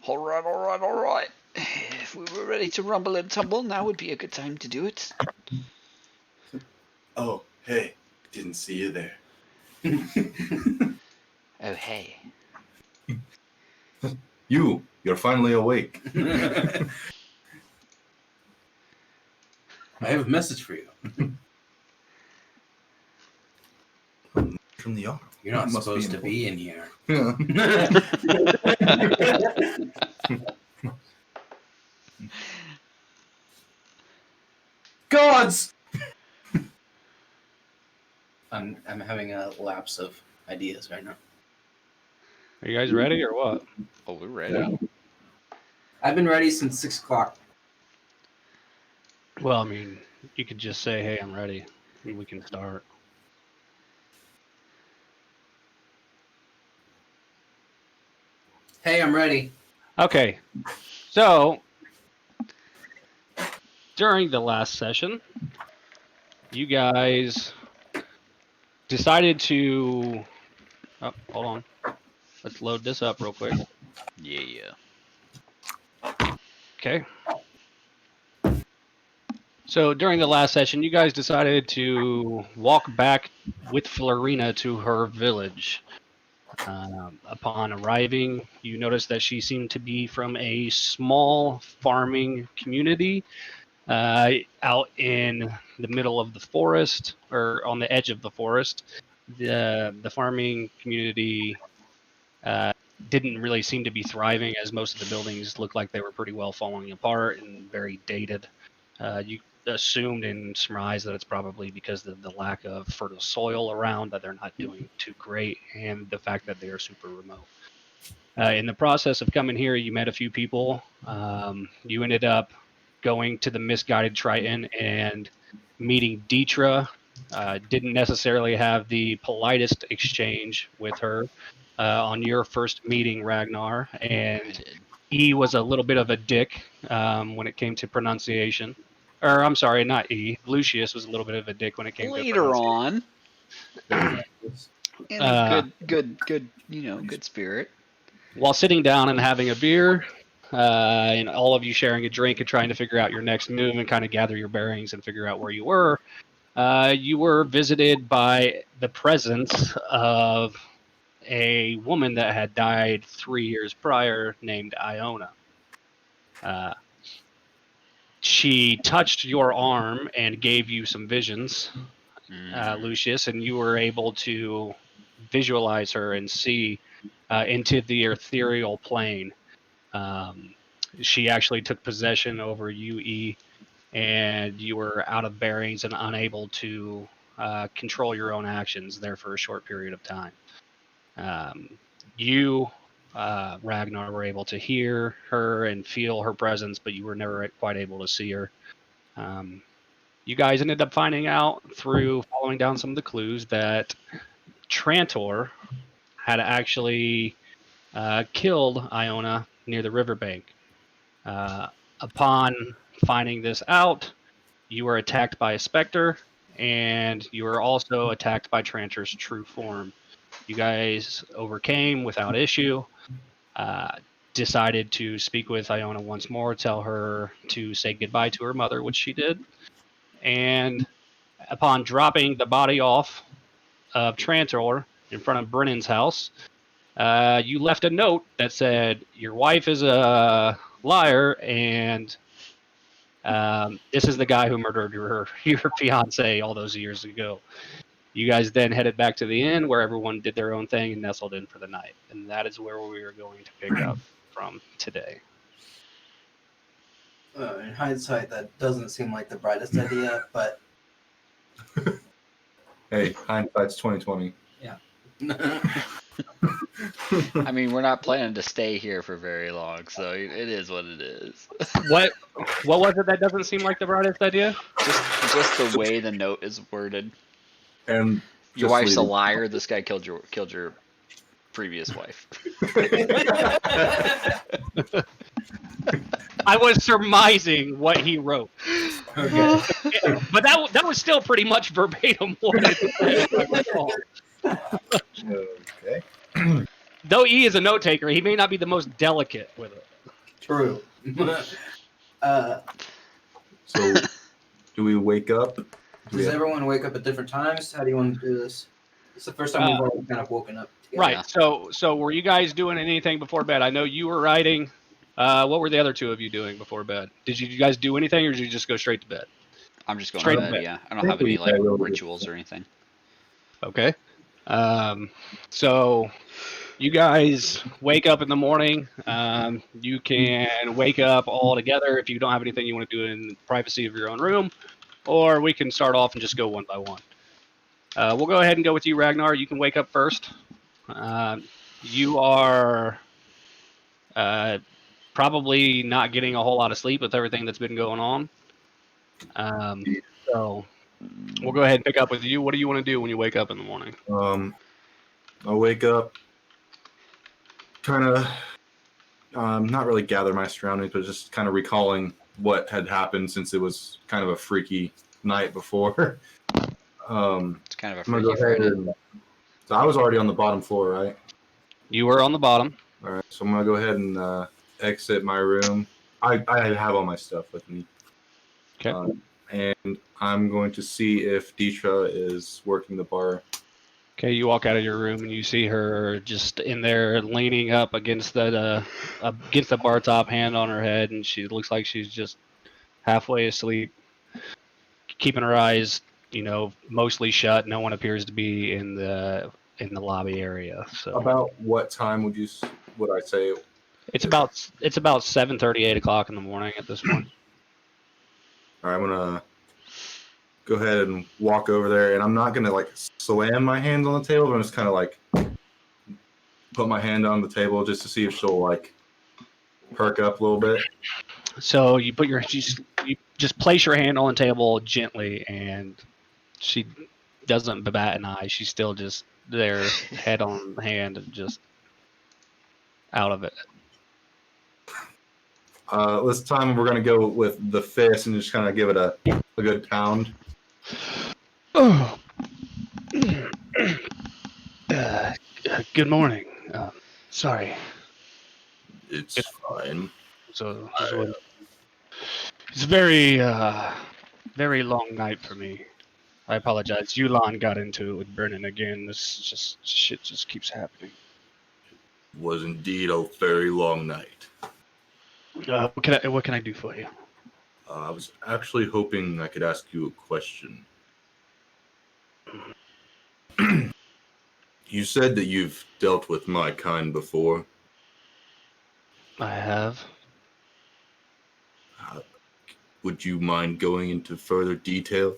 All right. If we were ready to rumble and tumble, now would be a good time to do it. Oh, hey, didn't see you there. Oh, hey. You're finally awake. I have a message for you. From the arm. You're not Must supposed to important. be in here. Gods! I'm having a lapse of ideas right now. Are you guys ready or what? Oh, we're ready. Yeah. I've been ready since 6 o'clock. Well, I mean, you could just say, "Hey, I'm ready," and we can start. Hey, I'm ready. Okay, so during the last session, you guys decided to. Oh, hold on. Let's load this up real quick. Yeah. Okay. So during the last session, you guys decided to walk back with Florina to her village. Upon arriving, you noticed that she seemed to be from a small farming community out in the middle of the forest, or on the edge of the forest. The farming community didn't really seem to be thriving, as most of the buildings looked like they were pretty well falling apart and very dated. You assumed and surmised that it's probably because of the lack of fertile soil around, that they're not doing too great, and the fact that they are super remote. In the process of coming here, you met a few people. You ended up going to the Misguided Triton and meeting Deetra. Didn't necessarily have the politest exchange with her on your first meeting, Ragnar, and E was a little bit of a dick when it came to pronunciation. Or, I'm sorry, not E. Lucius was a little bit of a dick when it came to Later on, Uh, in a good, good spirit. While sitting down and having a beer, and all of you sharing a drink and trying to figure out your next move and kind of gather your bearings and figure out where you were visited by the presence of a woman that had died 3 years prior, named Iona. She touched your arm and gave you some visions, Lucius, and you were able to visualize her and see into the ethereal plane. She actually took possession over UE, and you were out of bearings and unable to control your own actions there for a short period of time. Ragnar, were able to hear her and feel her presence, but you were never quite able to see her. You guys ended up finding out through following down some of the clues that Trantor had actually killed Iona near the riverbank. Upon finding this out, you were attacked by a specter, and you were also attacked by Trantor's true form. You guys overcame without issue, decided to speak with Iona once more, tell her to say goodbye to her mother, which she did. And upon dropping the body off of Trantor in front of Brennan's house, you left a note that said, "Your wife is a liar, and this is the guy who murdered your fiance all those years ago." You guys then headed back to the inn, where everyone did their own thing and nestled in for the night. And that is where we are going to pick up from today. in hindsight, that doesn't seem like the brightest idea, but Hey, hindsight's 2020. I mean, we're not planning to stay here for very long, so it is what it is. What was it that doesn't seem like the brightest idea? Just the way the note is worded. And Your just wife's a leave it. liar. This guy killed your previous wife. I was surmising what he wrote. okay. But that was still pretty much verbatim what it said, if I recall. Okay. Though E is a note taker, he may not be the most delicate with it. True. uh, So, do we wake up? does everyone wake up at different times? How do you want to do this? It's the first time we've all kind of woken up together. Right. So were you guys doing anything before bed? I know you were writing. What were the other two of you doing before bed? Did you guys do anything, or did you just go straight to bed? I'm just going Straight to to bed, bed. yeah. I don't have any, like, rituals or anything. Okay. So you guys wake up in the morning. You can wake up all together if you don't have anything you want to do in the privacy of your own room, or we can start off and just go one by one. We'll go ahead and go with you, Ragnar. You can wake up first. You are probably not getting a whole lot of sleep with everything that's been going on. So we'll go ahead and pick up with you. What do you want to do when you wake up in the morning? I'll wake up, kind of, not really gather my surroundings, but just kind of recalling what had happened since it was kind of a freaky night before. It's kind of a I'm gonna freaky go ahead Friday. and, so I was already on the bottom floor, right? You were on the bottom. All right, so I'm gonna go ahead and exit my room. I have all my stuff with me. Okay. And I'm going to see if Deetra is working the bar. Okay, you walk out of your room and you see her just in there leaning up against the bar top, hand on her head, and she looks like she's just halfway asleep, keeping her eyes, mostly shut. No one appears to be in the lobby area. So About what time would I say? it's about 7:30, 8 o'clock in the morning at this point. All right, I'm gonna go ahead and walk over there, and I'm not gonna like slam my hands on the table, but I'm just kind of like put my hand on the table just to see if she'll like perk up a little bit. So you just place your hand on the table gently, and she doesn't bat an eye. She's still just there, head on hand, and just out of it. This time we're gonna go with the fist and just kind of give it a good pound. Oh, good morning. Sorry. It's fine. So it's a very very long night for me. I apologize. Yulan got into it with Brennan again. Shit just keeps happening. Was indeed a very long night. What can I do for you? I was actually hoping I could ask you a question. You said that you've dealt with my kind before. I have. Would you mind going into further detail?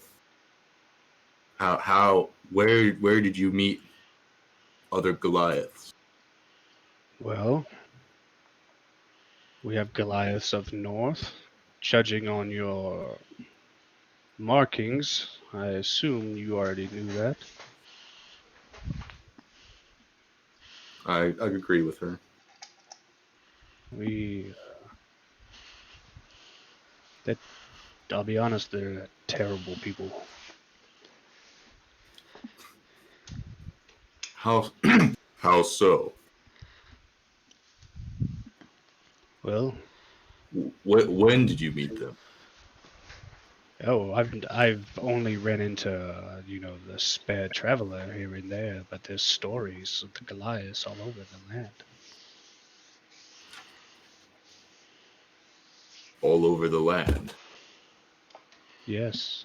Where did you meet other Goliaths? Well, we have Goliaths of North. Judging on your markings, I assume you already knew that. I agree with her. I'll be honest, they're terrible people. How so? Well, When did you meet them? oh, I've only ran into the spare traveler here and there, but there's stories of the Goliaths all over the land. All over the land. Yes.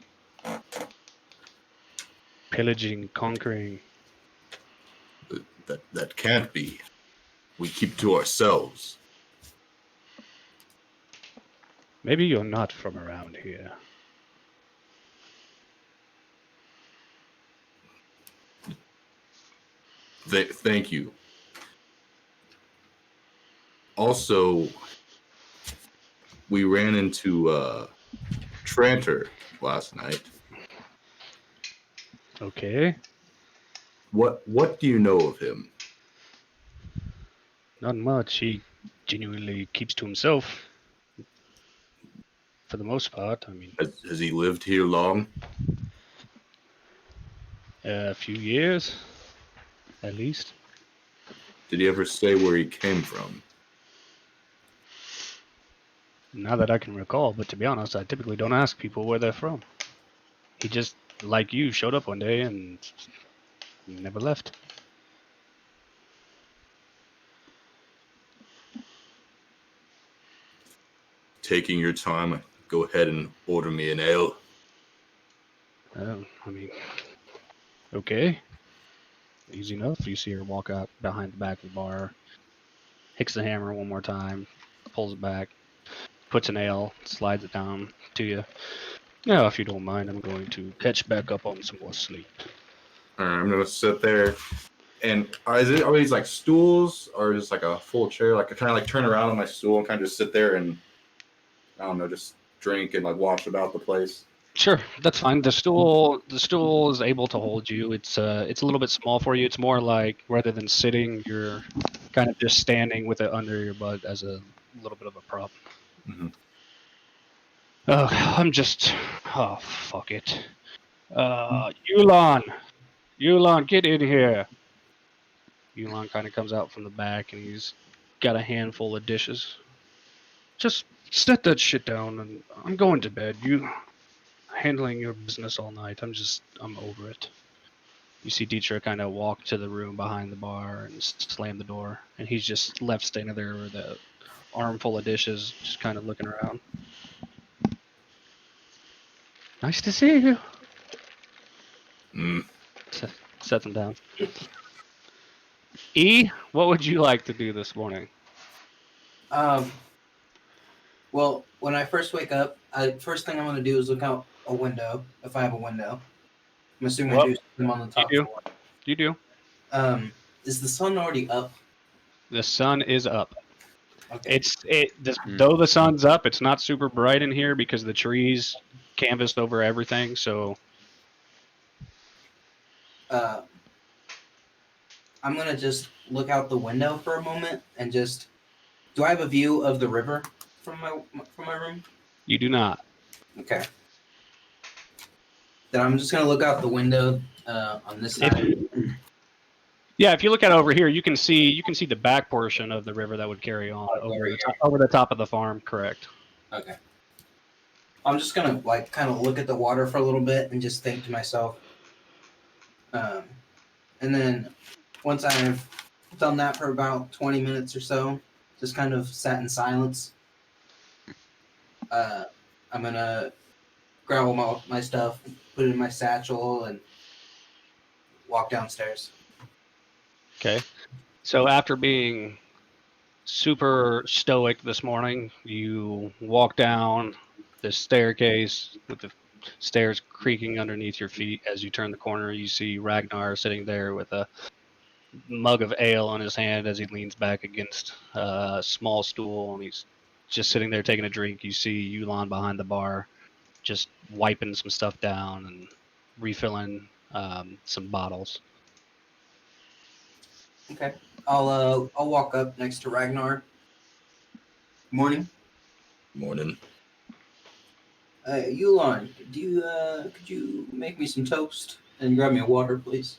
Pillaging, conquering. That can't be. We keep to ourselves. Maybe you're not from around here. Thank you. Also, we ran into Tranter last night. Okay. What do you know of him? Not much. He genuinely keeps to himself. For the most part. I mean, Has he lived here long? a few years, at least. Did he ever say where he came from? Not that I can recall, but to be honest, I typically don't ask people where they're from. He just, like you, showed up one day and never left. Taking your time, go ahead and order me an ale. I mean, okay. Easy enough. You see her walk out behind the back of the bar, hits the hammer one more time, pulls it back, puts an ale, slides it down to you. Now, if you don't mind, I'm going to catch back up on some more sleep. All right, I'm gonna sit there. And are these like stools or just like a full chair? Like I kind of like turn around on my stool and kind of just sit there and I don't know, just drink and like watch about the place. Sure, that's fine. The stool is able to hold you. It's a little bit small for you. It's more like rather than sitting, you're kind of just standing with it under your butt as a little bit of a prop. Mhm. Oh, fuck it. Yulon, get in here. Yulon kind of comes out from the back and he's got a handful of dishes. Just set that shit down and I'm going to bed. You handling your business all night. I'm over it. You see Dietrich kind of walk to the room behind the bar and slam the door, and he's just left standing there with a armful of dishes, just kind of looking around. Nice to see you. Mm. Set them down. E, what would you like to do this morning? Well, when I first wake up, first thing I'm gonna do is look out a window if I have a window. I'm assuming I do them on the top You do. floor. You do. Is the sun already up? The sun is up. Okay. Though the sun's up, it's not super bright in here because the trees canvassed over everything. So I'm gonna just look out the window for a moment and just. Do I have a view of the river from my room? you do not. Okay. Then I'm just gonna look out the window on this side. Yeah, if you look at it over here, you can see the back portion of the river that would carry on over the top of the farm. Correct. Okay. I'm just gonna like kind of look at the water for a little bit and just think to myself. And then once I've done that for about 20 minutes or so, just kind of sat in silence. I'm gonna grab all my stuff, put it in my satchel, and walk downstairs. Okay. So after being super stoic this morning, you walk down the staircase with the stairs creaking underneath your feet. As you turn the corner, you see Ragnar sitting there with a mug of ale in his hand as he leans back against a small stool, and he's just sitting there taking a drink. You see Yulon behind the bar just wiping some stuff down and refilling some bottles. Okay. I'll walk up next to Ragnar. Morning. Morning. Yulon, could you make me some toast and grab me a water, please?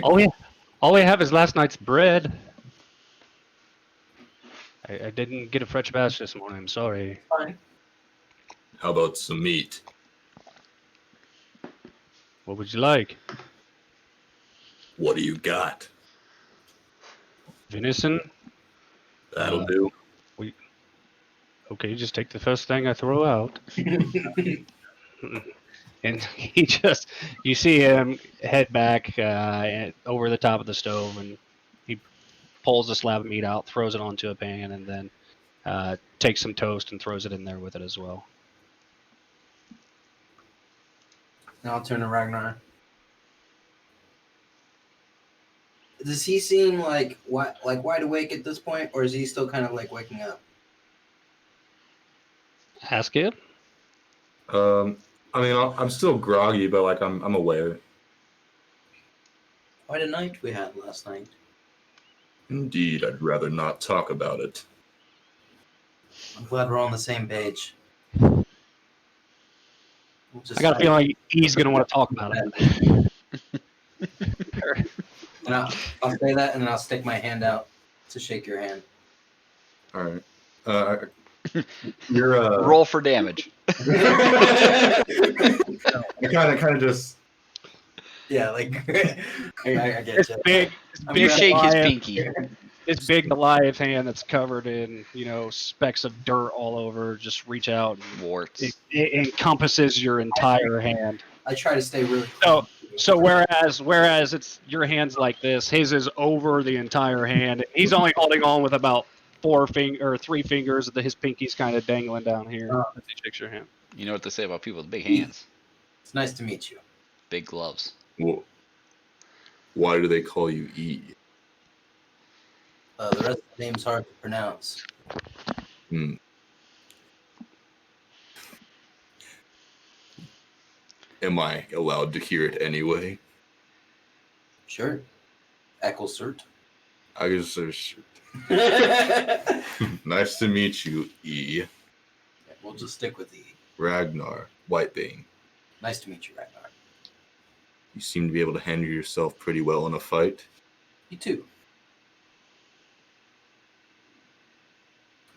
All we have is last night's bread. I didn't get a fresh batch this morning. I'm sorry. Fine. How about some meat? What would you like? What do you got? Venison? That'll do. Okay, just take the first thing I throw out. And you see him head back over the top of the stove, and he pulls a slab of meat out, throws it onto a pan, and then takes some toast and throws it in there with it as well. Now I'll turn to Ragnar. Does he seem like wide awake at this point, or is he still kind of like waking up? Ask it. I mean, I'm still groggy, but like I'm aware. Quite a night we had last night. Indeed, I'd rather not talk about it. I'm glad we're on the same page. I got a feeling he's going to want to talk about it. And I'll say that, and then I'll stick my hand out to shake your hand. All right. You're Roll for damage. I kind of just Yeah, like I get This you. big, You shake his Goliath, pinky. this big Goliath hand that's covered in, specks of dirt all over. Just reach out. And Warts. it encompasses your entire hand. I try to stay really. So whereas it's your hand's like this, his is over the entire hand. He's only holding on with about 3 fingers. His pinky's kind of dangling down here. As he shakes your hand. You know what they say about people with big hands? It's nice to meet you. Big gloves. well, why do they call you E? The rest of the name's hard to pronounce. Am I allowed to hear it anyway? Sure. Ecclesert. I guess nice to meet you, E. We'll just stick with E. Ragnar Whitebane. Nice to meet you, Ragnar. You seem to be able to handle yourself pretty well in a fight. You too.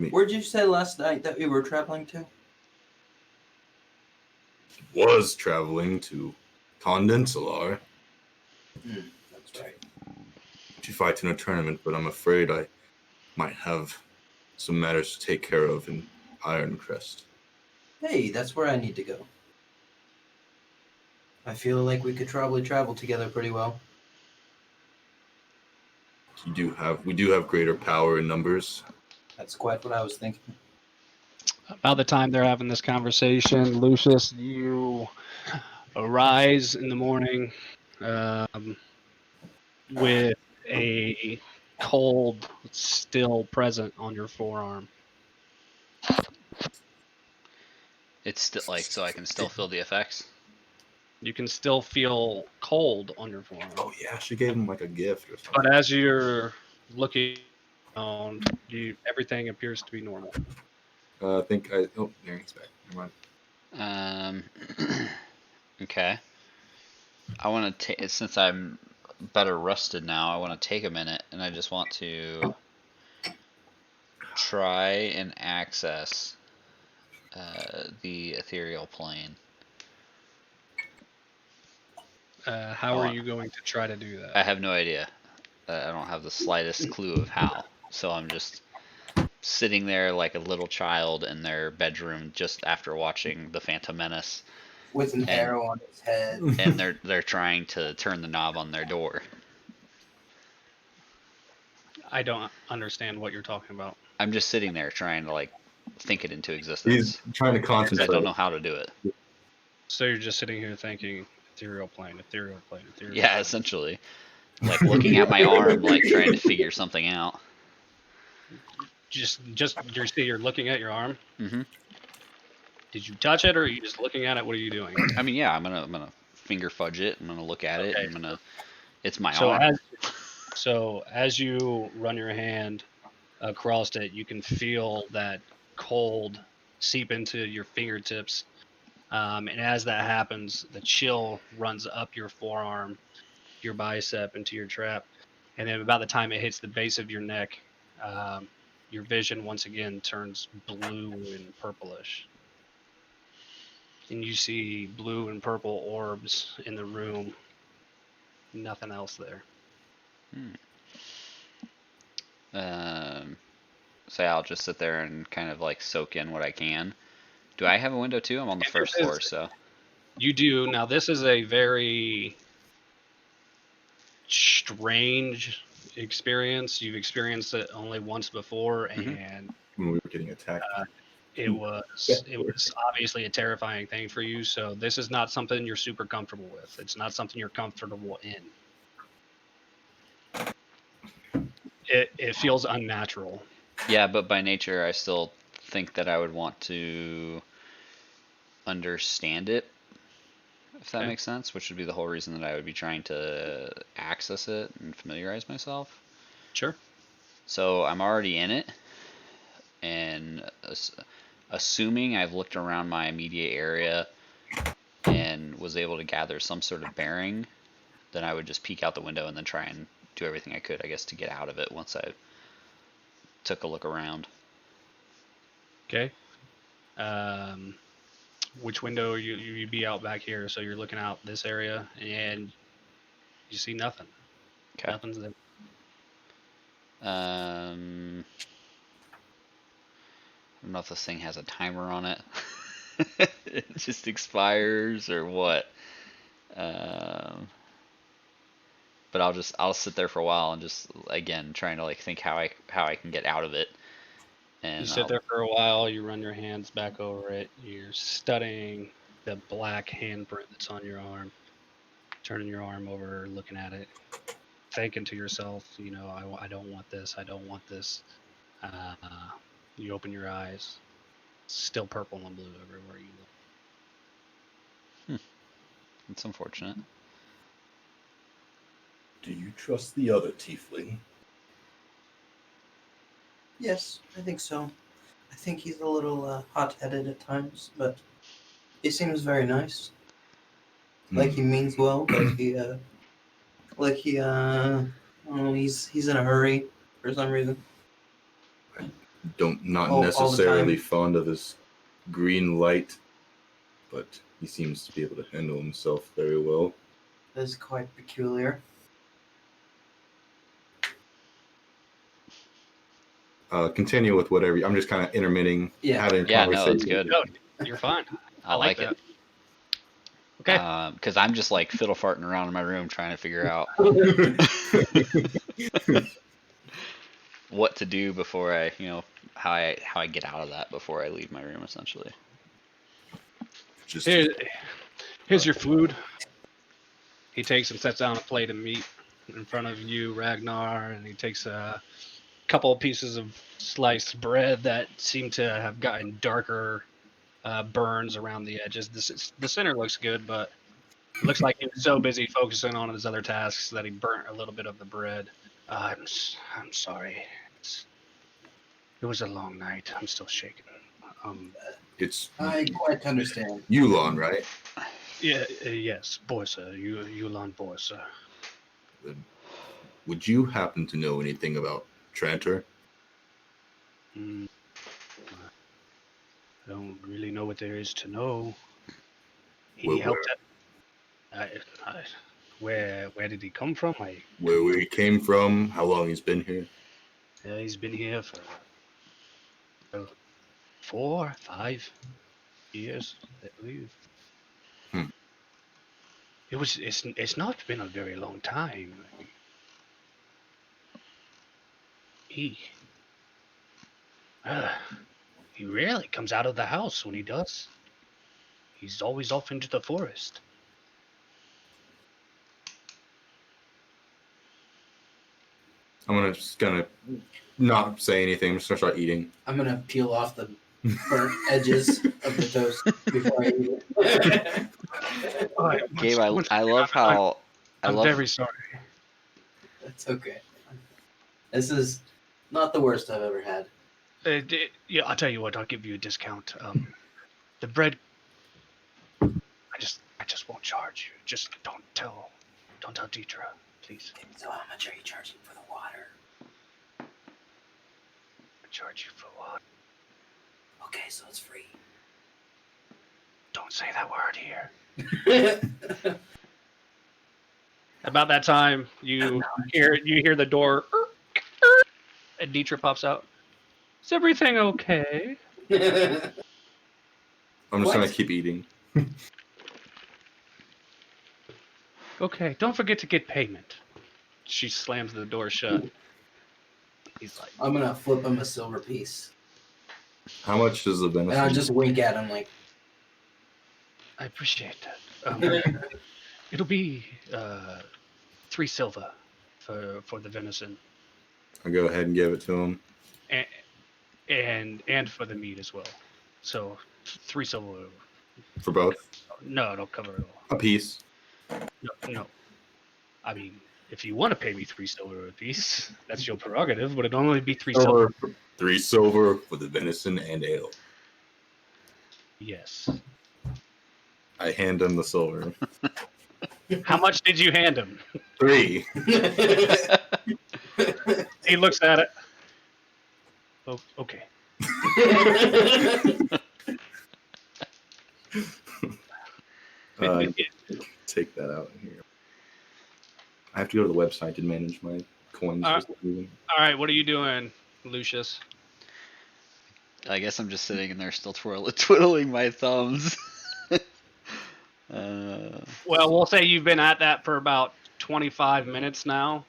Me. Where'd you say last night that we were traveling to? Was traveling to Condensalar That's right. to fight in a tournament, but I'm afraid I might have some matters to take care of in Ironcrest. Hey, that's where I need to go. I feel like we could probably travel together pretty well. We do have greater power in numbers. That's quite what I was thinking. About the time they're having this conversation, Lucius, you arise in the morning with a cold still present on your forearm. It's still so I can still feel the effects. You can still feel cold on your forearm. Oh yeah, she gave him like a gift or something. But as you're looking around, everything appears to be normal. I think oh, there he's back. Never mind. Okay. I want to take, since I'm better rested now, I want to take a minute and I just want to try and access the ethereal plane. How are you going to try to do that? I have no idea. I don't have the slightest clue of how. So I'm just sitting there like a little child in their bedroom just after watching The Phantom Menace. With an arrow on his head. And they're trying to turn the knob on their door. I don't understand what you're talking about. I'm just sitting there trying to like think it into existence. He's trying to 'Cause concentrate. I don't know how to do it. So you're just sitting here thinking, ethereal plane, ethereal plane, ethereal Yeah, plane. essentially. Like looking at my arm, like trying to figure something out. Just you're looking at your arm. Mm-hmm. Did you touch it, or are you just looking at it? What are you doing? I mean, yeah, I'm gonna finger fudge it. I'm gonna look at it. Okay. It's my So arm. as you run your hand across it, you can feel that cold seep into your fingertips, and as that happens, the chill runs up your forearm, your bicep, into your trap, and then about the time it hits the base of your neck, your vision once again turns blue and purplish. And you see blue and purple orbs in the room. Nothing else there. So I'll just sit there and kind of like soak in what I can. Do I have a window too? I'm on the first floor, so. You do. Now, this is a very strange experience. You've experienced it only once before, and When we were getting attacked. it was obviously a terrifying thing for you. So this is not something you're super comfortable with. It's not something you're comfortable in. It feels unnatural. Yeah, but by nature, I still think that I would want to understand it, if that Okay. makes sense, which would be the whole reason that I would be trying to access it and familiarize myself. Sure. So I'm already in it, and assuming I've looked around my immediate area and was able to gather some sort of bearing, then I would just peek out the window and then try and do everything I could, I guess, to get out of it once I took a look around. Okay. Which window you be out back here? So you're looking out this area, and you see nothing. Okay. Nothing's there. I don't know if this thing has a timer on it. It just expires or what. But I'll sit there for a while and just again trying to like think how I can get out of it. And You sit there for a while. You run your hands back over it. You're studying the black handprint that's on your arm. Turning your arm over, looking at it, thinking to yourself, I don't want this. I don't want this. Uh, you open your eyes. Still purple and blue everywhere you look. it's unfortunate. Do you trust the other tiefling? Yes, I think so. I think he's a little hot-headed at times, but he seems very nice. Like he means well, but he's in a hurry for some reason. Not All the necessarily time. fond of his green light, but he seems to be able to handle himself very well. That's quite peculiar. Continue with whatever. I'm just kind of intermitting, having a Yeah, no, conversation. it's good. No, you're fine. I like it. Okay. Because I'm just like fiddle farting around in my room trying to figure out what to do before I, how I get out of that before I leave my room, essentially. Just Here's your food. He takes and sets down a plate of meat in front of you, Ragnar, and he takes a couple of pieces of sliced bread that seem to have gotten darker burns around the edges. The center looks good, but it looks like he was so busy focusing on his other tasks that he burnt a little bit of the bread. I'm sorry. It was a long night. I'm still shaking. it's I quite understand. Yulon, right? Yeah, yes, Borsa, Yulan Borsa. Would you happen to know anything about Trantor? I don't really know what there is to know. He helped out. Where did he come from? Where he came from? How long he's been here? He's been here for 4 or 5 years, I believe. It's not been a very long time. He rarely comes out of the house. When he does, he's always off into the forest. I'm just gonna not say anything. I'm just gonna start eating. I'm gonna peel off the burnt edges of the toast before I eat it. Gabe, I love how I'm very sorry. That's okay. This is not the worst I've ever had. Yeah, I'll tell you what. I'll give you a discount. The bread. I just won't charge you. Just don't tell Deidre, please. So how much are you charging for the water? I charge you for water. Okay, so it's free. Don't say that word here. About that time, you hear the door, and Deidre pops out. Is everything okay? I'm just What? gonna keep eating. Okay, don't forget to get payment. She slams the door shut. He's like, I'm gonna flip him a silver piece. How much is the benefit? And I'll just wink at him like, I appreciate that. It'll be 3 silver for the venison, I'll go ahead and give it to him. and for the meat as well. So 3 silver. For both? No, it'll cover it all. A piece. No. I mean, if you want to pay me 3 silver a piece, that's your prerogative, but it'll only be 3 silver. 3 silver for the venison and ale. Yes. I hand him the silver. How much did you hand him? 3. He looks at it. Oh, okay. Take that out here. I have to go to the website to manage my coins. All for right. some reason. All right, what are you doing, Lucius? I guess I'm just sitting in there still twiddling my thumbs. Well, we'll say you've been at that for about 25 minutes now.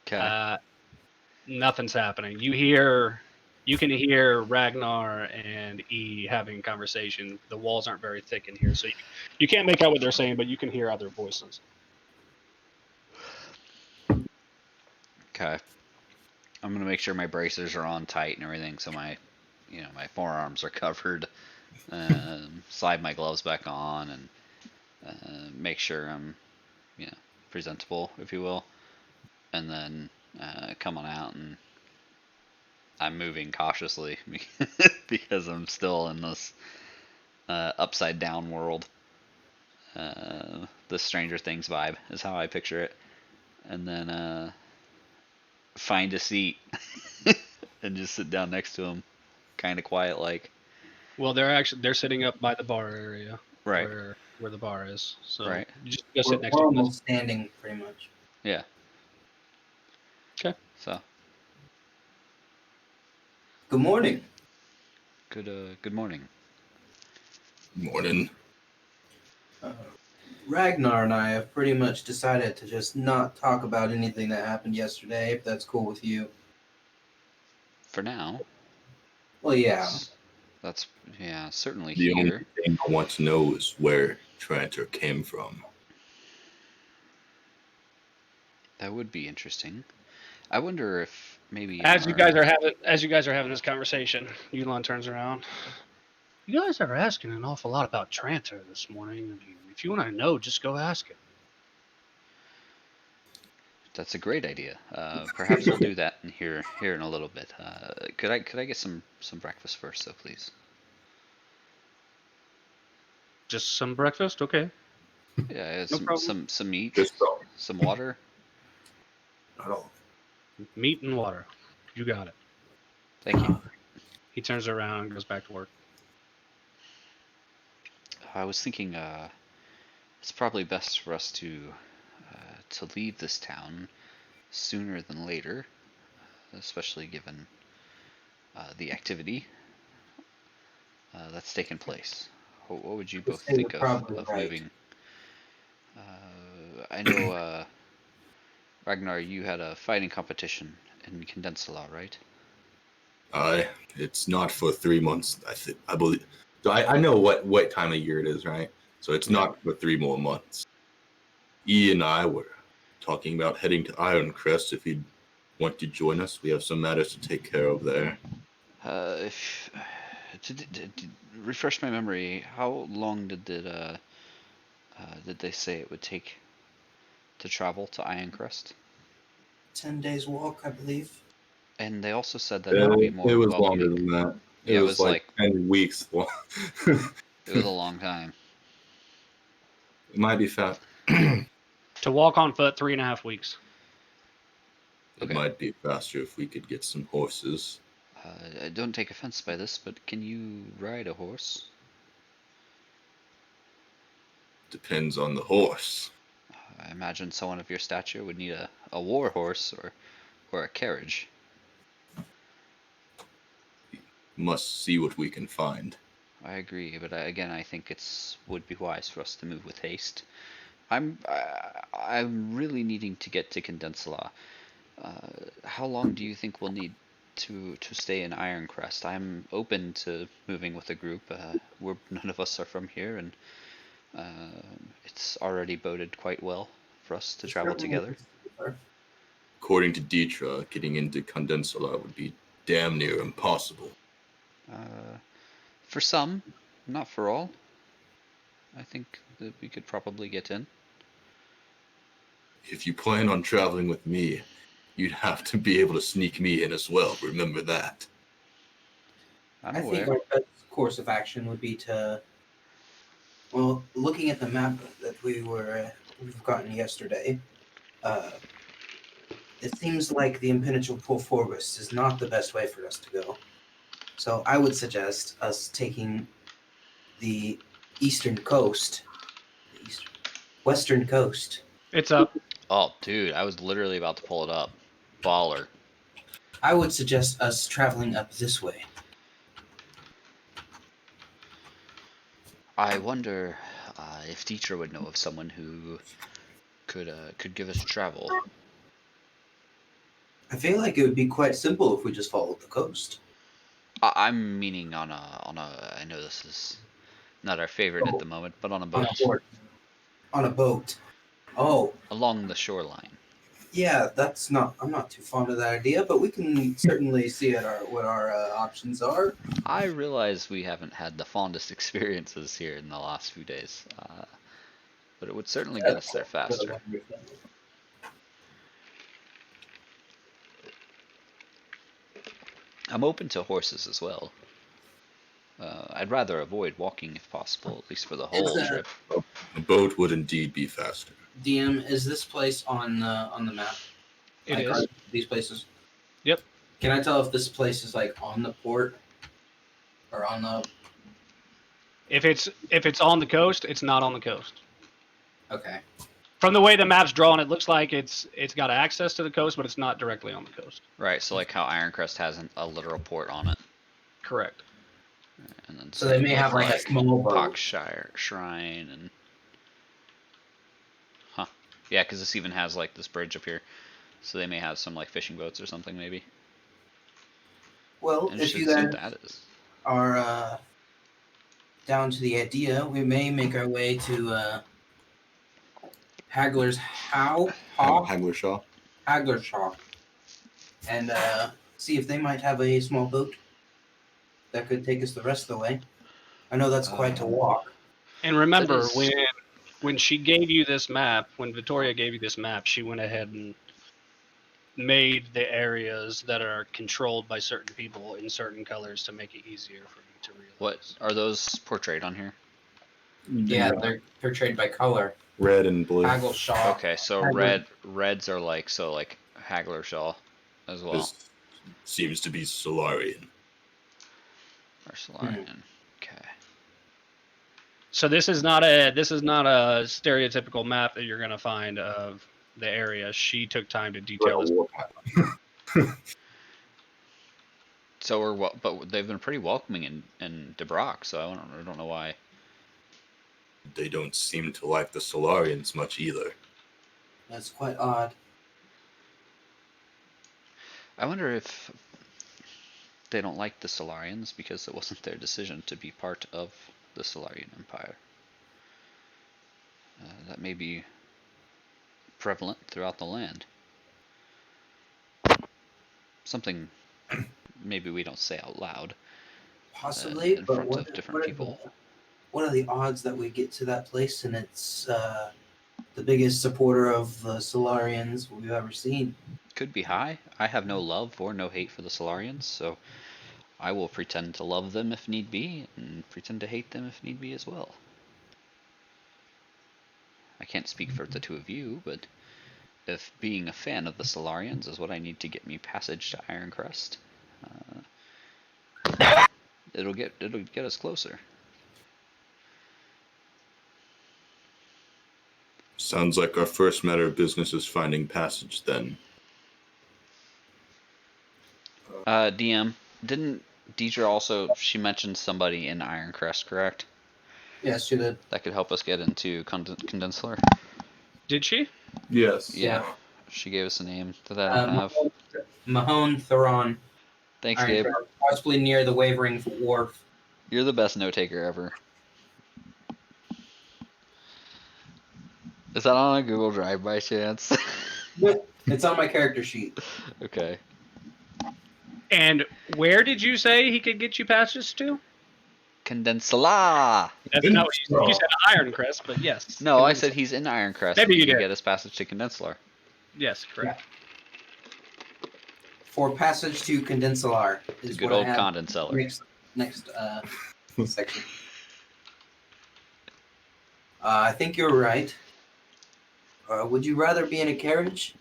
Okay. Nothing's happening. You can hear Ragnar and E having conversation. The walls aren't very thick in here, so you can't make out what they're saying, but you can hear other voices. Okay. I'm gonna make sure my bracers are on tight and everything, so my forearms are covered. Slide my gloves back on and make sure I'm, presentable, if you will, and then come on out. And I'm moving cautiously because I'm still in this upside down world. The Stranger Things vibe is how I picture it. And then find a seat and just sit down next to him, kind of quiet like. Well, they're sitting up by the bar area, Right. where the bar is. So Right. you just go sit We're next to them. almost standing, pretty much. Yeah. Okay. So Good morning. good morning. Morning. Ragnar and I have pretty much decided to just not talk about anything that happened yesterday, if that's cool with you. For now. Well, yeah. That's certainly The only here. thing I want to know is where Trantor came from. That would be interesting. I wonder if maybe As you guys are having this conversation, Yulon turns around. You guys are asking an awful lot about Trantor this morning. I mean, if you want to know, just go ask him. That's a great idea. Perhaps we'll do that here in a little bit. Could I get some breakfast first, though, please? Just some breakfast, okay? Yeah, No problem. some meat, Just so. some water. Not all. Meat and water. You got it. Thank you. He turns around and goes back to work. I was thinking it's probably best for us to leave this town sooner than later, especially given the activity that's taken place. What would you both You're think probably of right. moving? I know, Ragnar, you had a fighting competition in Condensala, right? It's not for 3 months. I believe. So I know what time of year it is, right? So it's not for 3 more months. E and I were talking about heading to Ironcrest. If you'd want to join us, we have some matters to take care of there. If to refresh my memory, how long did they say it would take to travel to Ironcrest? 10 days walk, I believe. And they also said that it would be more It was welcoming. longer than that. Yeah, It was like 10 weeks long. It was a long time. It might be fast. To walk on foot, 3.5 weeks. It Okay. might be faster if we could get some horses. I don't take offense by this, but can you ride a horse? Depends on the horse. I imagine someone of your stature would need a war horse or a carriage. Must see what we can find. I agree, but again, I think would be wise for us to move with haste. I'm really needing to get to Condensala. How long do you think we'll need to stay in Ironcrest? I'm open to moving with a group. None of us are from here, and it's already boded quite well for us to travel together. According to Dietra, getting into Condensala would be damn near impossible. For some, not for all. I think that we could probably get in. If you plan on traveling with me, you'd have to be able to sneak me in as well. Remember that. I'm I aware. think our best course of action would be to, well, looking at the map that we've gotten yesterday, it seems like the impenetrable forest is not the best way for us to go. So I would suggest us taking the eastern coast, western coast. It's up. Oh, dude, I was literally about to pull it up. Baller. I would suggest us traveling up this way. I wonder if teacher would know of someone who could give us travel. I feel like it would be quite simple if we just followed the coast. I'm meaning on a. I know this is not our favorite at the moment, but on a On boat a boat. On a boat. Oh, along the shoreline. yeah, that's not. I'm not too fond of that idea, but we can certainly see what our options are. I realize we haven't had the fondest experiences here in the last few days, but it would certainly get us there faster. I'm open to horses as well. I'd rather avoid walking if possible, at least for the whole trip. A boat would indeed be faster. DM, is this place on the map? It Like, is. are these places? Yep. Can I tell if this place is like on the port or on the? If it's on the coast, it's not on the coast. Okay. From the way the map's drawn, it looks like it's got access to the coast, but it's not directly on the coast. Right, so like how Ironcrest has a literal port on it. Correct. And then So they may have like a small boat. Pockshire Shrine and yeah, because this even has like this bridge up here, so they may have some like fishing boats or something maybe. Well, And if should you see guys what that is. are down to the idea, we may make our way to Halgershaw, and see if they might have a small boat that could take us the rest of the way. I know that's quite a walk. And remember, That is- when she gave you this map, when Victoria gave you this map, she went ahead and made the areas that are controlled by certain people in certain colors to make it easier for you to realize. What are those portrayed on here? Yeah, they're portrayed by color. Red and blue. Halgershaw. Okay, so reds are like Halgershaw as well. This seems to be Celarian. Or Celarian. Okay. So this is not a stereotypical map that you're gonna find of the area. She took time to detail this. So but they've been pretty welcoming in Debrak, so I don't know why. They don't seem to like the Celarians much either. That's quite odd. I wonder if they don't like the Celarians because it wasn't their decision to be part of the Celarian Empire. That may be prevalent throughout the land. Something maybe we don't say out loud. Possibly, in but front of different people. What are the odds that we get to that place and it's the biggest supporter of the Celarians we've ever seen? Could be high. I have no love or no hate for the Celarians, so I will pretend to love them if need be, and pretend to hate them if need be as well. I can't speak for the two of you, but if being a fan of the Celarians is what I need to get me passage to Ironcrest, it'll get us closer. Sounds like our first matter of business is finding passage then. DM, didn't Deidre also, she mentioned somebody in Ironcrest, correct? Yes, she did. That could help us get into Condensaler. Did she? Yes. Yeah. She gave us a name that I don't have. Mahone Theron. Thanks, Gabe. Possibly near the Wavering Wharf. You're the best note taker ever. Is that on a Google Drive by chance? It's on my character sheet. Okay. And where did you say he could get you passes to? Condensala! That's not what you said Ironcrest, but yes. No, I said he's in Ironcrest. Maybe you can did. Get us passage to Condensalar. Yes, correct. For passage to Condensalar The is good what old I have Condensalar. next section. I think you're right. Would you rather be in a carriage?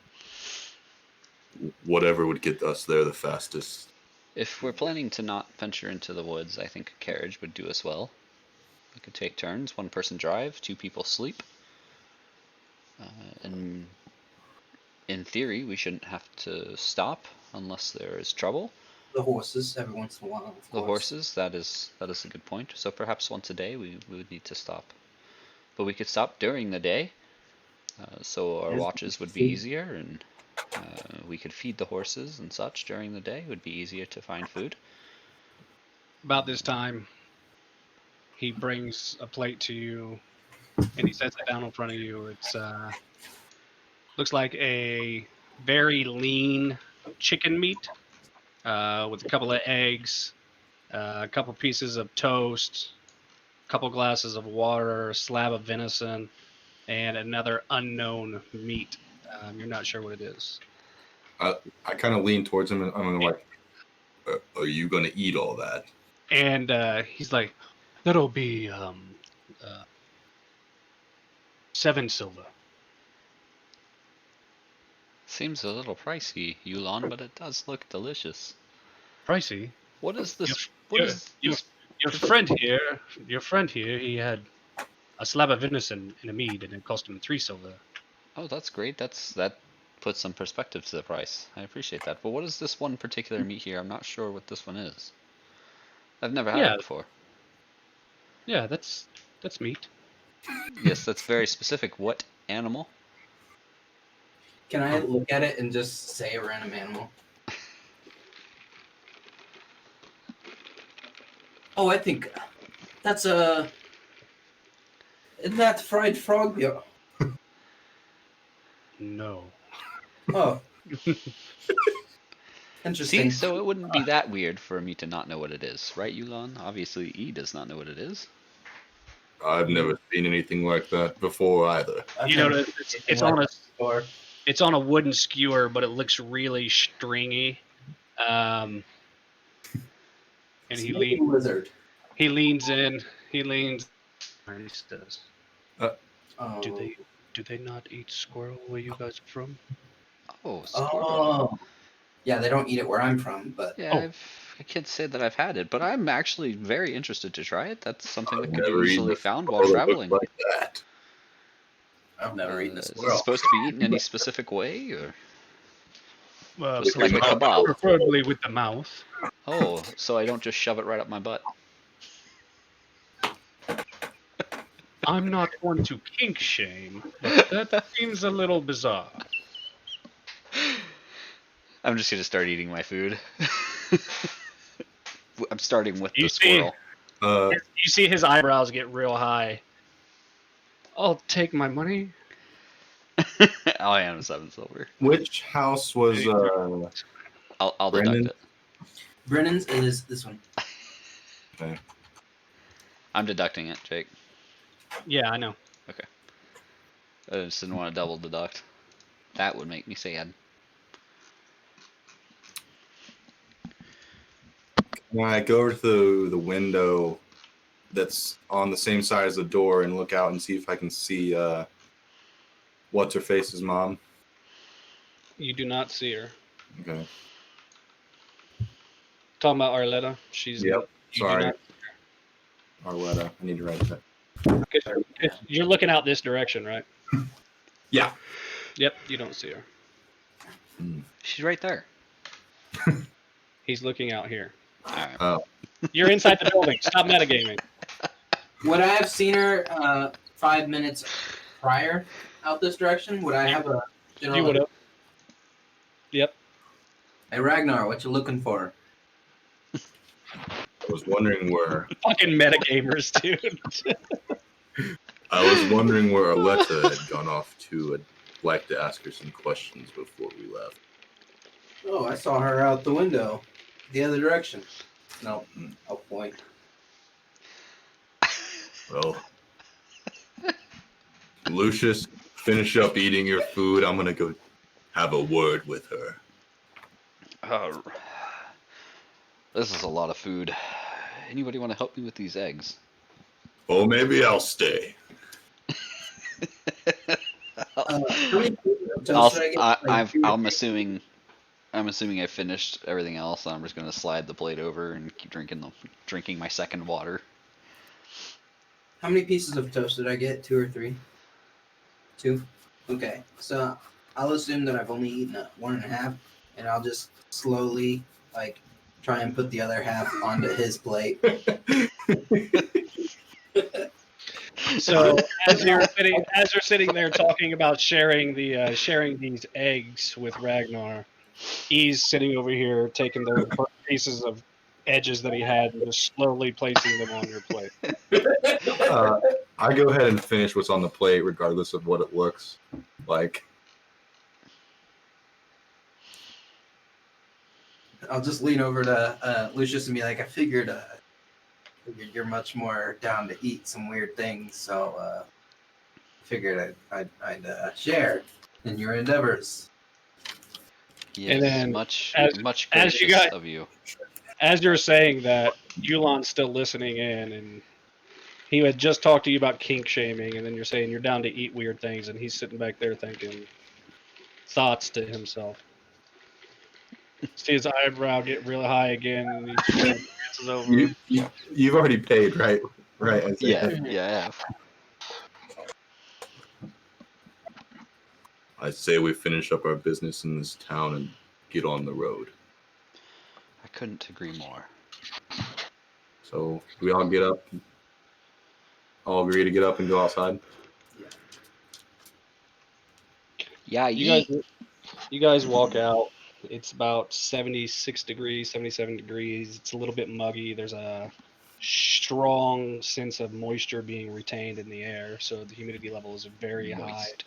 Whatever would get us there the fastest. If we're planning to not venture into the woods, I think a carriage would do us well. We could take turns, one person drive, two people sleep. And in theory, we shouldn't have to stop unless there is trouble. The horses, every once in a while, of The course. horses, that is a good point. So perhaps once a day we would need to stop. But we could stop during the day, so our watches would be easier, and we could feed the horses and such during the day. It would be easier to find food. About this time, he brings a plate to you, and he sets it down in front of you. It's looks like a very lean chicken meat with a couple of eggs, a couple pieces of toast, a couple glasses of water, a slab of venison, and another unknown meat. You're not sure what it is. I kind of lean towards him and I'm like, are you going to eat all that? And he's like, that'll be 7 silver. Seems a little pricey, Yulon, but it does look delicious. Pricey. What is this? Your friend here, he had a slab of venison and a mead, and it cost him 3 silver. Oh, that's great. That puts some perspective to the price. I appreciate that. But what is this one particular meat here? I'm not sure what this one is. I've never had it before. Yeah, that's meat. Yes, that's very specific. What animal? Can I look at it and just say a random animal? Oh, I think that's a. Isn't that fried frog? Yeah. No. Oh. Interesting. See, so it wouldn't be that weird for me to not know what it is, right, Yulon? Obviously, E does not know what it is. I've never seen anything like that before either. You know, it's on a wooden skewer, but it looks really stringy. And he lizard. leans in. He leans. And he says, Oh. Do they not eat squirrel where you guys are from? Oh, squirrel. Oh. Yeah, they don't eat it where I'm from, but Yeah, I can't say that I've had it, but I'm actually very interested to try it. That's something that could be Never eaten easily a found squirrel while that looked traveling. like that. I've never eaten a Is it squirrel. supposed to be eaten any specific way, or just like like a a kebab? Preferably with the mouth. Oh, so I don't just shove it right up my butt. I'm not one to kink shame, but that seems a little bizarre. I'm just gonna start eating my food. I'm starting with the squirrel. You see his eyebrows get real high. I'll take my money. I am 7 silver. Which house was I'll Brendan? deduct it. Brennan's is this one. Okay. I'm deducting it, Jake. Yeah, I know. Okay. I just didn't want to double deduct. That would make me sad. When I go over to the window that's on the same side as the door and look out and see if I can see what's her face's mom. You do not see her. Okay. Talking about Arletta. She's. Yep. you do Sorry. not- Arletta. I need to write that. You're looking out this direction, right? Yeah. Yep, you don't see her. She's right there. He's looking out here. Alright. Oh. You're inside the building. Stop metagaming. Would I have seen her 5 minutes prior out this direction? Would I have a general? You would have. Yep. Hey Ragnar, what you looking for? I was wondering where Fucking metagamers, dude. I was wondering where Aletta had gone off to. I'd like to ask her some questions before we left. Oh, I saw her out the window, the other direction. No, I'll point. Well, Lucius, finish up eating your food. I'm gonna go have a word with her. Oh, this is a lot of food. Anybody want to help me with these eggs? Oh, maybe I'll stay. How many toast should I get? Like two or I'm three? assuming I'm assuming I finished everything else. So I'm just gonna slide the plate over and keep drinking my second water. How many pieces of toast did I get? 2 or 3? 2? Okay, so I'll assume that I've only eaten 1.5, and I'll just slowly, like, try and put the other half onto his plate. So as you're sitting there talking about sharing these eggs with Ragnar, he's sitting over here taking those pieces of edges that he had and just slowly placing them on your plate. I go ahead and finish what's on the plate, regardless of what it looks like. I'll just lean over to Lucius and be like, I figured you're much more down to eat some weird things, so figured I'd share in your endeavors. Yes, then much as gracious you guys- of you. As you're saying that, Yulon's still listening in, and he had just talked to you about kink shaming, and then you're saying you're down to eat weird things, and he's sitting back there thinking thoughts to himself. See his eyebrow get real high again, and he glances over. You've already paid, right? Right. I say. Yeah, yeah, I have. I say we finish up our business in this town and get on the road. I couldn't agree more. So we all get up. All agree to get up and go outside. Yeah, You guys walk out. It's about 76 degrees, 77 degrees. It's a little bit muggy. There's a strong sense of moisture being retained in the air, so the humidity level is very high. Moist.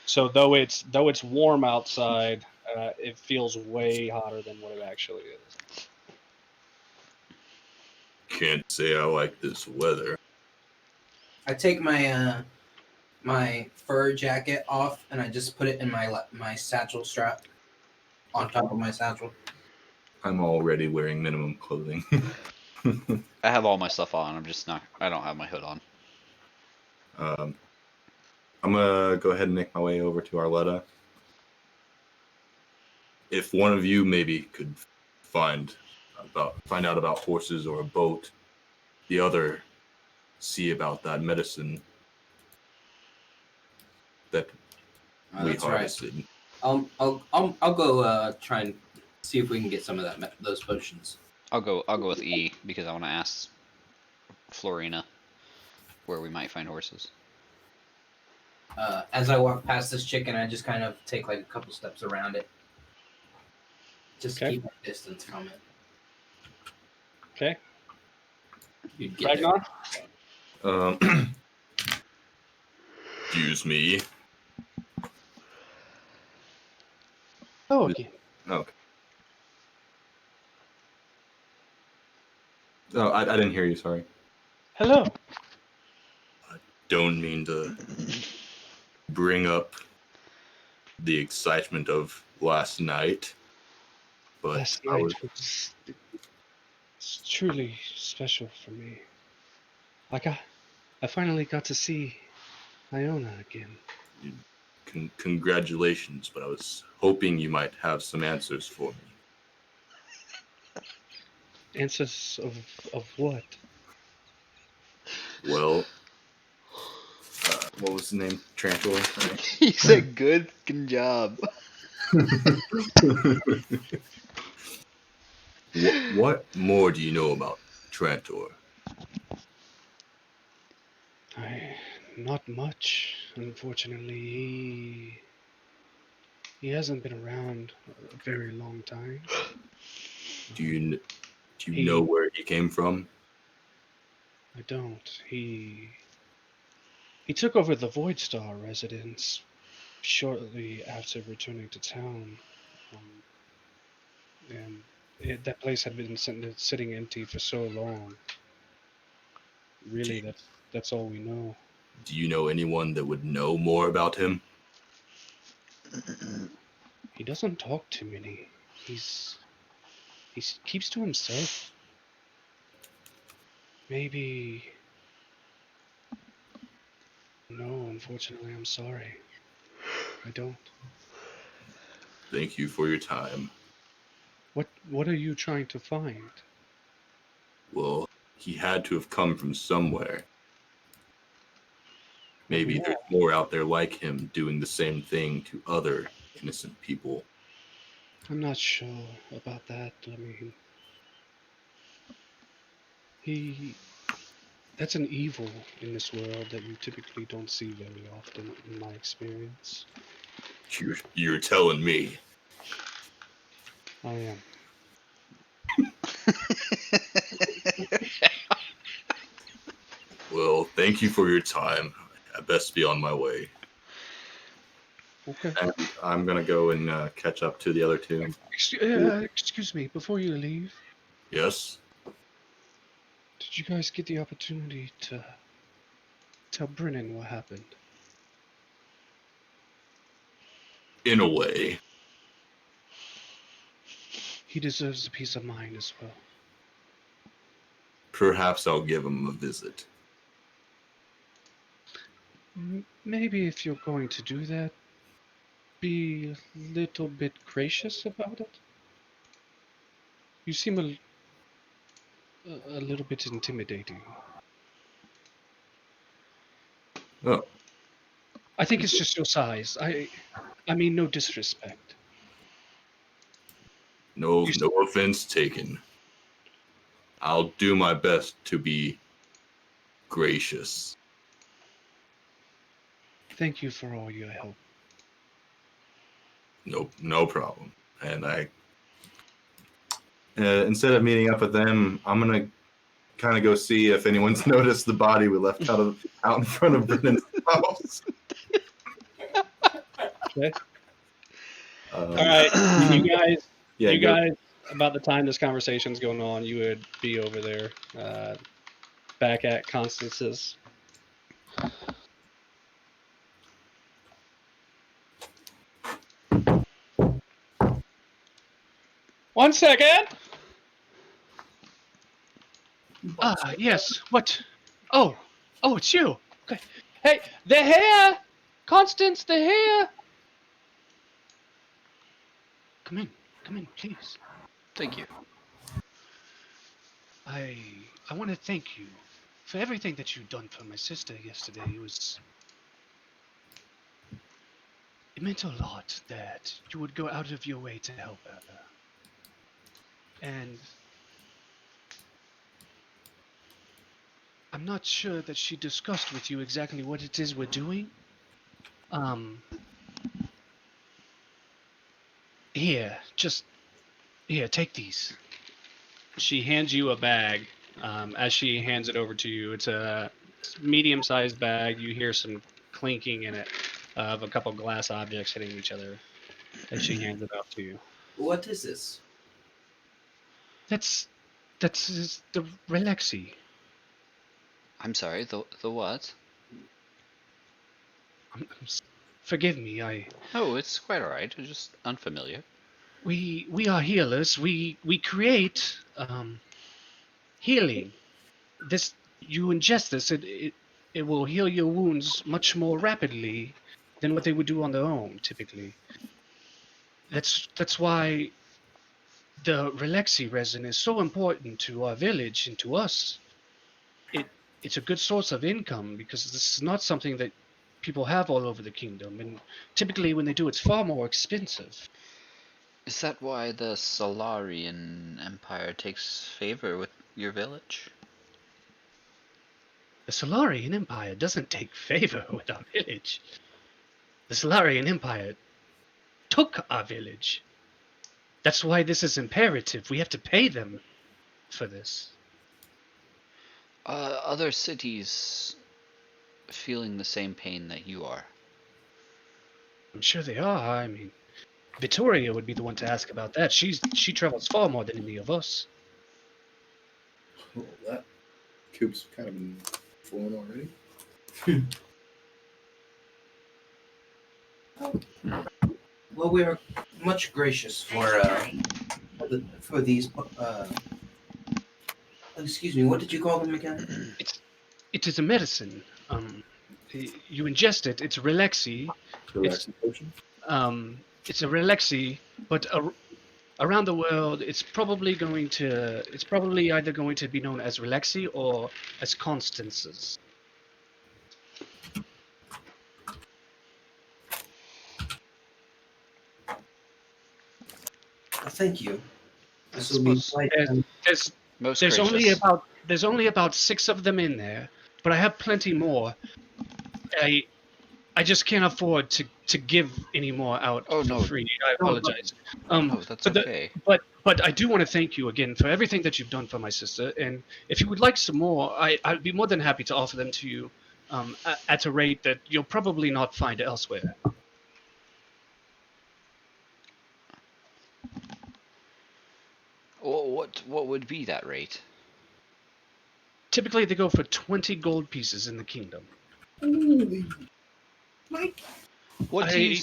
So though it's warm outside, it feels way hotter than what it actually is. Can't say I like this weather. I take my my fur jacket off and I just put it in my satchel strap on top of my satchel. I'm already wearing minimum clothing. I have all my stuff on. I don't have my hood on. I'm gonna go ahead and make my way over to Arletta. If one of you maybe could find out about horses or a boat, the other see about that medicine that we That's right. harvested. I'll go try and see if we can get some of those potions. I'll go with E because I want to ask Florina where we might find horses. As I walk past this chicken, I just kind of take like a couple steps around it. Just Okay. keep my distance from it. Okay, You'd get there. Ragnar. Excuse me. Oh, okay. Okay. Oh, I didn't hear you. Sorry. Hello. Don't mean to bring up the excitement of last night, but Last I night was was it's truly special for me. I finally got to see Iona again. congratulations, but I was hoping you might have some answers for me. Answers of what? Well, What was the name? Tarantula. Right? He said, "Good job." what more do you know about Trantor? Not much, unfortunately. He hasn't been around a very long time. Do you He- know where he came from? I don't. He took over the Void Star residence shortly after returning to town, and that place had been sitting empty for so long. Really, that's all we know. Do you know anyone that would know more about him? He doesn't talk to many. He keeps to himself. Maybe. No, unfortunately, I'm sorry. I don't. Thank you for your time. What are you trying to find? Well, he had to have come from somewhere. Maybe there's more out there like him doing the same thing to other innocent people. I'm not sure about that. I mean, that's an evil in this world that you typically don't see very often, in my experience. You're telling me. I am. Well, thank you for your time. I best be on my way. Okay. And I'm gonna go and catch up to the other two. Excuse me, before you leave, Yes? did you guys get the opportunity to tell Brennan what happened? In a way. He deserves a peace of mind as well. Perhaps I'll give him a visit. Maybe if you're going to do that, be a little bit gracious about it. You seem a little bit intimidating. Oh, I think it's just your size. I mean, no disrespect. no offense taken. I'll do my best to be gracious. Thank you for all your help. No problem. And I Instead of meeting up with them, I'm gonna kind of go see if anyone's noticed the body we left out in front of Brennan's house. Okay. All All right, you guys. Yeah, you go. guys. About the time this conversation's going on, you would be over there, back at Constance's. One second. Yes. What? Oh, it's you. Okay. Hey, they're here. Constance, they're here. Come in, please. Thank you. I want to thank you for everything that you've done for my sister yesterday. It meant a lot that you would go out of your way to help her. And I'm not sure that she discussed with you exactly what it is we're doing. Here, take these. She hands you a bag. As she hands it over to you, it's a medium-sized bag. You hear some clinking in it of a couple glass objects hitting each other as she hands it out to you. What is this? That's the Relexi. I'm sorry, the what? Forgive me. Oh, it's quite alright. It's just unfamiliar. We are healers. We create healing. This you ingest this, it will heal your wounds much more rapidly than what they would do on their own typically. That's why the Relexi resin is so important to our village and to us. It's a good source of income because this is not something that people have all over the kingdom, and typically when they do, it's far more expensive. Is that why the Celarian Empire takes favor with your village? The Celarian Empire doesn't take favor with our village. The Celarian Empire took our village. That's why this is imperative. We have to pay them for this. Other cities feeling the same pain that you are? I'm sure they are. I mean, Vittoria would be the one to ask about that. She travels far more than any of us. Oh, that coop's kind of been full already. Well, we are much gracious for these. Excuse me. What did you call them again? It is a medicine. You ingest it. It's Relexi. Relaxing potion. It's a Relexi, but around the world, it's probably either going to be known as Relaxi or as Constance's. Well, thank you. I This will be suppose quite. There's most there's only gracious. about 6 of them in there, but I have plenty more. I just can't afford to give any more out Oh for no, free. I apologize. no, that's But okay. I do want to thank you again for everything that you've done for my sister. And if you would like some more, I'd be more than happy to offer them to you at a rate that you'll probably not find elsewhere. What would be that rate? Typically, they go for 20 gold pieces in the kingdom. Holy Mike. What do I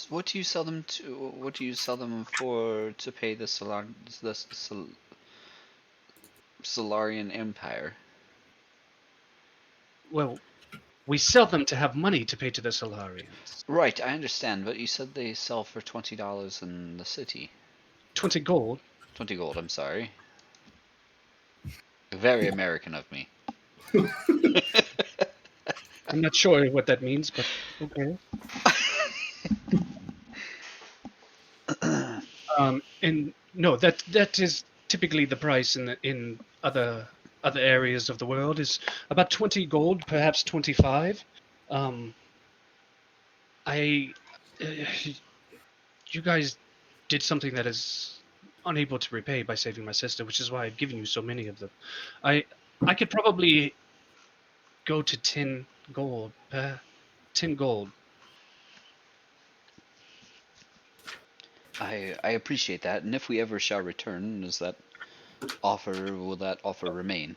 what do you sell them to? What do you sell them for to pay the Celarian Empire? well, we sell them to have money to pay to the Celarians. Right, I understand, but you said they sell for $20 in the city. 20 gold. 20 gold, I'm sorry. Very American of me. I'm not sure what that means, but okay. And no, that is typically the price in other areas of the world is about 20 gold, perhaps 25. Um, I, you guys did something that is unable to repay by saving my sister, which is why I've given you so many of them. I, I could probably go to 10 gold, 10 gold. I appreciate that, and if we ever shall return, will that offer remain?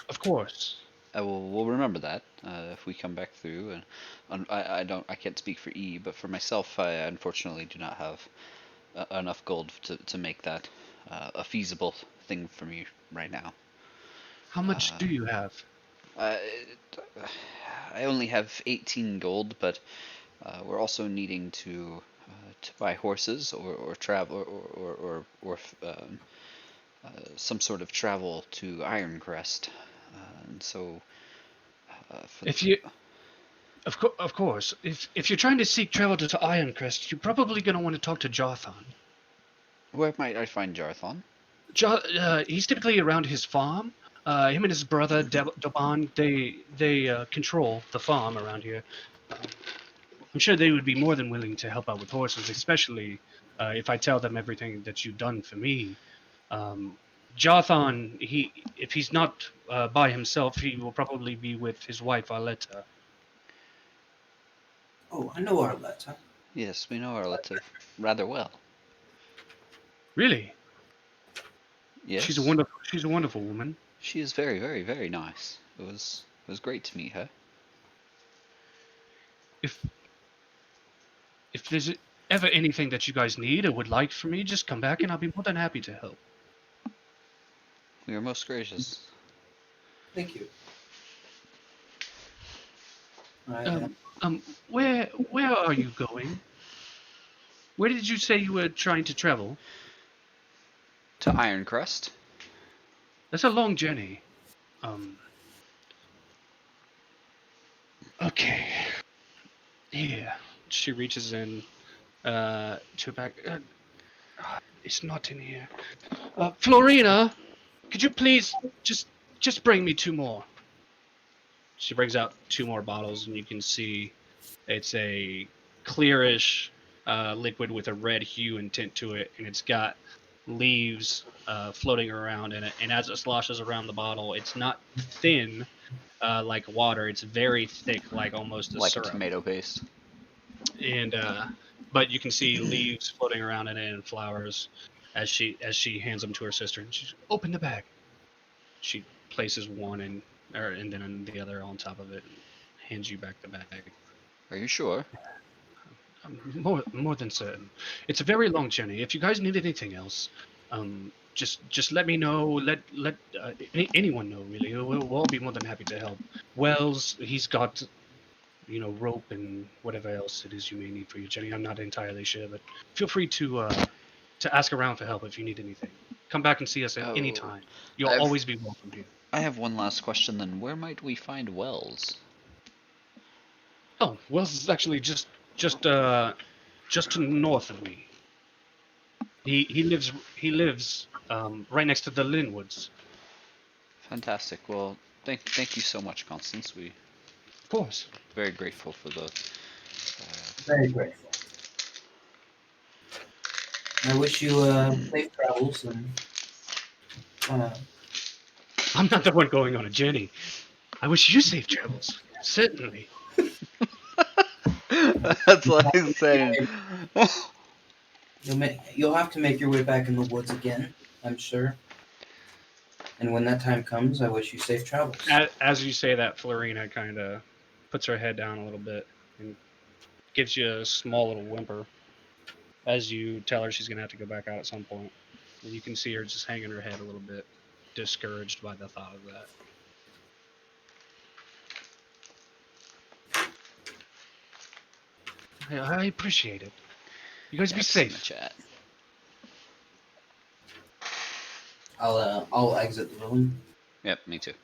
Of course. We'll remember that if we come back through. And I can't speak for E, but for myself, I unfortunately do not have enough gold to make that a feasible thing for me right now. How much do you have? I only have 18 gold, but we're also needing to buy horses or travel or some sort of travel to Ironcrest, and so If you, of course, if you're trying to seek travel to Ironcrest, you're probably going to want to talk to Jarthon. where might I find Jarthon? He's typically around his farm. Him and his brother Doban, they control the farm around here. I'm sure they would be more than willing to help out with horses, especially if I tell them everything that you've done for me. Jarthon, if he's not by himself, he will probably be with his wife Arletta. Oh, I know Arletta. Yes, we know Arletta rather well. Really? Yes, She's a wonderful woman. she is very, very, very nice. It was great to meet her. If there's ever anything that you guys need or would like from me, just come back and I'll be more than happy to help. We are most gracious. Thank you. Where are you going? Where did you say you were trying to travel? To Ironcrest. That's a long journey. Okay. Here. She reaches in to her back. It's not in here. Florina, could you please just bring me 2 more? She brings out 2 more bottles, and you can see it's a clearish liquid with a red hue and tint to it, and it's got leaves floating around in it. And as it sloshes around the bottle, it's not thin like water; it's very thick, like almost a Like syrup. a tomato paste. And but you can see leaves floating around in it and flowers as she hands them to her sister, and she's open the bag. She places one and then the other on top of it and hands you back the bag. Are you sure? I'm more than certain. It's a very long journey. If you guys need anything else, just let me know. Let anyone know, really. We'll all be more than happy to help. Wells, he's got rope and whatever else it is you may need for your journey. I'm not entirely sure, but feel free to to ask around for help if you need anything. Come back and see us at any Oh, time. You'll I've- always be welcome here. I have one last question then. Where might we find Wells? Oh, Wells is actually just to the north of me. He lives right next to the Linwoods. Fantastic. Well, thank you so much, Constance. We Of course. very grateful for the. Very grateful. I wish you safe travels and I'm not the one going on a journey. I wish you safe travels. Certainly. That's what I'm saying. you'll have to make your way back in the woods again, I'm sure. And when that time comes, I wish you safe travels. As you say that, Florina kind of puts her head down a little bit and gives you a small little whimper as you tell her she's going to have to go back out at some point. And you can see her just hanging her head a little bit, discouraged by the thought of that. I appreciate it. You guys be Yes, in the safe. chat. I'll exit the room. Yep, me too.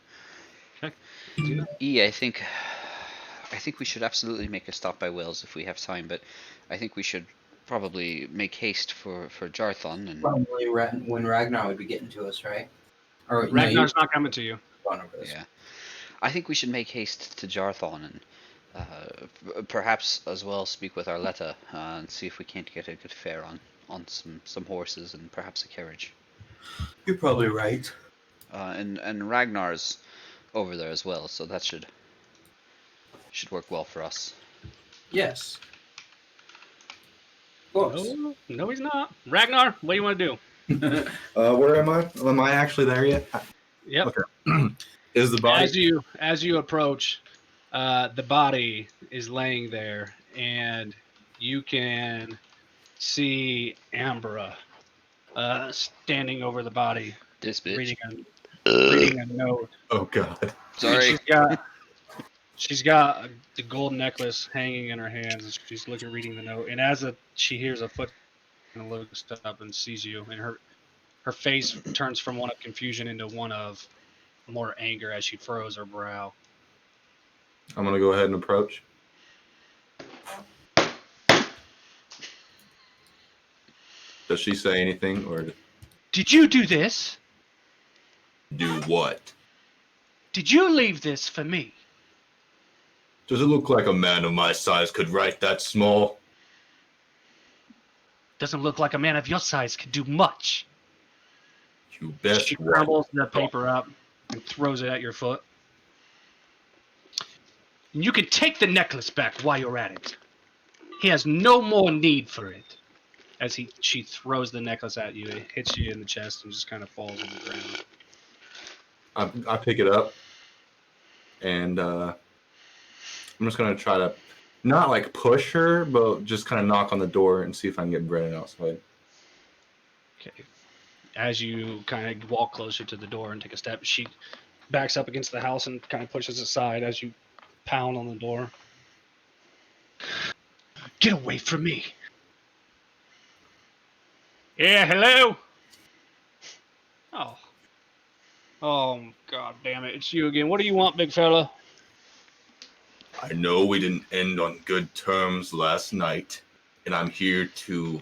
Okay. I think we should absolutely make a stop by Wells if we have time, but I think we should probably make haste for Jarthon and Probably when Ragnar would be getting to us, right? Or Ragnar's not coming to you. yeah. I think we should make haste to Jarthon and perhaps as well speak with Arletta and see if we can't get a good fare on some horses and perhaps a carriage. You're probably right. And Ragnar's over there as well, so that should work well for us. Yes. Of course. No, he's not. Ragnar, what do you want to do? Where am I? Am I actually there yet? Yep. Okay. Is the body? As you approach, the body is laying there, and you can see Ambra standing over the body, This bitch. reading a note. Oh God. Sorry. She's got the gold necklace hanging in her hands, and she's reading the note. And as she hears a foot, and looks up and sees you, and her face turns from one of confusion into one of more anger as she furrows her brow. I'm gonna go ahead and approach. Does she say anything, or Did you do this? Do what? Did you leave this for me? Does it look like a man of my size could write that small? Doesn't look like a man of your size could do much. You best She watch. crumbles the paper up and throws it at your foot. And you can take the necklace back while you're at it. He has no more need for it. As she throws the necklace at you, it hits you in the chest and just kind of falls on the ground. I pick it up, and I'm just gonna try to not like push her, but just kind of knock on the door and see if I can get Brennan outside. Okay. As you kind of walk closer to the door and take a step, she backs up against the house and kind of pushes aside as you pound on the door. Get away from me. Yeah, hello? Oh, God damn it. It's you again. What do you want, big fella? I know we didn't end on good terms last night, and I'm here to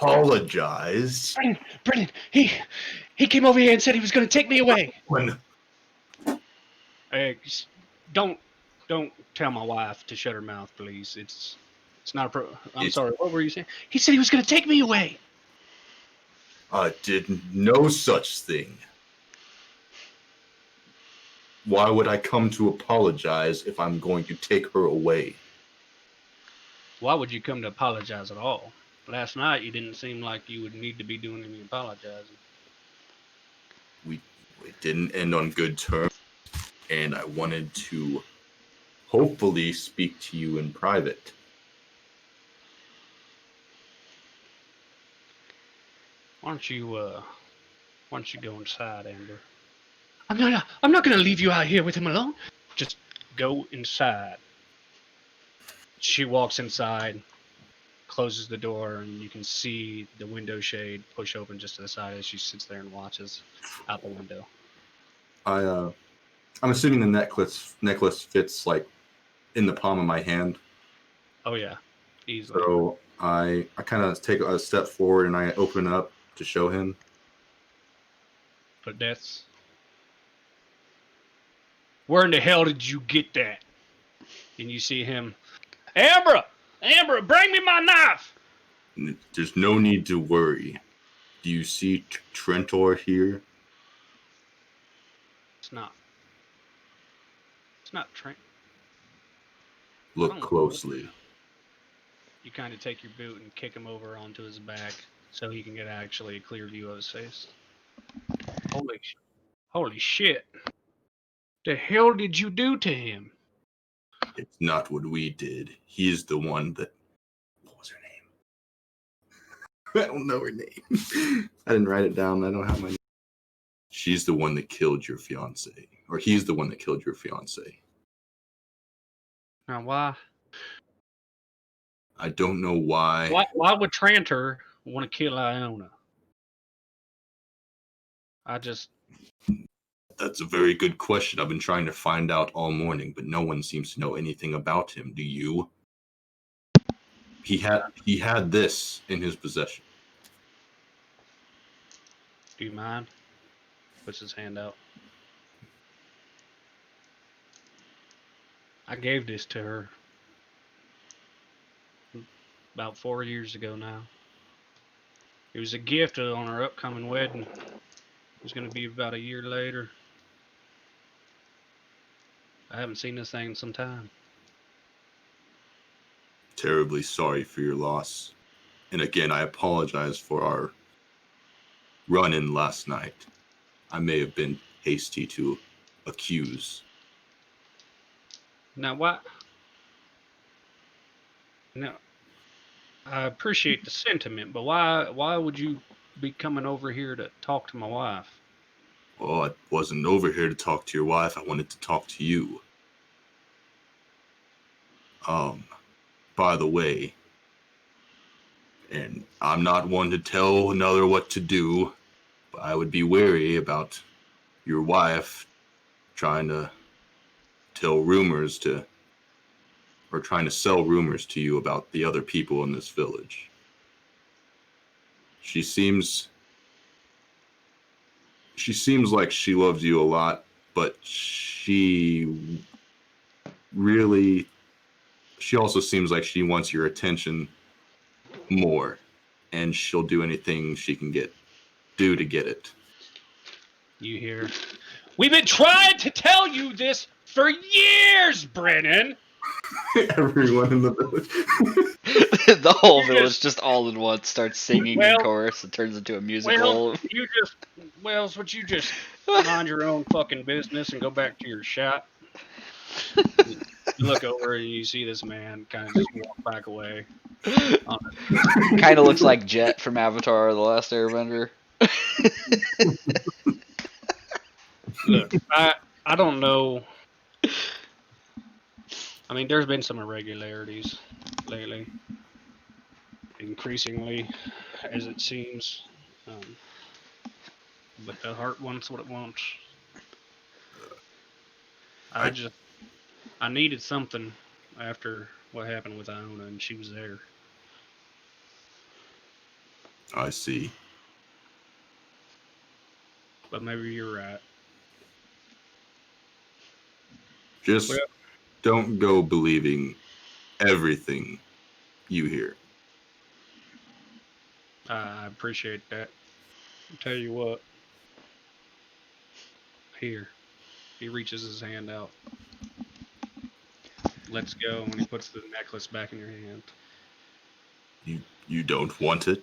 apologize. Brennan, he came over here and said he was going to take me away. When Hey, don't tell my wife to shut her mouth, please. It's not I'm sorry. What were you saying? He said he was going to take me away. I did no such thing. Why would I come to apologize if I'm going to take her away? Why would you come to apologize at all? Last night you didn't seem like you would need to be doing any apologizing. It didn't end on good terms, and I wanted to hopefully speak to you in private. Why don't you go inside, Amber? I'm not gonna leave you out here with him alone. Just go inside. She walks inside, closes the door, and you can see the window shade push open just to the side as she sits there and watches out the window. I'm assuming the necklace fits like in the palm of my hand. Oh yeah, easily. So I kind of take a step forward and I open up to show him. But that's... Where in the hell did you get that? And you see him, Ambra, bring me my knife. There's no need to worry. Do you see Trentor here? It's not Trent. Look closely. You kind of take your boot and kick him over onto his back so he can get actually a clear view of his face. Holy shit. The hell did you do to him? It's not what we did. He's the one that... What was her name? I don't know her name. I didn't write it down. I don't have my name. She's the one that killed your fiance. Or he's the one that killed your fiance. Now why? I don't know why. Why would Trantor want to kill Iona? That's a very good question. I've been trying to find out all morning, but no one seems to know anything about him. Do you? He had this in his possession. Do you mind? Puts his hand out. I gave this to her about 4 years ago now. It was a gift on her upcoming wedding. It was going to be about a year later. I haven't seen this thing in some time. Terribly sorry for your loss. And again, I apologize for our run-in last night. I may have been hasty to accuse. Now, why? Now, I appreciate the sentiment, but why would you be coming over here to talk to my wife? Oh, I wasn't over here to talk to your wife. I wanted to talk to you. By the way, and I'm not one to tell another what to do, but I would be wary about your wife trying to tell rumors to, or trying to sell rumors to you about the other people in this village. She seems like she loves you a lot, but she also seems like she wants your attention more, and she'll do anything she can do to get it. You hear? We've been trying to tell you this for years, Brennan. Everyone in the village. The whole village just all in once starts singing in chorus. It turns into a musical. Wells, would you just mind your own fucking business and go back to your shop? You look over and you see this man kind of just walk back away. Kind of looks like Jet from Avatar: The Last Airbender. Look, I don't know. I mean, there's been some irregularities lately, increasingly, as it seems. But the heart wants what it wants. I needed something after what happened with Iona, and she was there. I see. But maybe you're right. Just don't go believing everything you hear. I appreciate that. I'll tell you what. Here. He reaches his hand out. Let's go, and he puts the necklace back in your hand. You don't want it?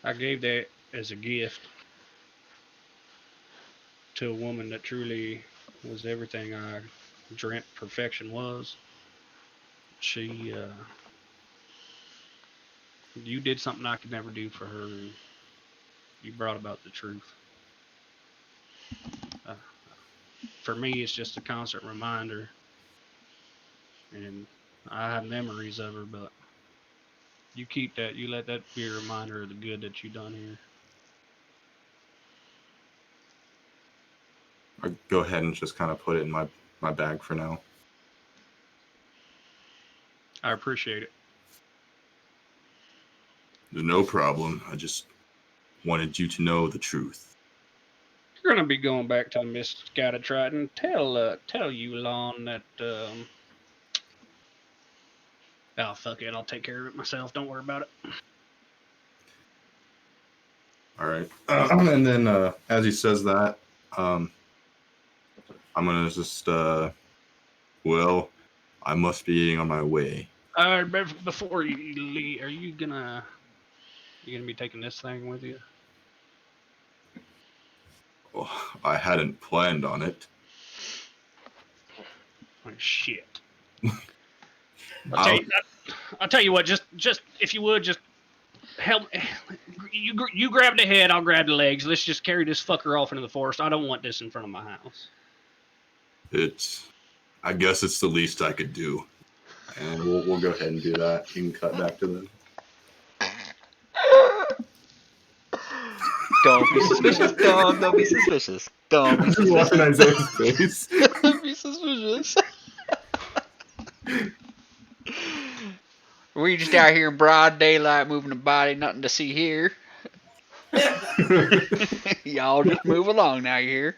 I gave that as a gift to a woman that truly was everything I dreamt perfection was. You did something I could never do for her, and you brought about the truth. For me, it's just a constant reminder and I have memories of her, but you keep that. You let that be a reminder of the good that you done here. I go ahead and just kind of put it in my bag for now. I appreciate it. No problem. I just wanted you to know the truth. You're gonna be going back to Miss Scattertriton. Tell you, Lon, that oh fuck it, I'll take care of it myself. Don't worry about it. All right. And then as he says that, I'm gonna just well, I must be getting on my way. Before you leave, are you gonna be taking this thing with you? Well, I hadn't planned on it. Oh, shit. I'll- I'll tell you what. Just if you would, just help. You grab the head, I'll grab the legs. Let's just carry this fucker off into the forest. I don't want this in front of my house. I guess it's the least I could do. And we'll go ahead and do that. You can cut back to them. Don't be suspicious. Don't be suspicious. Don't be Just watching suspicious. Isaiah's face. Don't be suspicious. We just out here in broad daylight moving a body, nothing to see here. Y'all just move along now, you hear?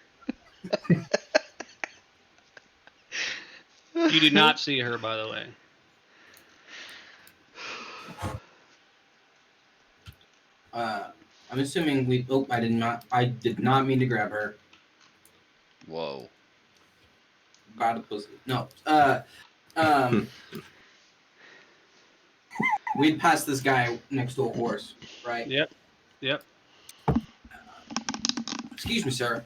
You did not see her, by the way. I'm assuming we. Oh, I did not. I did not mean to grab her. Whoa. By the pussy. No. We'd passed this guy next to a horse, right? Yep. Excuse me, sir.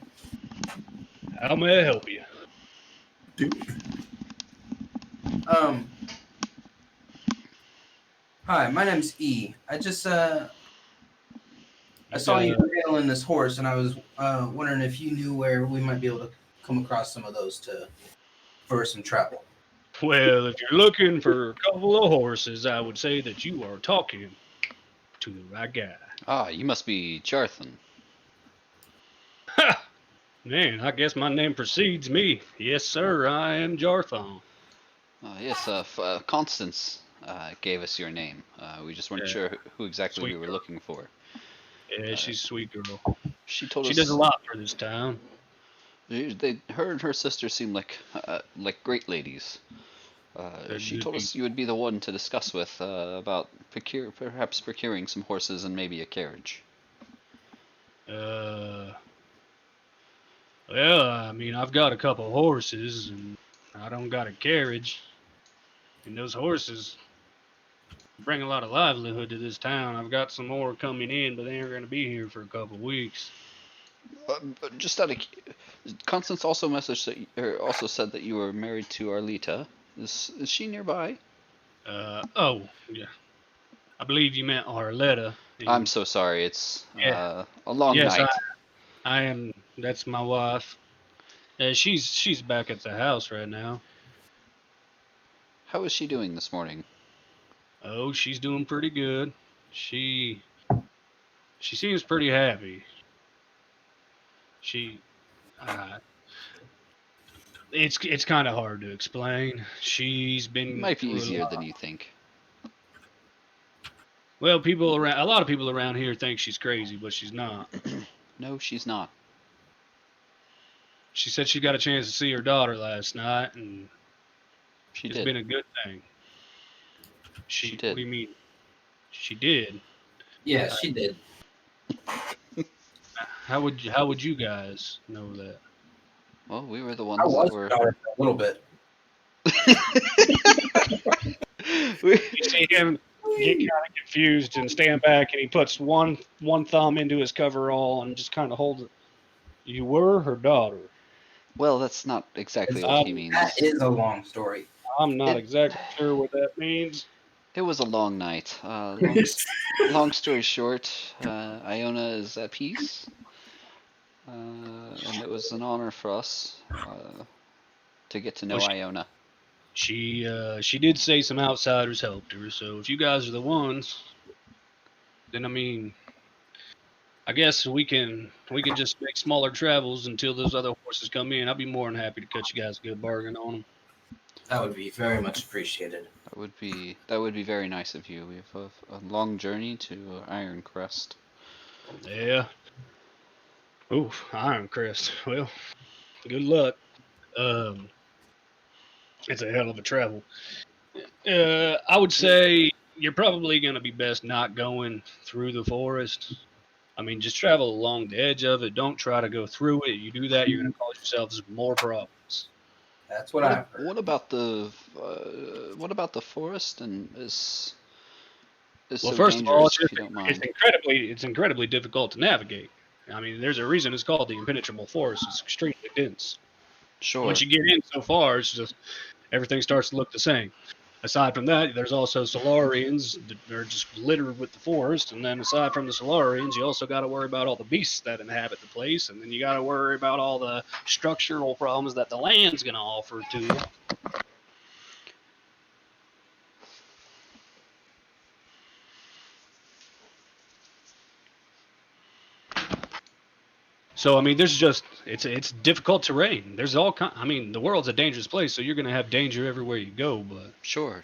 How may I help you? Dude. Hi, my name's E. I just I saw you handling this horse, and I was wondering if you knew where we might be able to come across some of those for some travel. Well, if you're looking for a couple of horses, I would say that you are talking to the right guy. Ah, you must be Jarthan. Ha! Man, I guess my name precedes me. Yes, sir, I am Jarthon. Yes, Constance gave us your name. We just weren't sure who exactly Sweet we were girl. looking for. Yeah, she's a sweet girl. She told She us does a lot for this town. her and her sister seem like great ladies. She told us you would be the one to discuss with about perhaps procuring some horses and maybe a carriage. Well, I mean, I've got a couple of horses, and I don't got a carriage. And those horses bring a lot of livelihood to this town. I've got some more coming in, but they aren't going to be here for a couple of weeks. But just out of Constance also also said that you were married to Arlita. Is she nearby? Oh, yeah. I believe you meant Arletta. I'm so sorry. It's Yeah. a long Yes, night. I am. That's my wife. She's back at the house right now. How is she doing this morning? Oh, she's doing pretty good. She seems pretty happy. It's kind of hard to explain. She's It been might be through a easier lot. than you think. Well, a lot of people around here think she's crazy, but she's not. No, she's not. She said she got a chance to see her daughter last night, and She it's did. been a good thing. She did. What do you mean? She did. Yeah, she did. How would you guys know that? Well, we were the I ones that was were. for a little bit. You see him get kind of confused and stand back, and he puts one thumb into his coverall and just kind of holds it. You were her daughter. Well, that's not exactly what he means. That is a long story. I'm not It- exactly sure what that means. It was a long night. Long story short, Iona is at peace, and it was an honor for us to get to know Was she- Iona. She did say some outsiders helped her, so if you guys are the ones, then I mean, I guess we can just make smaller travels until those other horses come in. I'd be more than happy to cut you guys a good bargain on them. That would be very much appreciated. That would be very nice of you. We have a long journey to Iron Crest. Yeah. Oof, Iron Crest. Well, good luck. Um, it's a hell of a travel. I would say you're probably going to be best not going through the forest. I mean, just travel along the edge of it. Don't try to go through it. You do that, you're going to cause yourselves more problems. That's what I've heard. What about the forest and is Well, so first of all, dangerous if you don't mind? it's incredibly difficult to navigate. I mean, there's a reason it's called the impenetrable forest. It's extremely dense. Sure. Once you get in so far, it's just everything starts to look the same. Aside from that, there's also Celarians that are just littered with the forest. And then aside from the Celarians, you also got to worry about all the beasts that inhabit the place. And then you got to worry about all the structural problems that the land's going to offer to you. So I mean, it's difficult terrain. There's all kind. I mean, the world's a dangerous place, so you're going to have danger everywhere you go. But Sure.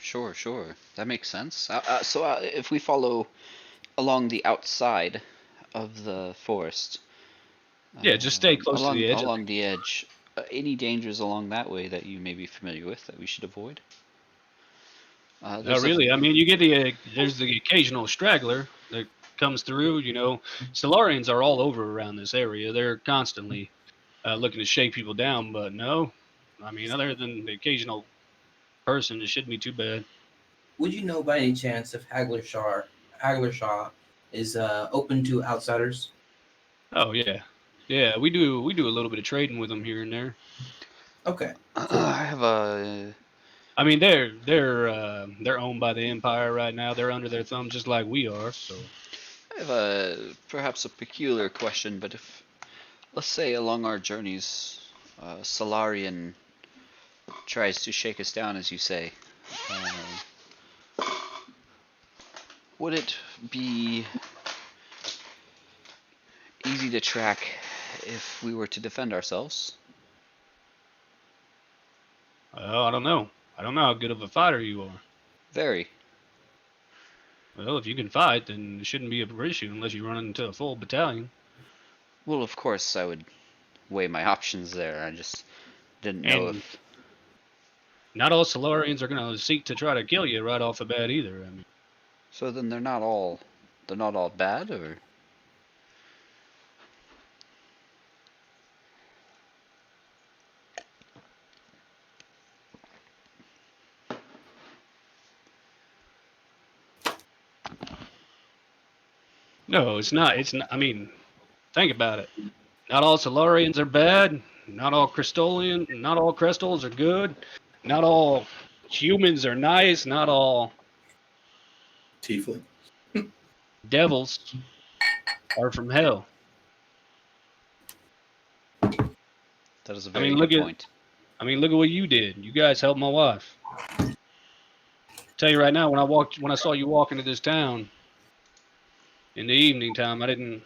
That makes sense. So if we follow along the outside of the forest, yeah, just stay close to along the edge. along the edge, any dangers along that way that you may be familiar with that we should avoid? Not really. I mean, you get there's the occasional straggler that comes through. You know, Celarians are all over around this area. They're constantly looking to shake people down. But no, I mean, other than the occasional person, it shouldn't be too bad. Would you know by any chance if Halgershaw is open to outsiders? Oh yeah, yeah. We do a little bit of trading with them here and there. Okay. I have a I mean, they're owned by the Empire right now. They're under their thumb just like we are. So perhaps a peculiar question, but if let's say along our journeys, Celarian tries to shake us down, as you say, would it be easy to track if we were to defend ourselves? I don't know. I don't know how good of a fighter you are. Very. Well, if you can fight, then it shouldn't be a issue unless you run into a full battalion. Well, of course, I would weigh my options there. I just didn't know And if. not all Solarians are going to seek to try to kill you right off the bat either. I mean, So then they're not all bad, or no, it's not. It's not. I mean, think about it. Not all Solarians are bad. Not all Crestols are good. Not all humans are nice. Not all Tiefling. devils are from hell. that is a I very mean, good point. look at what you did. You guys helped my wife. Tell you right now, when I saw you walk into this town in the evening time, I didn't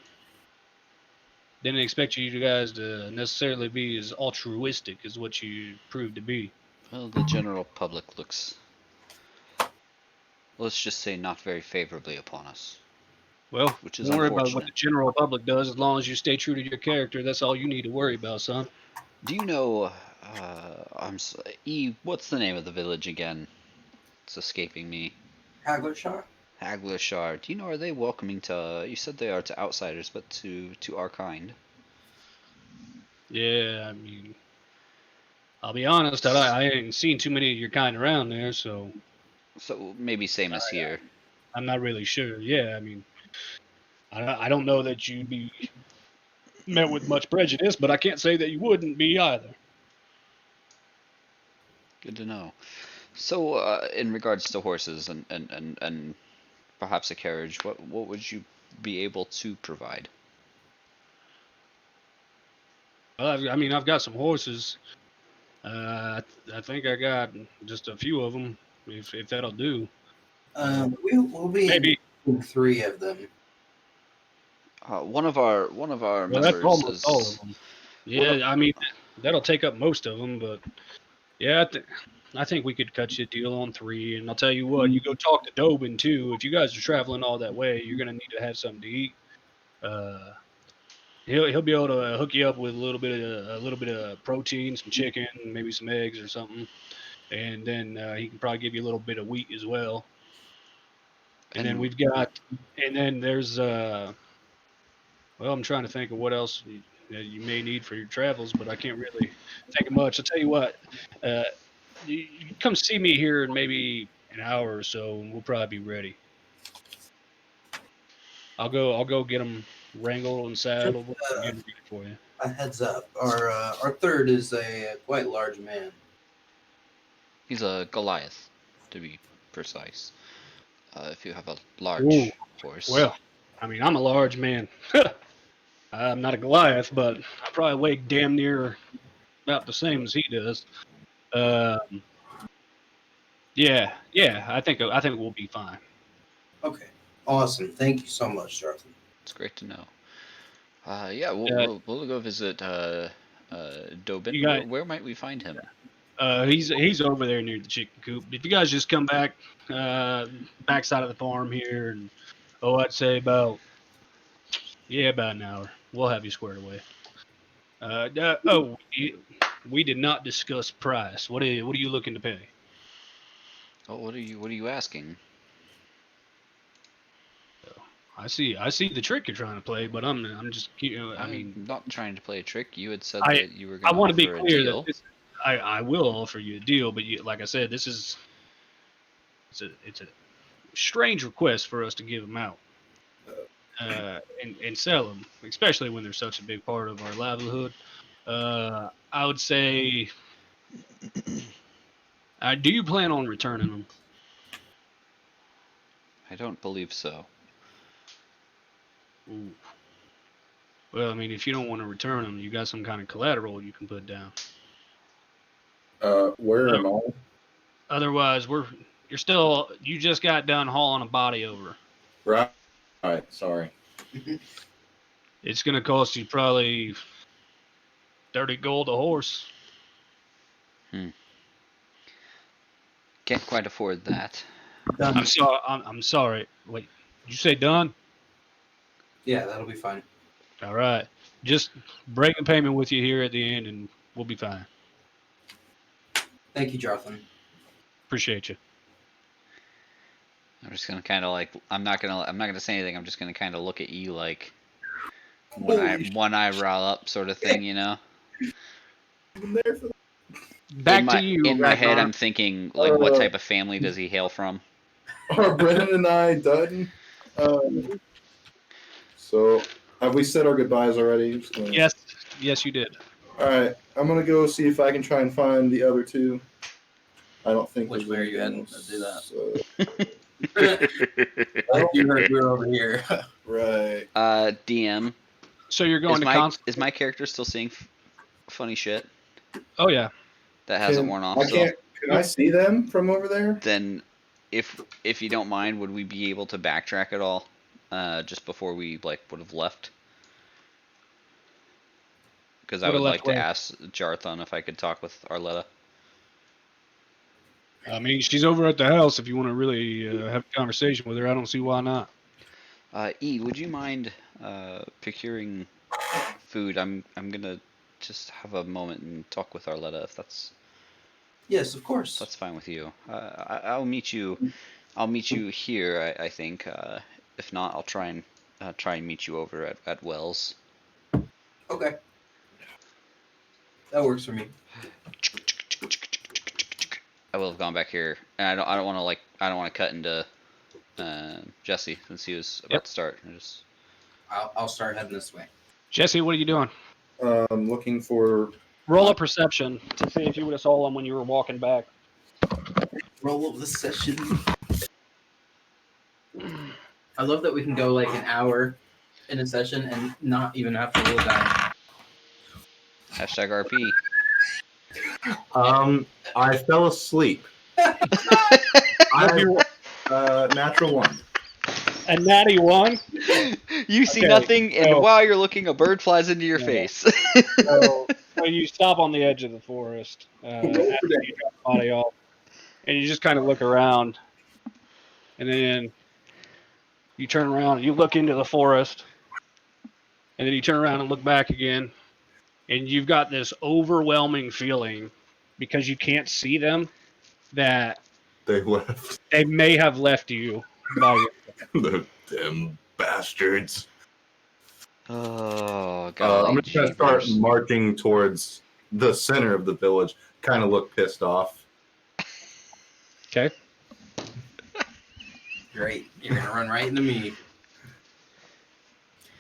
expect you guys to necessarily be as altruistic as what you proved to be. Well, the general public looks, let's just say, not very favorably upon us, Well, which is don't worry about what the unfortunate. general public does. As long as you stay true to your character, that's all you need to worry about, son. Do you know? What's the name of the village again? It's escaping me. Halgershaw? Halgershaw. Do you know? Are they welcoming to? You said they are to outsiders, but to our kind. Yeah, I mean, I'll be honest. I ain't seen too many of your kind around there, so So maybe same as here. I'm not really sure. Yeah, I mean, I don't know that you'd be met with much prejudice, but I can't say that you wouldn't be either. Good to know. So, in regards to horses and perhaps a carriage, what would you be able to provide? Well, I mean, I've got some horses. I think I got just a few of them, if that'll do. We'll be Maybe. in 3 of them. One of our Well, that's members almost all of is them. Yeah, I mean, that'll take up most of them, but yeah, I think we could cut you a deal on 3. And I'll tell you what, you go talk to Dobin too. If you guys are traveling all that way, you're gonna need to have something to eat. He'll be able to hook you up with a little bit of protein, some chicken, maybe some eggs or something, and then he can probably give you a little bit of wheat as well. And then there's well, I'm trying to think of what else you may need for your travels, but I can't really think of much. I'll tell you what, uh, you come see me here in maybe an hour or so, and we'll probably be ready. I'll go get them wrangled and saddled and get 'em ready for you. A heads up. Our third is a quite large man. he's a Goliath, to be precise. If you have a Ooh, large horse. well, I mean, I'm a large man. I'm not a Goliath, but I probably weigh damn near about the same as he does. Yeah, I think we'll be fine. Okay. Awesome. Thank you so much, Jonathan. It's great to know. Yeah, we'll go visit Dobin. You guys- Where might we find him? He's over there near the chicken coop. If you guys just come back, backside of the farm here, and I'd say about an hour. We'll have you squared away. We did not discuss price. What are you looking to pay? Oh, what are you asking? I see the trick you're trying to play, but I'm just I mean, I'm not trying to play a trick. You had said I- that you were I going to want to be offer a clear deal. that I will offer you a deal, but like I said, it's a strange request for us to give them out and sell them, especially when they're such a big part of our livelihood. I would say, do you plan on returning them? I don't believe so. Ooh. Well, I mean, if you don't want to return them, you got some kind of collateral you can put down. Where am I? Otherwise, you just got done hauling a body over. Right. All right. Sorry. It's going to cost you probably 30 gold a horse. Can't quite afford that. I'm sorry. I'm sorry. Wait, did you say done? Yeah, that'll be fine. All right. Just break the payment with you here at the end, and we'll be fine. Thank you, Jonathan. Appreciate you. I'm just gonna kind of like I'm not gonna say anything. I'm just gonna kind of look at you like one eyebrow up sort of thing, you know. Back to you. In my head, Ragnar. I'm thinking like, what type of family does he hail from? Are Brennan and I done? So, have we said our goodbyes already? Yes, you did. All right. I'm gonna go see if I can try and find the other 2. I don't think. Which there's way are you anything heading else, to do that? so- You heard we were over here. right. DM. So you're going Is my character still seeing funny shit Oh yeah. that hasn't Can- worn off? I can't. Can I see them from over there? Then, if you don't mind, would we be able to backtrack at all, just before we would have left? Because I Would've would left like to where? ask Jarthon if I could talk with Arletta. I mean, she's over at the house. If you want to really have a conversation with her, I don't see why not. Would you mind procuring food? I'm gonna just have a moment and talk with Arletta if that's Yes, of course. fine with you. I'll meet you. I'll meet you here. I think. If not, I'll try and meet you over at Wells. Okay. That works for me. I will have gone back here, and I don't want to cut into Jesse since he was about to start. I'll start heading this way. Jesse, what are you doing? Looking for. Roll a perception to see if you would have saw him when you were walking back. Roll up the session. I love that we can go like an hour in a session and not even have to roll a die. #RP. I fell asleep. I natural one. A natty one. You see Okay, nothing, and so- while you're looking, a bird flies into your Yeah. face. So you stop on the edge of the forest after you drop the body off, and you just kind of look around, and then you turn around and you look into the forest, and then you turn around and look back again, and you've got this overwhelming feeling because you can't see them that They left. they may have left you by your. The damn bastards. Oh, golly I'm just gonna start jeebers. marching towards the center of the village. Kind of look pissed off. Okay. Great. You're gonna run right into me.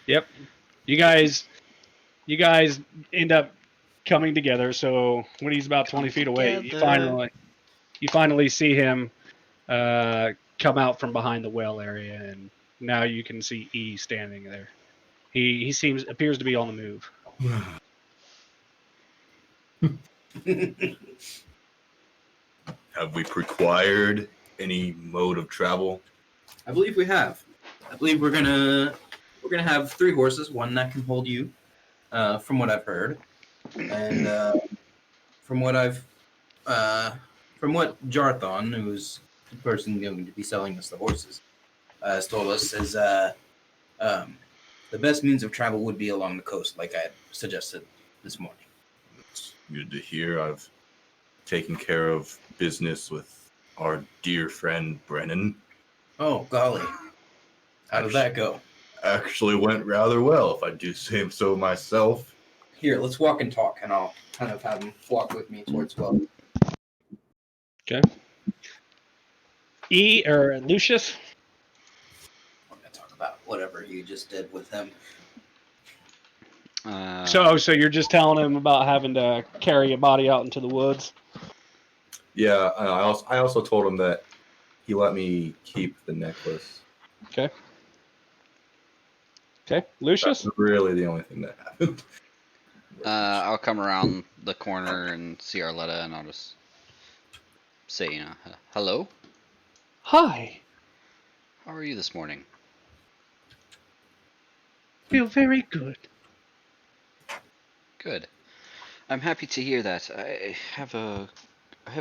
Yep. You guys end up coming together. So when he's about 20 feet away, together. you finally see him come out from behind the well area, and now you can see E standing there. He appears to be on the move. Have we required any mode of travel? I believe we have. I believe we're gonna have 3 horses, one that can hold you, from what I've heard, and from what Jarthon, who's the person going to be selling us the horses, has told us is the best means of travel would be along the coast, like I had suggested this morning. It's good to hear. I've taken care of business with our dear friend Brennan. Oh golly, how did that go? Actually went rather well, if I do say so myself. Here, let's walk and talk, and I'll kind of have him walk with me towards well. Okay. E or Lucius. We're gonna talk about whatever you just did with him. So you're just telling him about having to carry a body out into the woods. Yeah, I also told him that he let me keep the necklace. Okay, Lucius. That's really the only thing that happened. I'll come around the corner and see Arletta, and I'll just say, hello? Hi. How are you this morning? Feel very good. Good. I'm happy to hear that. I have a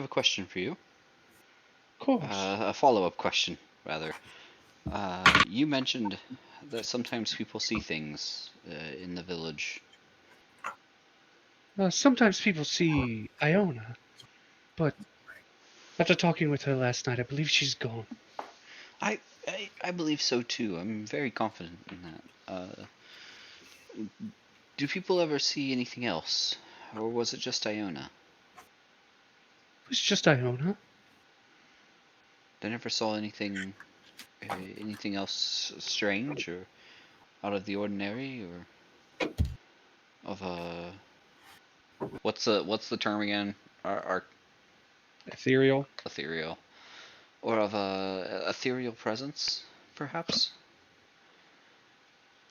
question for you. Of course. A follow-up question, rather. You mentioned that sometimes people see things in the village. Sometimes people see Iona, but after talking with her last night, I believe she's gone. I believe so too. I'm very confident in that. Do people ever see anything else, or was it just Iona? It was just Iona. They never saw anything else strange or out of the ordinary, or of a what's the term again? Ethereal. Ethereal, or of a ethereal presence, perhaps.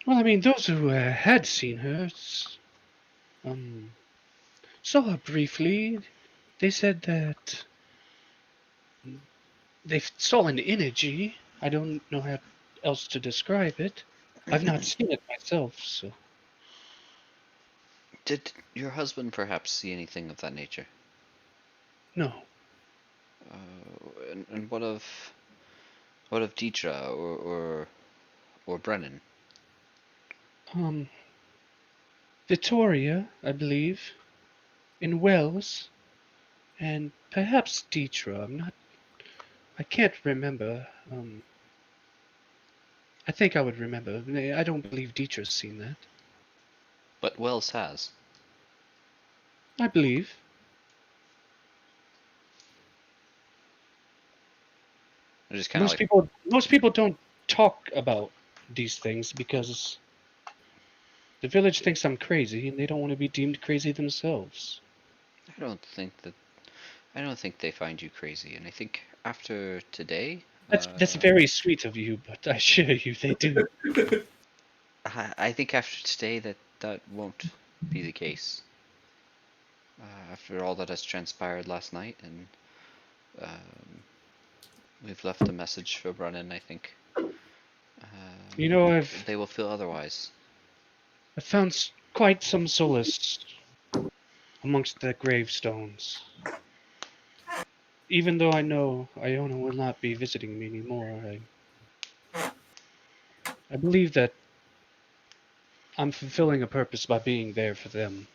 Well, I mean, those who had seen her saw her briefly. They said that they saw an energy. I don't know how else to describe it. I've not seen it myself, so. Did your husband perhaps see anything of that nature? No. And what of Deetra or Brennan? Vittoria, I believe, in Wells, and perhaps Deetra. I can't remember. I think I would remember. I don't believe Deetra's seen that. But Wells has. I believe. I just kind of Most people don't talk about these things because the village thinks I'm crazy and they don't want to be deemed crazy themselves. I don't think they find you crazy, and I think after today, That's very sweet of you, but I assure you they do. I think after today that won't be the case. after all that has transpired last night, and we've left a message for Brennan, I think. You know, I've They will feel otherwise. found quite some solace amongst the gravestones. Even though I know Iona will not be visiting me anymore, I believe that I'm fulfilling a purpose by being there for them.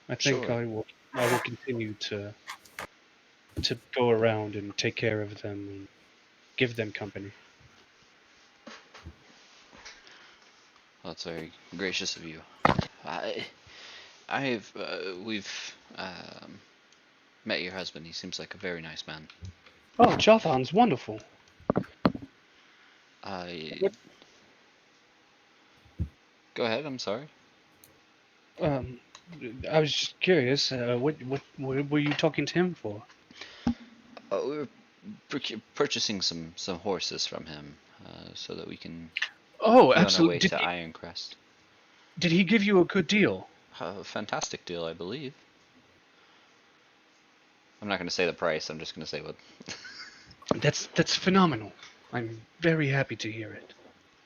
I think Sure. I will continue to go around and take care of them and give them company. Well, that's very gracious of you. We've met your husband. He seems like a very nice man. Oh, Jothan's wonderful. Go ahead. I'm sorry. Um, I was just curious. What were you talking to him for? We were purchasing some horses from him, so that we can Oh, be on our way absolutely. to Ironcrest. Did he give you a good deal? A fantastic deal, I believe. I'm not going to say the price. I'm just going to say what. That's phenomenal. I'm very happy to hear it.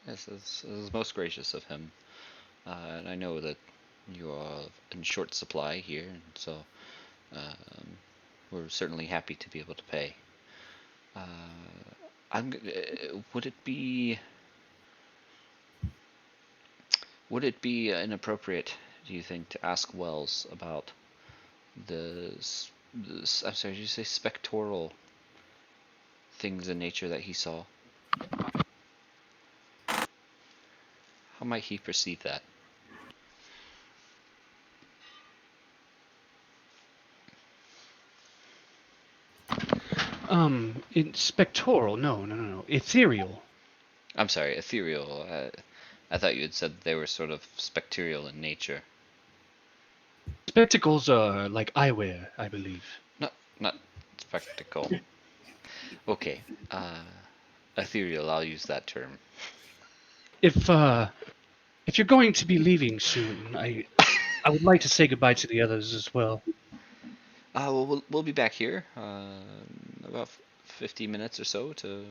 Yes, this is most gracious of him. And I know that you are in short supply here, and so we're certainly happy to be able to pay. Would it be inappropriate, do you think, to ask Wells about I'm sorry, did you say spectral things in nature that he saw? How might he perceive that? Spectral? No. Ethereal. I'm sorry, ethereal. I thought you had said they were sort of spectral in nature. Spectacles are like eyewear, I believe. Not spectacle. Okay. Ethereal. I'll use that term. If you're going to be leaving soon, I would like to say goodbye to the others as well. Well, we'll be back here about 50 minutes or so to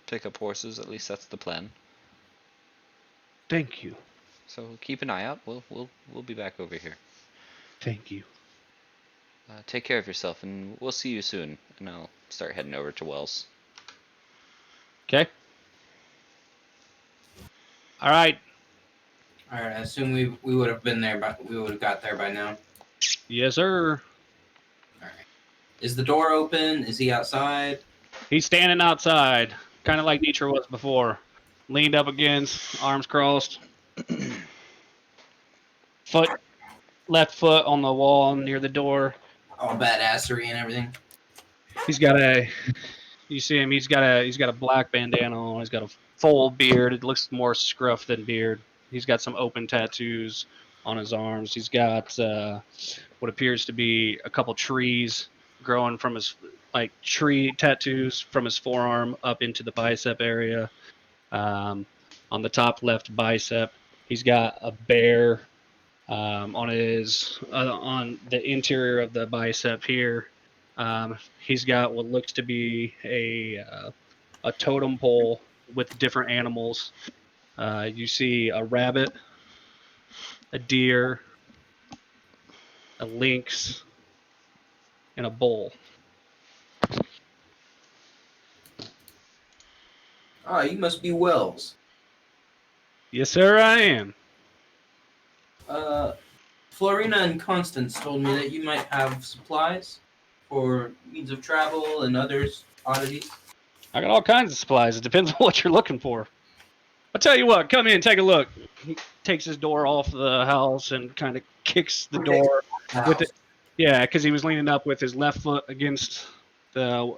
pick up horses. At least that's the plan. Thank you. So keep an eye out. We'll be back over here. Thank you. Take care of yourself, and we'll see you soon. And I'll start heading over to Wells. Okay. All right. All right. I assume we would have been there, but we would have got there by now. Yes, sir. All right. Is the door open? Is he outside? He's standing outside, kind of like Nietzsche was before, leaned up against, arms crossed, left foot on the wall near the door. All badassery and everything. You see him. He's got a black bandana on. He's got a full beard. It looks more scruff than beard. He's got some open tattoos on his arms. He's got what appears to be a couple trees growing from his tree tattoos from his forearm up into the bicep area. On the top left bicep, he's got a bear on the interior of the bicep here. He's got what looks to be a totem pole with different animals. You see a rabbit, a deer, a lynx, and a bull. Oh, you must be Wells. Yes, sir, I am. Florina and Constance told me that you might have supplies for means of travel and others oddities. I got all kinds of supplies. It depends on what you're looking for. I'll tell you what, come in, take a look. He takes his door off the house and kind of kicks the door with it. Yeah, because he was leaning up with his left foot against the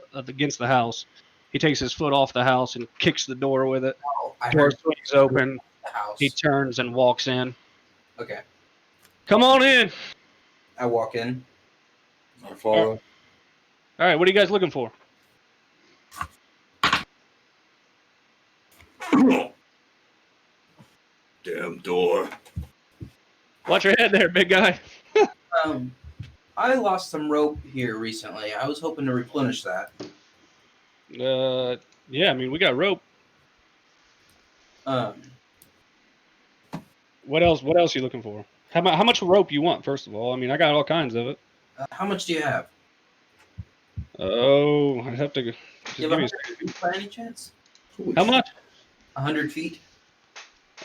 house. He takes his foot off the house and kicks the door with it. Oh, I Door heard swings open. the house. He turns and walks in. Okay. Come on in. I walk in. I follow. All right, what are you guys looking for? Damn door. Watch your head there, big guy. Um, I lost some rope here recently. I was hoping to replenish that. Yeah, I mean, we got rope. Um, What else? What else are you looking for? How much rope you want? First of all, I mean, I got all kinds of it. how much do you have? Oh, I have to. Just You give have me 100 feet by any chance? Holy how shit. much? 100 feet?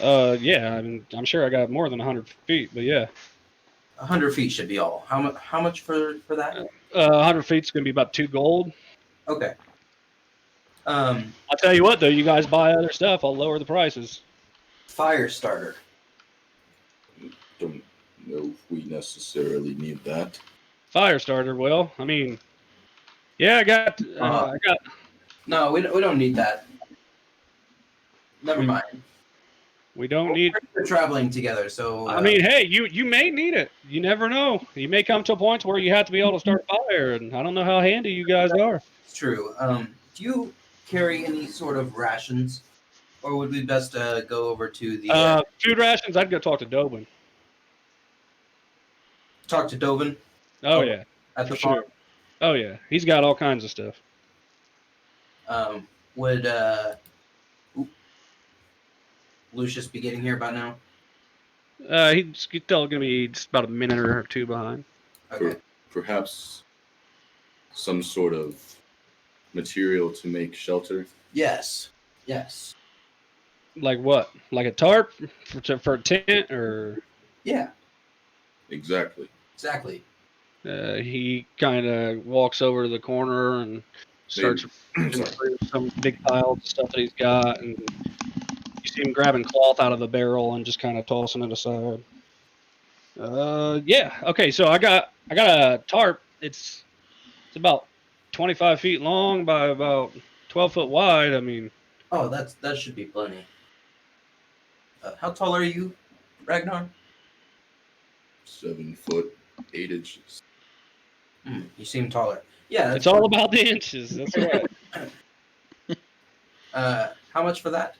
Yeah, I mean, I'm sure I got more than 100 feet, but yeah, 100 feet should be all. How much for that? 100 feet's gonna be about 2 gold. Okay. I'll tell you what, though, you guys buy other stuff, I'll lower the prices. Fire starter. Don't know if we necessarily need that. Fire starter, well, I mean, yeah, I got. No, we don't need that. Never mind. We don't need. We're traveling together, so. I mean, hey, you may need it. You never know. You may come to a point where you have to be able to start a fire, and I don't know how handy you guys are. It's true. Do you carry any sort of rations, or would we best go over to the Food rations, I'd go talk to Dobin. talk to Dovin? Oh, yeah, At for the farm. sure. Oh, yeah, he's got all kinds of stuff. Would Lucius be getting here by now? He's still going to be just about a minute or two behind. Okay. Perhaps some sort of material to make shelter. Yes. Yes. Like what? Like a tarp for a tent, or? Yeah. Exactly. Exactly. He kind of walks over to the corner and starts reaching through some big pile of stuff that he's got, and you see him grabbing cloth out of a barrel and just kind of tossing it aside. Yeah. Okay. So I got a tarp. It's about 25 feet long by about 12 foot wide. I mean, Oh, that should be plenty. How tall are you, Ragnar? 7 foot 8 inches. You seem taller. Yeah. it's all about the inches. That's right. How much for that?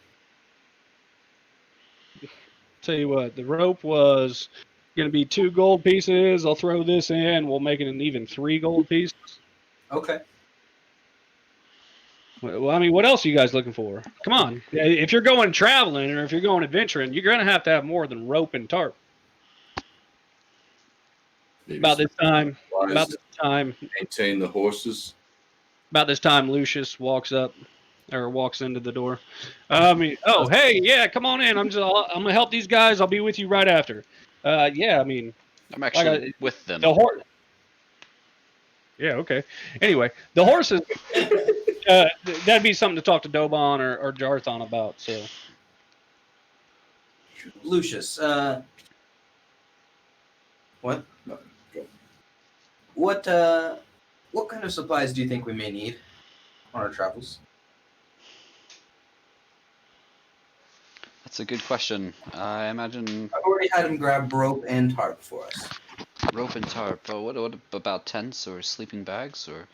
Tell you what, the rope was going to be 2 gold pieces. I'll throw this in. We'll make it an even 3 gold pieces. Okay. Well, I mean, what else are you guys looking for? Come on. If you're going traveling or if you're going adventuring, you're going to have more than rope and tarp. Maybe About this time, maintain the horses. Lucius walks into the door. I mean, oh, hey, yeah, come on in. I'm gonna help these guys. I'll be with you right after. Yeah, I mean, I'm actually with them. the horse. Yeah, okay. Anyway, the horses. That'd be something to talk to Dobon or Jarthon about. So, Lucius, what? No, go. What kind of supplies do you think we may need on our travels? That's a good question. I imagine I've already had him grab rope and tarp for us. rope and tarp. But what about tents or sleeping bags or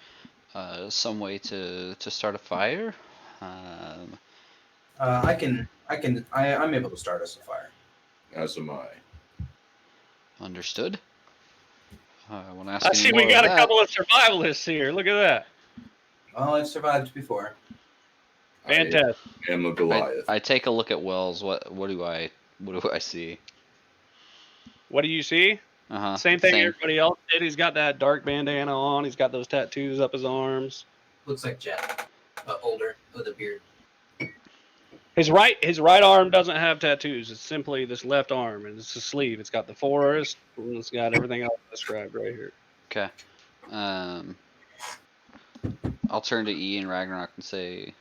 some way to start a fire? I'm able to start us a fire. As am I. Understood. I won't ask I any see more we got of a that. couple of survivalists here. Look at that. Well, I've survived before. Fantastic. I am a Goliath. I take a look at Wells. What do I see? What do you see? Same thing everybody else did. He's got that dark bandana on. He's got those tattoos up his arms. Looks like Jet, but older with a beard. His right arm doesn't have tattoos. It's simply this left arm, and it's the sleeve. It's got the forest, and it's got everything else described right here. Okay. I'll turn to E and Ragnarok and say.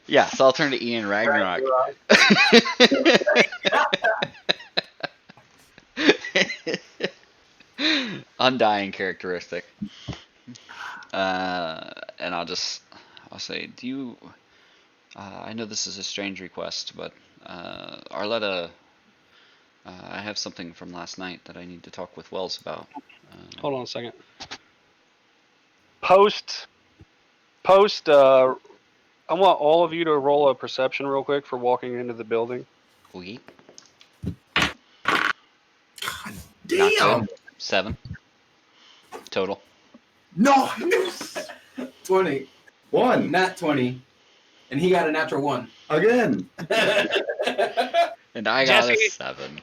Yeah, so I'll turn to E and Ragnarok. Undying characteristic. And I'll say, do you, I know this is a strange request, but Arletta, I have something from last night that I need to talk with Wells about. Hold on a second. Post I want all of you to roll a perception real quick for walking into the building. Okay. God Not damn! good. 7 total. No! 20. 1 Nat 20. And he got a natural 1. again. And I got a Jesse? 7.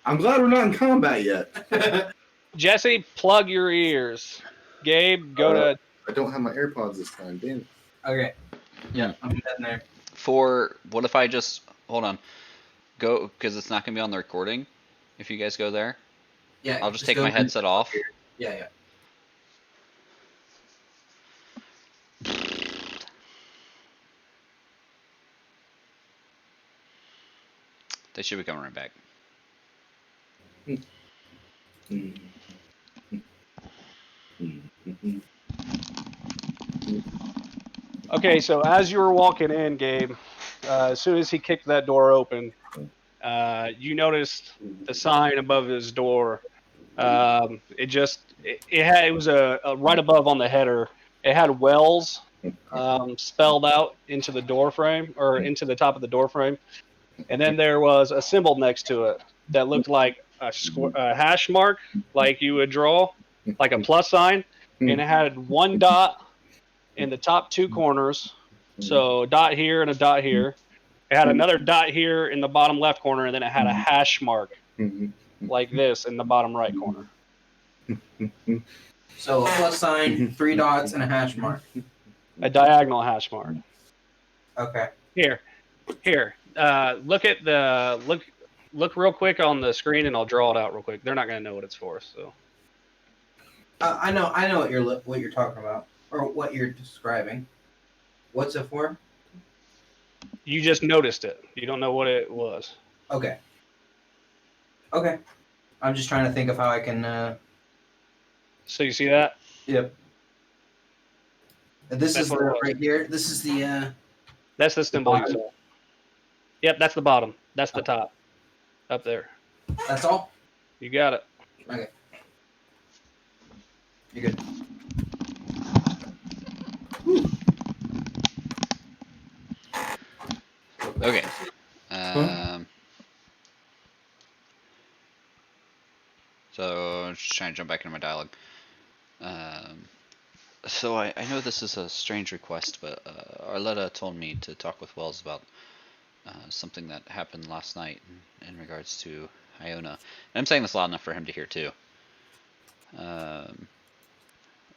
I'm glad we're not in combat yet. Jesse, plug your ears. Gabe, go to. I don't have my AirPods this time. Damn it. Okay. Yeah, I'm heading there. For what if I just hold on, go because it's not gonna be on the recording. If you guys go there, Yeah. I'll just take go my in- headset off. Yeah. They should be coming right back. Okay, so as you were walking in, Gabe, as soon as he kicked that door open, you noticed the sign above his door. It was a right above on the header. It had Wells spelled out into the door frame or into the top of the door frame, and then there was a symbol next to it that looked like a hash mark, like you would draw, like a plus sign, and it had one dot in the top 2 corners. So a dot here and a dot here. It had another dot here in the bottom left corner, and then it had a hash mark like this in the bottom right corner. So a plus sign, 3 dots, and a hash mark. A diagonal hash mark. Okay. Here. Look real quick on the screen, and I'll draw it out real quick. They're not gonna know what it's for, so. I know what you're talking about, or what you're describing. What's it for? You just noticed it. You don't know what it was. Okay. I'm just trying to think of how I can. So you see that? Yep. This That's is what it was. right here. This is the. That's the symbol you saw. Yep, that's the bottom. That's the top. Up there. That's all. You got it. Okay. You're good. Okay. So I'm just trying to jump back into my dialogue. So I know this is a strange request, but Arletta told me to talk with Wells about something that happened last night in regards to Iona. And I'm saying this loud enough for him to hear too.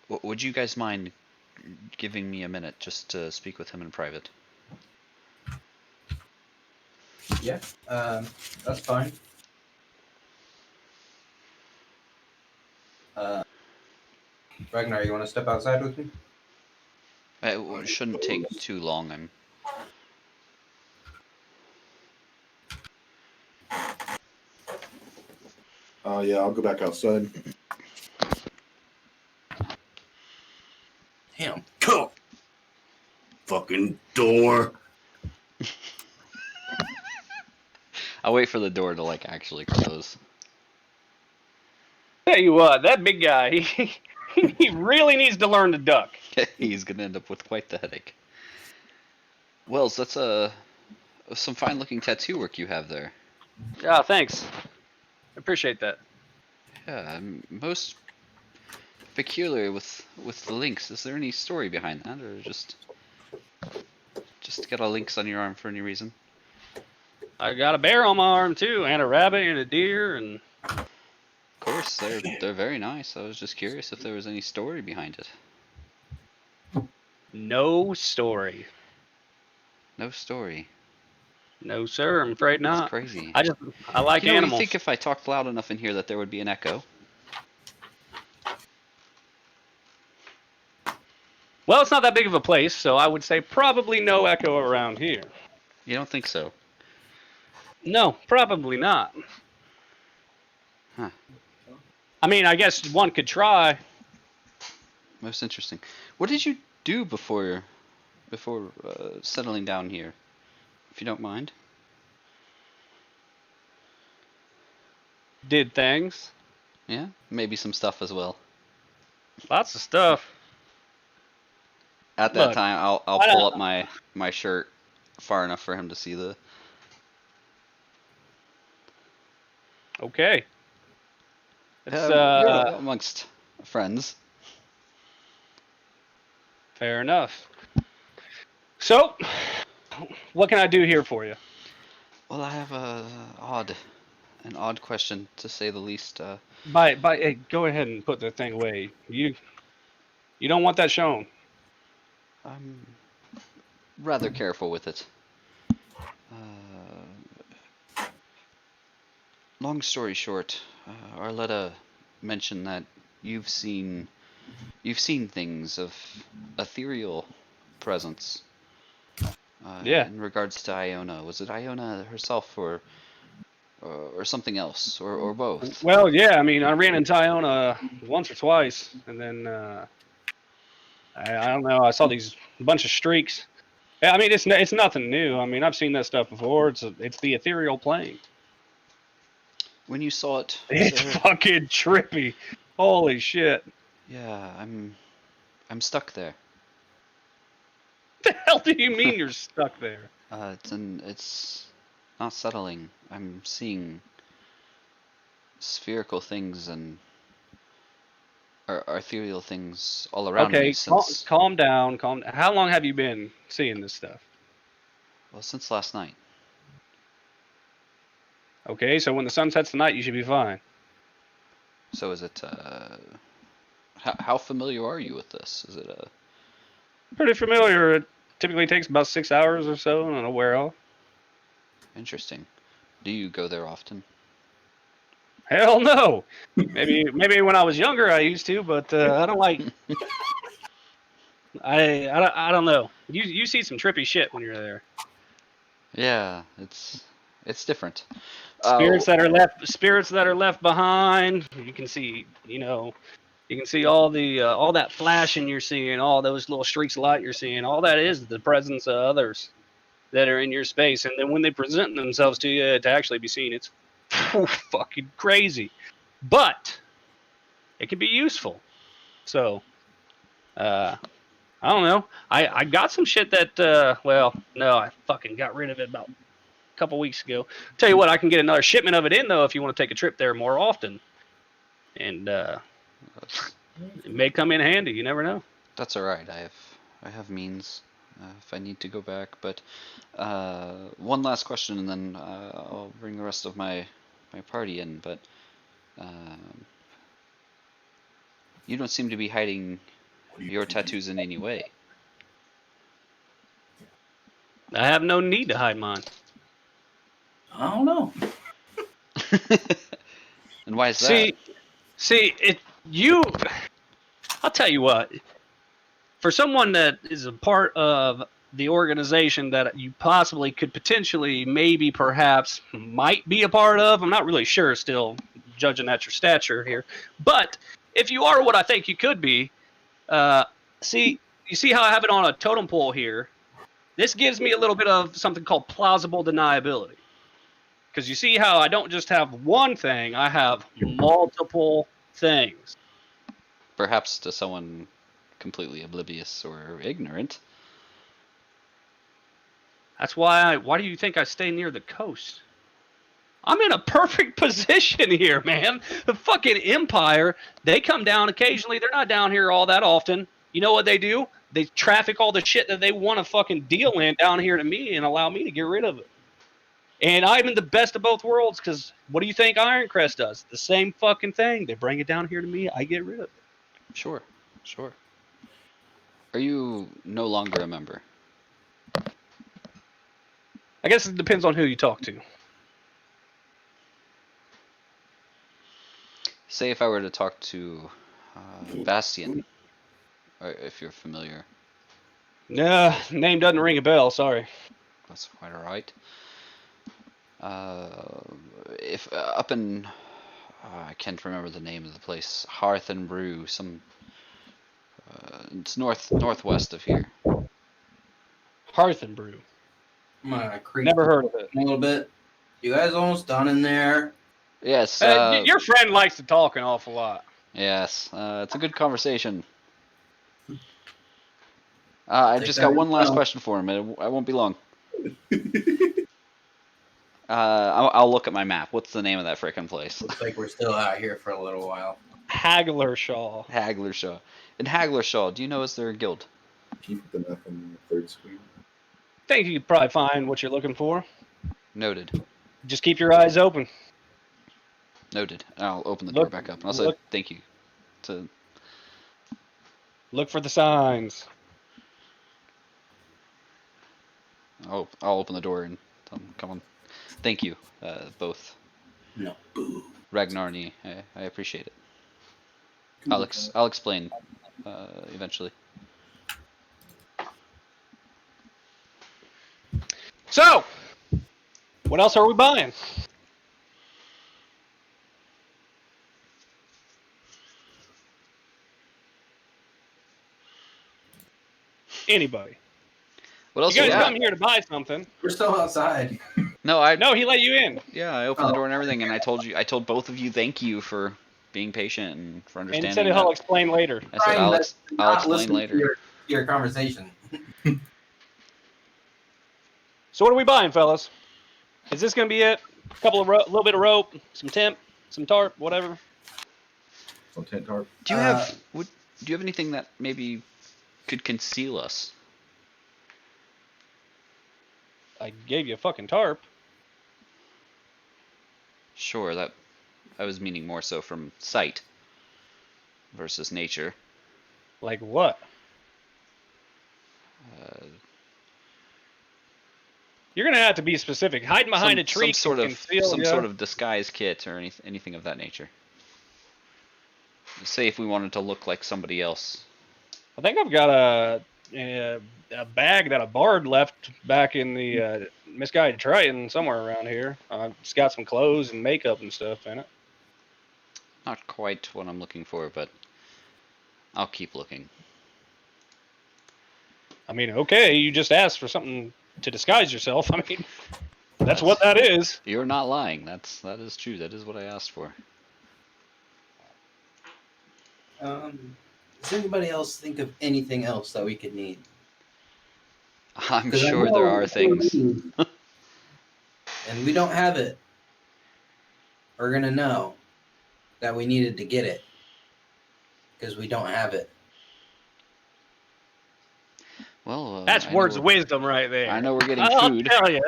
Would you guys mind giving me a minute just to speak with him in private? Yeah. That's fine. Ragnar, you want to step outside with me? It shouldn't take too long. Yeah, I'll go back outside. Damn. Come. Fucking door. I'll wait for the door to like actually close. Tell you what, that big guy, he really needs to learn to duck. He's gonna end up with quite the headache. Wells, that's some fine looking tattoo work you have there. Yeah, thanks. I appreciate that. Yeah, most peculiar with the links. Is there any story behind that, or just got a lynx on your arm for any reason? I got a bear on my arm too, and a rabbit and a deer, and Of course, they're very nice. I was just curious if there was any story behind it. no story. No story. No, sir. I'm afraid That's not. crazy. I like You animals. think if I talked loud enough in here that there would be an echo? Well, it's not that big of a place, so I would say probably no echo around here. You don't think so? No, probably not. Huh. I mean, I guess one could try. Most interesting. What did you do before settling down here, if you don't mind? Did things. Yeah, maybe some stuff as well. Lots of stuff. At that Look, time, I'll I pull don't- up my shirt far enough for him to see the. Okay. It's Amongst friends. fair enough. So, what can I do here for you? Well, I have an odd question to say the least. Hey, go ahead and put the thing away. You don't want that shown. I'm rather careful with it. Uh, long story short, Arletta mentioned that you've seen things of ethereal presence. Yeah. In regards to Iona, was it Iona herself or something else or both? Well, yeah. I mean, I ran into Iona once or twice, and then I don't know. I saw these bunch of streaks. Yeah, I mean, it's nothing new. I mean, I've seen that stuff before. It's the ethereal plane. When you saw it, It's sir, fucking trippy. Holy shit. yeah, I'm stuck there. What the hell do you mean you're stuck there? It's not settling. I'm seeing spherical things and ethereal things all around me Okay, since calm down. How long have you been seeing this stuff? since last night. Okay, so when the sun sets tonight, you should be fine. So is it? How familiar are you with this? Is it a? Pretty familiar. It typically takes about 6 hours or so, and it'll wear off. Interesting. Do you go there often? Hell no. Maybe when I was younger I used to, but I don't like. I don't know. You see some trippy shit when you're there. Yeah, it's different. Spirits that are left behind. You can see, you can see all that flashing you're seeing, all those little streaks of light you're seeing. All that is the presence of others that are in your space, and then when they present themselves to you to actually be seen, it's fucking crazy. But it can be useful. So, I don't know. I got some shit that well, no, I fucking got rid of it about a couple weeks ago. Tell you what, I can get another shipment of it in though if you want to take a trip there more often, and it may come in handy. You never know. That's all right. I have means if I need to go back. But one last question, and then I'll bring the rest of my party in. But you don't seem to be hiding your tattoos in any way. I have no need to hide mine. I don't know. And why is that? See, I'll tell you what. For someone that is a part of the organization that you possibly could potentially, maybe, perhaps, might be a part of, I'm not really sure still, judging at your stature here. But if you are what I think you could be, you see how I have it on a totem pole here? This gives me a little bit of something called plausible deniability. Because you see how I don't just have one thing, I have multiple things. Perhaps to someone completely oblivious or ignorant. That's why do you think I stay near the coast? I'm in a perfect position here, man. The fucking Empire, they come down occasionally. They're not down here all that often. You know what they do? They traffic all the shit that they want to fucking deal in down here to me and allow me to get rid of it. And I'm in the best of both worlds because what do you think Ironcrest does? The same fucking thing. They bring it down here to me. I get rid of it. Sure. Are you no longer a member? I guess it depends on who you talk to. Say if I were to talk to Bastian, or if you're familiar. Nah, name doesn't ring a bell. Sorry. That's quite all right. If up in I can't remember the name of the place, Hearth and Brew, it's northwest of here. Hearth and Brew. I'm gonna creep Never heard of it. a little bit. You guys almost done in there? Yes. Your friend likes to talk an awful lot. Yes. It's a good conversation. I Take just that got as one last well. question for him. I won't be long. I'll look at my map. What's the name of that frickin' place? Looks like we're still out here for a little while. Halgershaw. Halgershaw. In Halgershaw, do you know is there a guild? Keep the map on the third screen. Think you could probably find what you're looking for. Noted. Just keep your eyes open. Noted. I'll open the door back up. And I'll say Look, thank you. look for the signs. I'll open the door and tell them, come on. Thank you, both. No. Boo. Ragnarni, I appreciate it. I'll explain eventually. So, what else are we buying? Anybody? What else You you guys got? come here to buy something. We're still outside. No, No, he let you in. Yeah, I opened the door and everything, and I told both of you thank you for being patient and for And understanding. he said he'll explain later. I said I'll explain later. Your conversation. So what are we buying, fellas? Is this going to be it? A couple of little bit of rope, some temp, some tarp, whatever. Some tent tarp. Do you have do you have anything that maybe could conceal us? I gave you a fucking tarp. Sure, that I was meaning more so from sight versus nature. Like what? You're gonna have to be specific. Hiding behind a tree some can sort of disguise kit or anything of that nature. Say if we wanted to look like somebody else. I think I've got a bag that a bard left back in the Misguided Triton somewhere around here. It's got some clothes and makeup and stuff in it. Not quite what I'm looking for, but I'll keep looking. I mean, okay, you just asked for something to disguise yourself. I mean, that's what that is. You're not lying. That is true. That is what I asked for. Does anybody else think of anything else that we could need? I'm 'Cause I sure know there are what things. we need. And we don't have it. We're gonna know that we needed to get it because we don't have it. Well, That's words of wisdom right there. I know we're getting I'll food. tell you,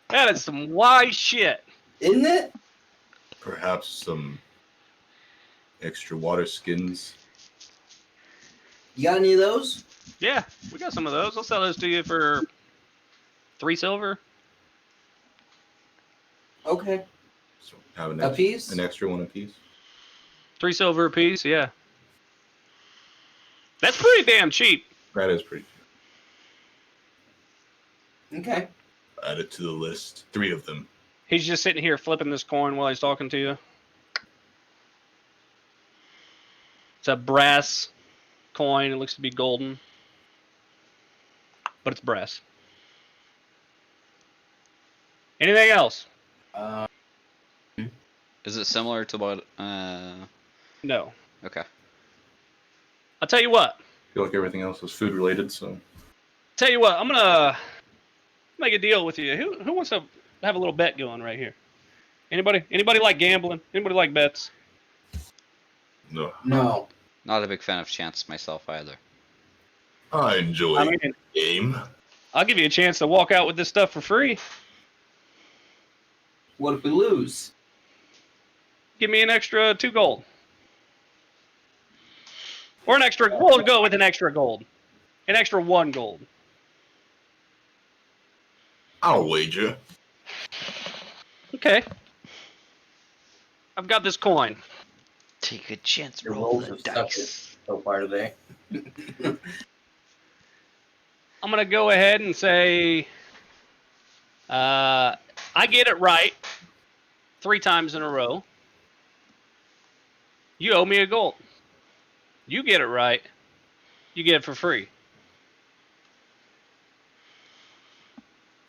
that is some wise shit. Isn't it? Perhaps some extra water skins. You got any of those? Yeah, we got some of those. I'll sell those to you for 3 silver. Okay. So have A piece? an extra one a piece. 3 silver a piece, yeah. That's pretty damn cheap. That is pretty. Okay. Add it to the list. 3 of them. He's just sitting here flipping this coin while he's talking to you. It's a brass coin. It looks to be golden, but it's brass. Anything else? Is it similar to what? No. Okay. I'll tell you what. I feel like everything else is food related, so Tell you what. I'm gonna make a deal with you. Who wants to have a little bet going right here? Anybody? Anybody like gambling? Anybody like bets? no. No. Not a big fan of chance myself either. I enjoy I mean, game. I'll give you a chance to walk out with this stuff for free. What if we lose? Give me an extra 2 gold. Or an extra, we'll go with an extra gold. An extra 1 gold. I'll wager. Okay. I've got this coin. Take a chance, Your roll rolls the have stuck dice. so far today. I'm going to go ahead and say I get it right 3 times in a row. You owe me a gold. You get it right. You get it for free.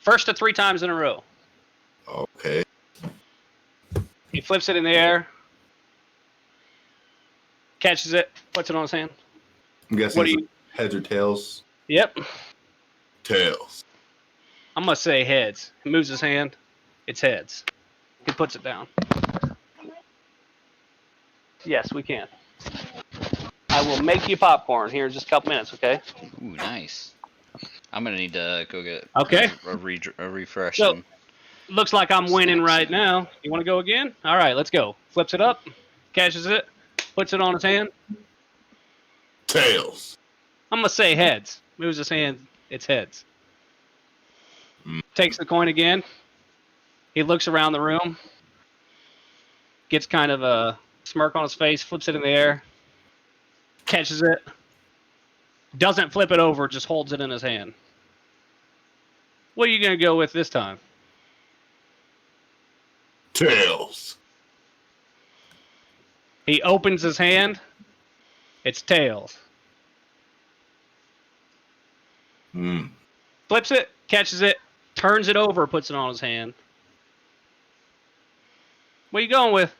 First to 3 times in a row. Okay. He flips it in the air. Catches it. Puts it on his hand. I'm guessing What do it's you... heads or tails. Yep. Tails. I'm gonna say heads. He moves his hand. It's heads. He puts it down. Yes, we can. I will make you popcorn here in just a couple minutes, okay? Ooh, nice. I'm gonna need to go get Okay. a refresh. So, and looks like I'm winning snacks right soon. now. You want to go again? All right, let's go. Flips it up, catches it, puts it on his hand. Tails. I'm gonna say heads. Moves his hand. It's heads. Takes the coin again. He looks around the room. Gets kind of a smirk on his face. Flips it in the air. Catches it. Doesn't flip it over. Just holds it in his hand. What are you gonna go with this time? Tails. He opens his hand. It's tails. Flips it, catches it, turns it over, puts it on his hand. What are you going with?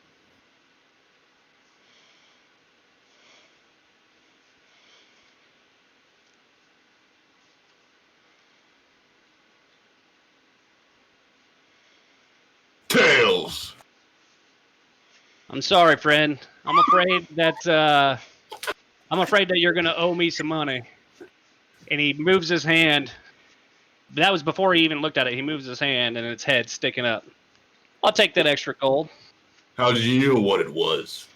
Tails. I'm sorry, friend. I'm afraid that you're gonna owe me some money. And he moves his hand. That was before he even looked at it. He moves his hand, and its head sticking up. I'll take that extra gold. How did you know what it was?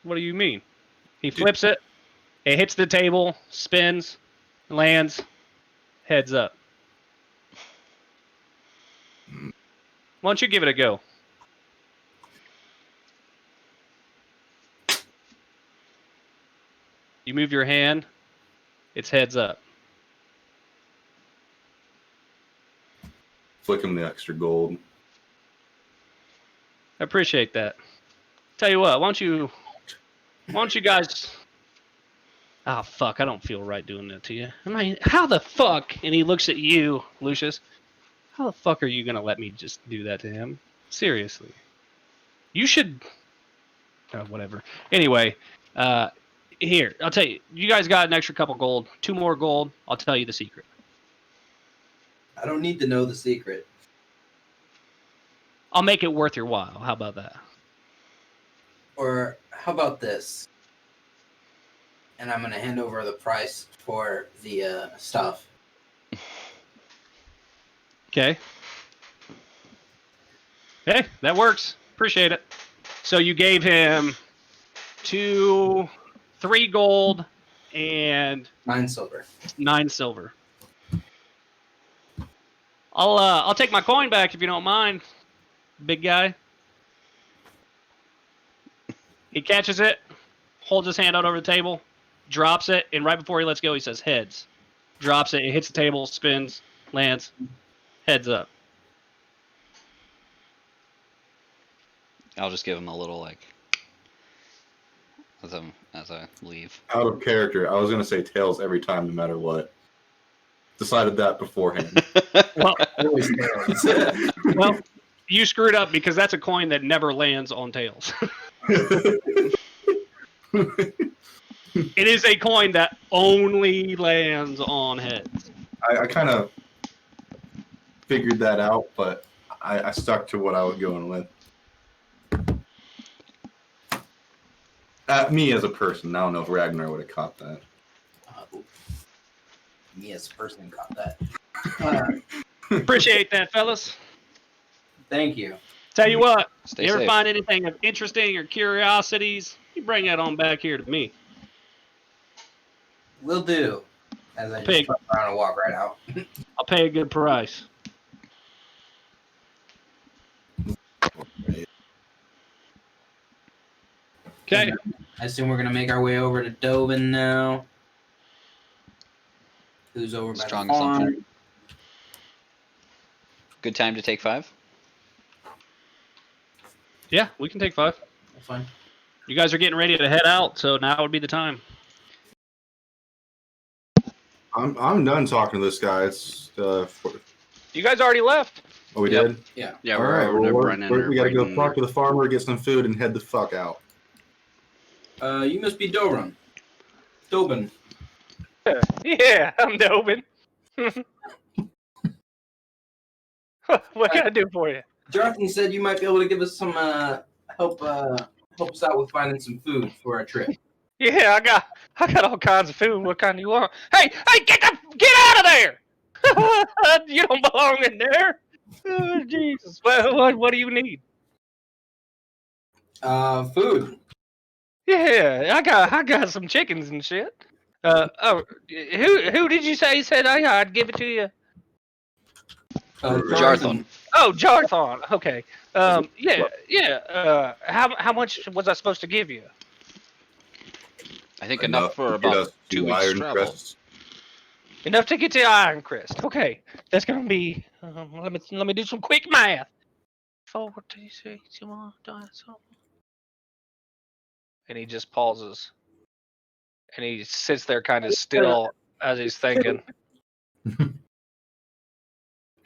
What do you mean? He flips it. It hits the table, spins, lands, heads up. Why don't you give it a go? You move your hand, it's heads up. Flick him the extra gold. I appreciate that. Tell you what, why don't you guys... Ah, fuck, I don't feel right doing that to you. I mean, how the fuck? And he looks at you, Lucius. How the fuck are you going to let me just do that to him? Seriously. You should... Oh, whatever. Anyway, here, I'll tell you. You guys got an extra couple gold. 2 more gold. I'll tell you the secret. I don't need to know the secret. I'll make it worth your while. How about that? Or how about this? And I'm going to hand over the price for the stuff. Okay. Hey, that works. Appreciate it. So you gave him 3 gold and 9 silver. 9 silver. I'll take my coin back if you don't mind, big guy. He catches it, holds his hand out over the table, drops it, and right before he lets go, he says heads. Drops it, it hits the table, spins, lands, heads up. I'll just give him a little as I leave. Out of character. I was gonna say tails every time, no matter what. Decided that beforehand. Well, Always tails. well, you screwed up because that's a coin that never lands on tails. It is a coin that only lands on heads. I kind of figured that out, but I stuck to what I was going with. Me as a person, I don't know if Ragnar would have caught that. Me as a person caught that. Appreciate that, fellas. Thank you. Tell you what, Stay you ever safe. find anything of interesting or curiosities, you bring that on back here to me. Will do. As I Pig. just turn around and walk right out. I'll pay a good price. Okay. I assume we're gonna make our way over to Dobin now. Who's over by Strong the farm? assumption. Good time to take 5? Yeah, we can take 5. That's fine. You guys are getting ready to head out, so now would be the time. I'm done talking to this guy. It's You guys already left. oh, we Yep. did. Yeah. Yeah, All we're right, over well, to we're- Brennan. we gotta go Brayden talk to the farmer, get some food, and head the fuck out. You must be Dobin. Yeah, I'm Dobin. What can I do for you? Jonathan said you might be able to give us some help us out with finding some food for our trip. Yeah, I got all kinds of food. What kind do you want? Hey, get out of there! You don't belong in there. Oh, Jesus. What do you need? Food. Yeah, I got some chickens and shit. Who did you say said I'd give it to you? Jarthon. Oh, Jarthon. Okay. Yeah. How much was I supposed to give you? I think enough for to get about us 2 to weeks Iron travel. Crest. Enough to get to Iron Crest. Okay, that's gonna be. Let me do some quick math. 46. And he just pauses, and he sits there kind of still as he's thinking.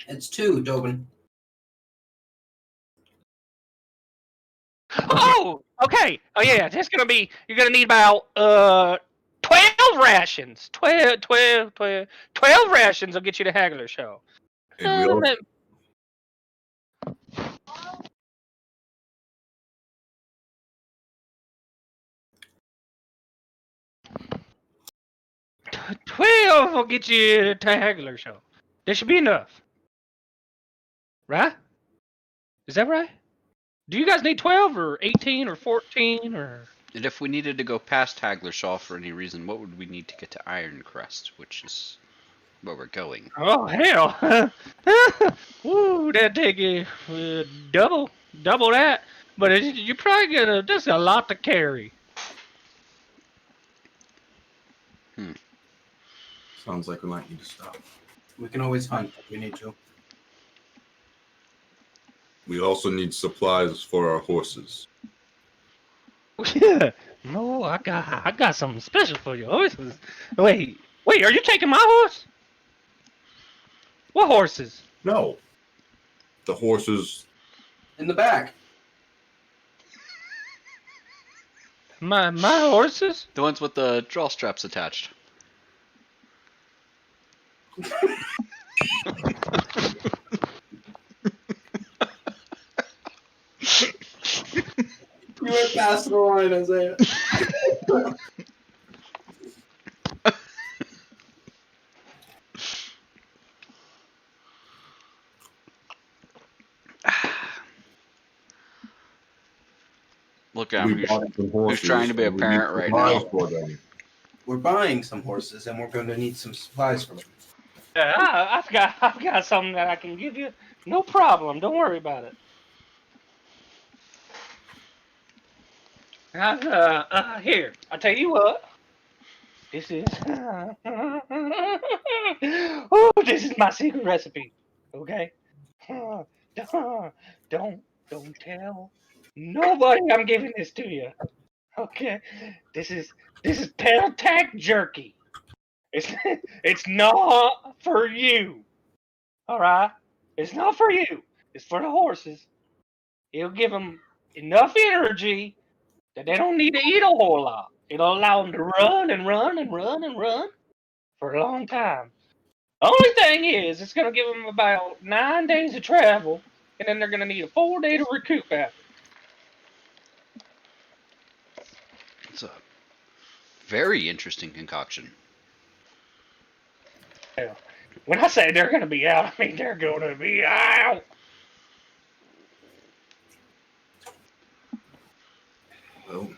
It's 2, Dobin. Oh, okay. Oh yeah, that's gonna be. You're gonna need about 12 rations. 12 rations will get you to Halgershaw. And we all, 12 will get you to Halgershaw. There should be enough, right? Is that right? Do you guys need 12 or 18 or 14 or? And if we needed to go past Halgershaw for any reason, what would we need to get to Iron Crest, which is where we're going? Oh hell! Ooh, that take you double that. But you're probably gonna. That's a lot to carry. Sounds like we might need to stop. We can always hunt if we need to. we also need supplies for our horses. Yeah. No, I got something special for you. Horses. Wait, are you taking my horse? What horses? No. The horses. In the back. My horses? The ones with the draw straps attached. You went past the line, Isaiah. Look at him. We bought some horses. Who's trying to be a and we parent need right supplies now? for them. We're buying some horses, and we're going to need some supplies for them. I've got something that I can give you. No problem. Don't worry about it. Here. I'll tell you what. This is. Oh, this is my secret recipe. Okay. Don't tell nobody I'm giving this to you. Okay. This is tailtack jerky. It's not for you. All right. It's not for you. It's for the horses. It'll give them enough energy that they don't need to eat a whole lot. It'll allow them to run and run and run and run for a long time. Only thing is, it's going to give them about 9 days of travel, and then they're going to need a 4-day to recoup after. It's a very interesting concoction. When I say they're going to be out, I mean they're going to be out. Well,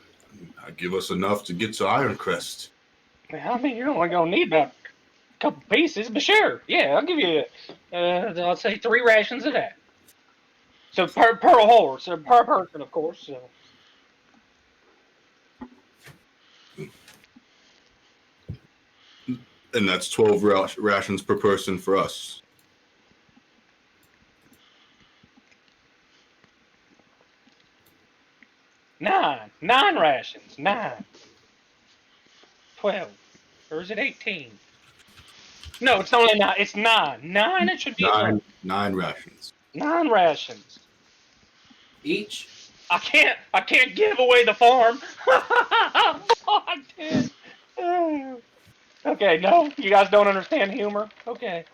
give us enough to get to Iron Crest. I mean, you're only going to need about a couple pieces, but sure. Yeah, I'll give you, I'll say 3 rations of that. So per horse, or per person, of course. So. And that's 12 rations per person for us. Nine rations. 9. 12. Or is it 18? No, it's only 9. It's 9. 9, it should be enough. 9 rations. 9 rations. Each? I can't give away the farm. I did. Okay, no, you guys don't understand humor. Okay.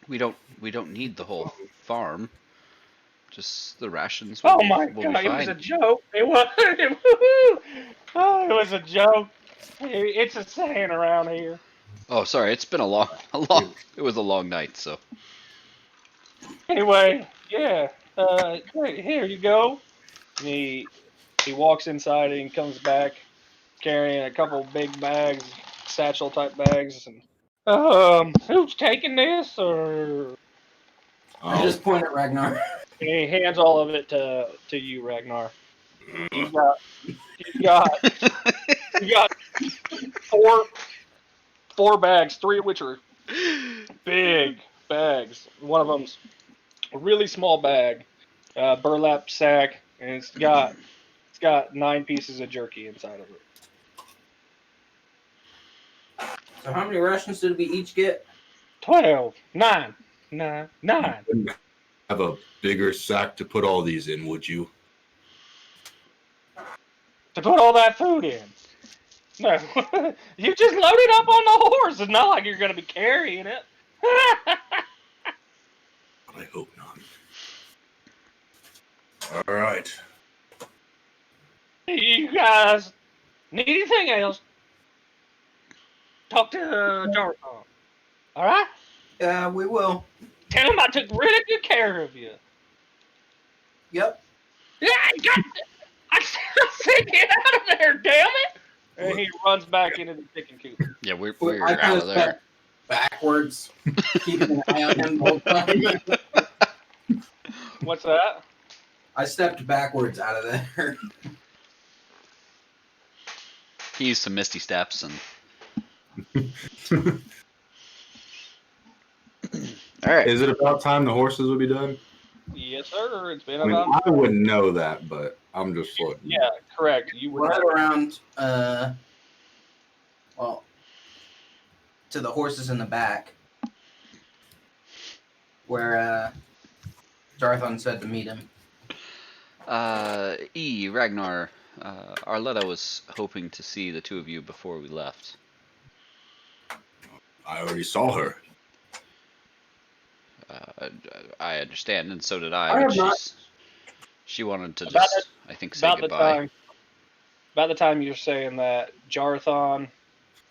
We don't need the whole farm. Just the rations Oh my will be god, it was a fine. joke. It was. Oh, it was a joke. It's a saying around here. Oh, sorry, it's been a long, it was a long night, so. Anyway, yeah. Here you go. And he walks inside and comes back carrying a couple big bags, satchel type bags, and who's taking this? Or I just point at Ragnar. and he hands all of it to you, Ragnar. You got you got you got four bags, three of which are big bags. One of them's a really small bag, burlap sack, and it's got 9 pieces of jerky inside of it. So how many rations did we each get? 12, 9, 9, 9. Wouldn't have a bigger sack to put all these in, would you? To put all that food in. No, you just load it up on the horse. It's not like you're going to be carrying it. I hope not. All right. You guys need anything else? Talk to Jarthon. All right? Yeah, we will. Tell him I took really good care of you. Yep. Yeah, I said get out of there, damn it! And he runs back into the chicken coop. Yeah, we're I out kinda of there. stepped backwards, keeping an eye on him the whole time. What's that? I stepped backwards out of there. He used some misty steps and. All right. Is it about time the horses would be done? Yes, sir. It's been I mean, about. I wouldn't know that, but I'm just floating. Yeah, correct. You were Right around, well, to the horses in the back, where Jarthon said to meet him. Ragnar, Arletta was hoping to see the two of you before we left. I already saw her. I understand, and so did I. I But have not- she wanted to About just, I think, say goodbye. About the time you're saying that, Jarthon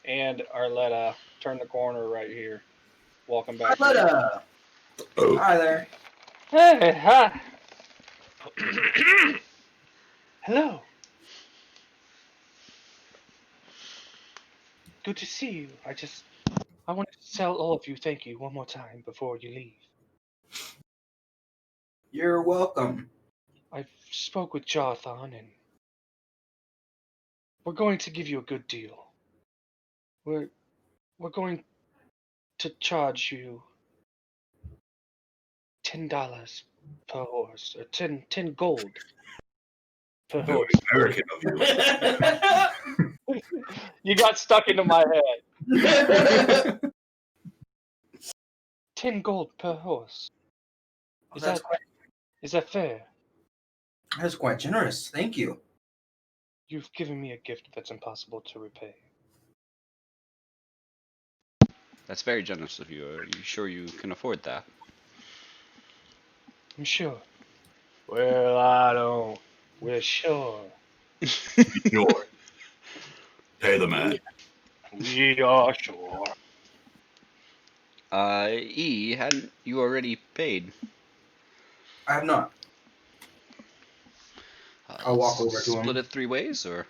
and Arletta turn the corner right here, walking back. Arletta! Oh, Hi there. Hey, hi. Hello. Good to see you. I wanted to tell all of you thank you one more time before you leave. You're welcome. I spoke with Jarthon, and we're going to give you a good deal. We're going to charge you $10 per horse, or 10 gold per very horse. American of you. You got stuck into my head. 10 gold per horse. That's Is that fair? quite generous. Thank you. You've given me a gift that's impossible to repay. That's very generous of you. Are you sure you can afford that? I'm sure. Well, I don't. We're sure. Sure. Pay the man. We are sure. Hadn't you already paid? I have not. I'll walk over to him. Split it 3 ways, or?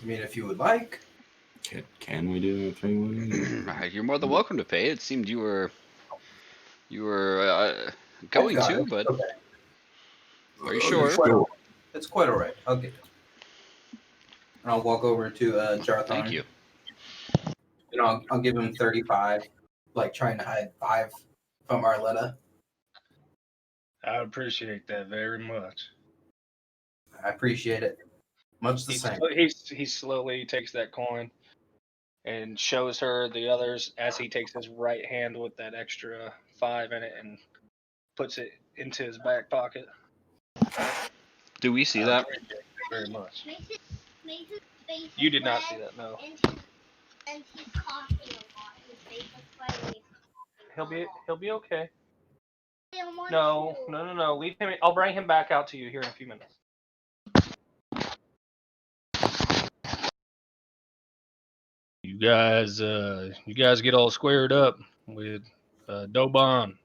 I mean, if you would like. Can we do it 3 ways? You're more than welcome to pay. It seemed you were going I've got to, it. but Okay. are you sure? Sure. It's quite all right. I'll get it. And I'll walk over to Jarthon. Thank you. And I'll give him 35, like trying to hide 5 from Arletta. I appreciate that very much. I appreciate it. Much the same. He slowly takes that coin and shows her the others as he takes his right hand with that extra 5 in it and puts it into his back pocket. Do we see that? very much. You did not see that, no. And he's coughing a lot. His face is slightly. He'll be okay. I don't want No. Leave him. I'll bring him back out to you here in a few minutes. You guys get all squared up with Doban.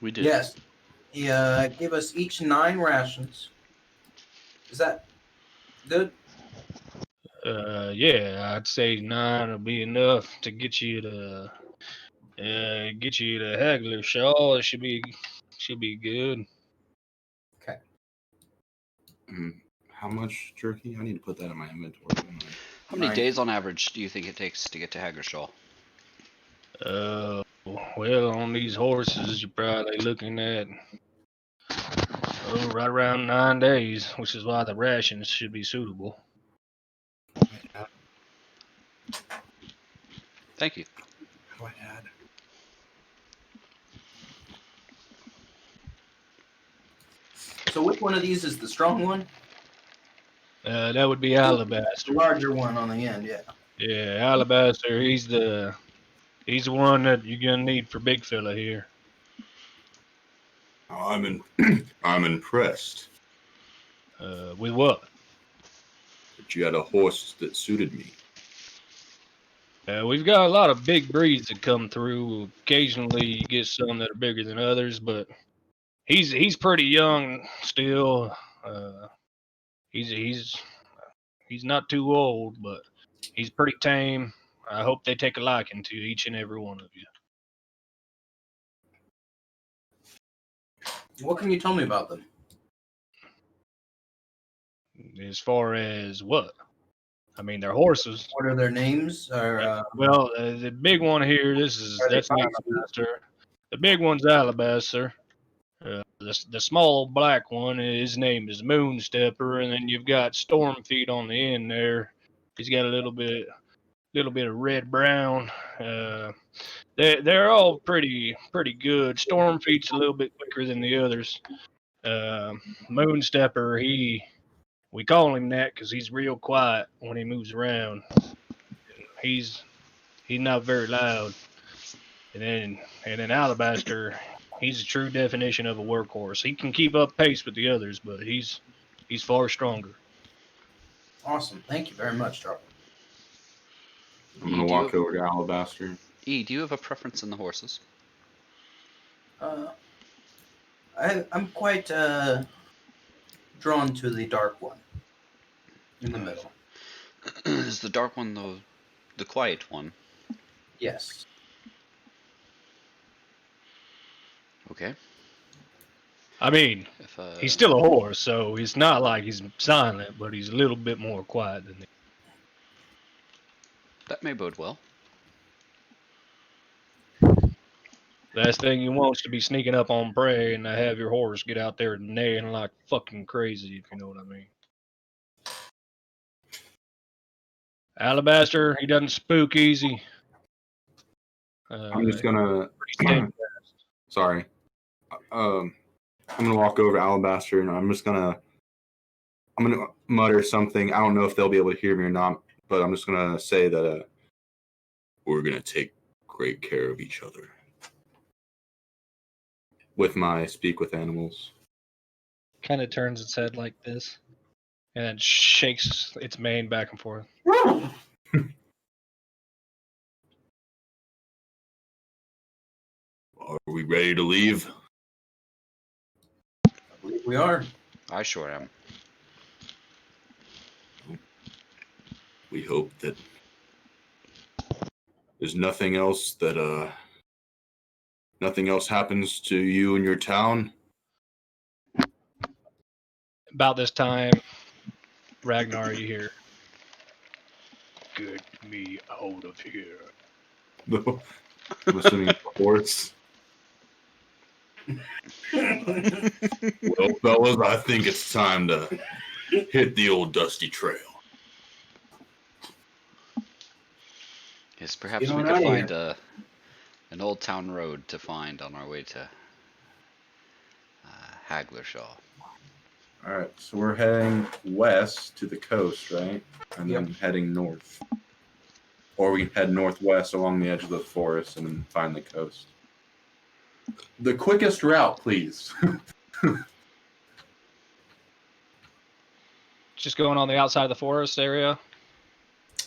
We did. Yes. He gave us each 9 rations. Is that good? Yeah, I'd say 9 will be enough to get you to Halgershaw. It should be good. Okay. How much jerky? I need to put that in my inventory. Don't I? How many 9. days on average do you think it takes to get to Halgershaw? Well, on these horses, you're probably looking at right around 9 days, which is why the rations should be suitable. Thank you. How do I add? So which one of these is the strong one? That would be The Alabaster. larger one on the end, yeah. Yeah, Alabaster. He's the one that you're gonna need for big fella here. I'm impressed With what? that you had a horse that suited me. We've got a lot of big breeds that come through. Occasionally, you get some that are bigger than others, but he's pretty young still. He's not too old, but he's pretty tame. I hope they take a liking to each and every one of you. What can you tell me about them? As far as what? I mean, they're horses. What are their names? Or Well, the big one here, that's Alabaster. The big one's Alabaster. The small black one, his name is Moonstepper, and then you've got Stormfeet on the end there. He's got a little bit of red brown. They're all pretty good. Stormfeet's a little bit quicker than the others. Moonstepper, we call him that because he's real quiet when he moves around. He's not very loud. And then Alabaster, he's a true definition of a workhorse. He can keep up pace with the others, but he's far stronger. awesome. Thank you very much, Charlie. I'm gonna walk over to Alabaster. E, do you have a preference in the horses? I'm quite drawn to the dark one in the middle. Is the dark one the quiet one? Yes. Okay. I mean, If he's still a horse, so it's not like he's silent, but he's a little bit more quiet than the that may bode well. last thing you want is to be sneaking up on prey and to have your horse get out there neighing like fucking crazy, if you know what I mean. Alabaster, he doesn't spook easy. I'm just gonna. Steady. Sorry. I'm gonna walk over to Alabaster and I'm gonna mutter something. I don't know if they'll be able to hear me or not, but I'm just gonna say that We're gonna take great care of each other. with my speak with animals. Kind of turns its head like this and then shakes its mane back and forth. Are we ready to leave? I believe we are. I sure am. We hope that there's nothing else happens to you in your town. About this time, Ragnar, you hear, "Get me out of here." I'm assuming it's a horse. Well, fellas, I think it's time to hit the old dusty trail. Yes, perhaps Get we on could outta find an old town road to find on our way to Halgershaw. All right, so we're heading west to the coast, right? And then heading north. Or we head northwest along the edge of the forest and then find the coast. The quickest route, please. Just going on the outside of the forest area. Up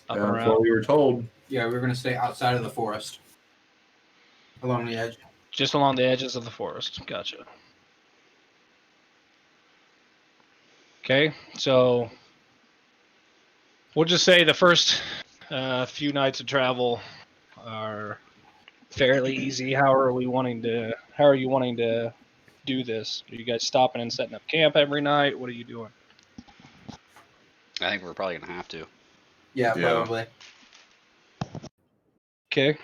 and That's around. what we were told. Yeah, we're gonna stay outside of the forest, along the edge. Just along the edges of the forest. Gotcha. Okay, so we'll just say the first few nights of travel are fairly easy. How are you wanting to do this? Are you guys stopping and setting up camp every night? What are you doing? I think we're probably gonna have to. Yeah, Yeah. probably. Okay.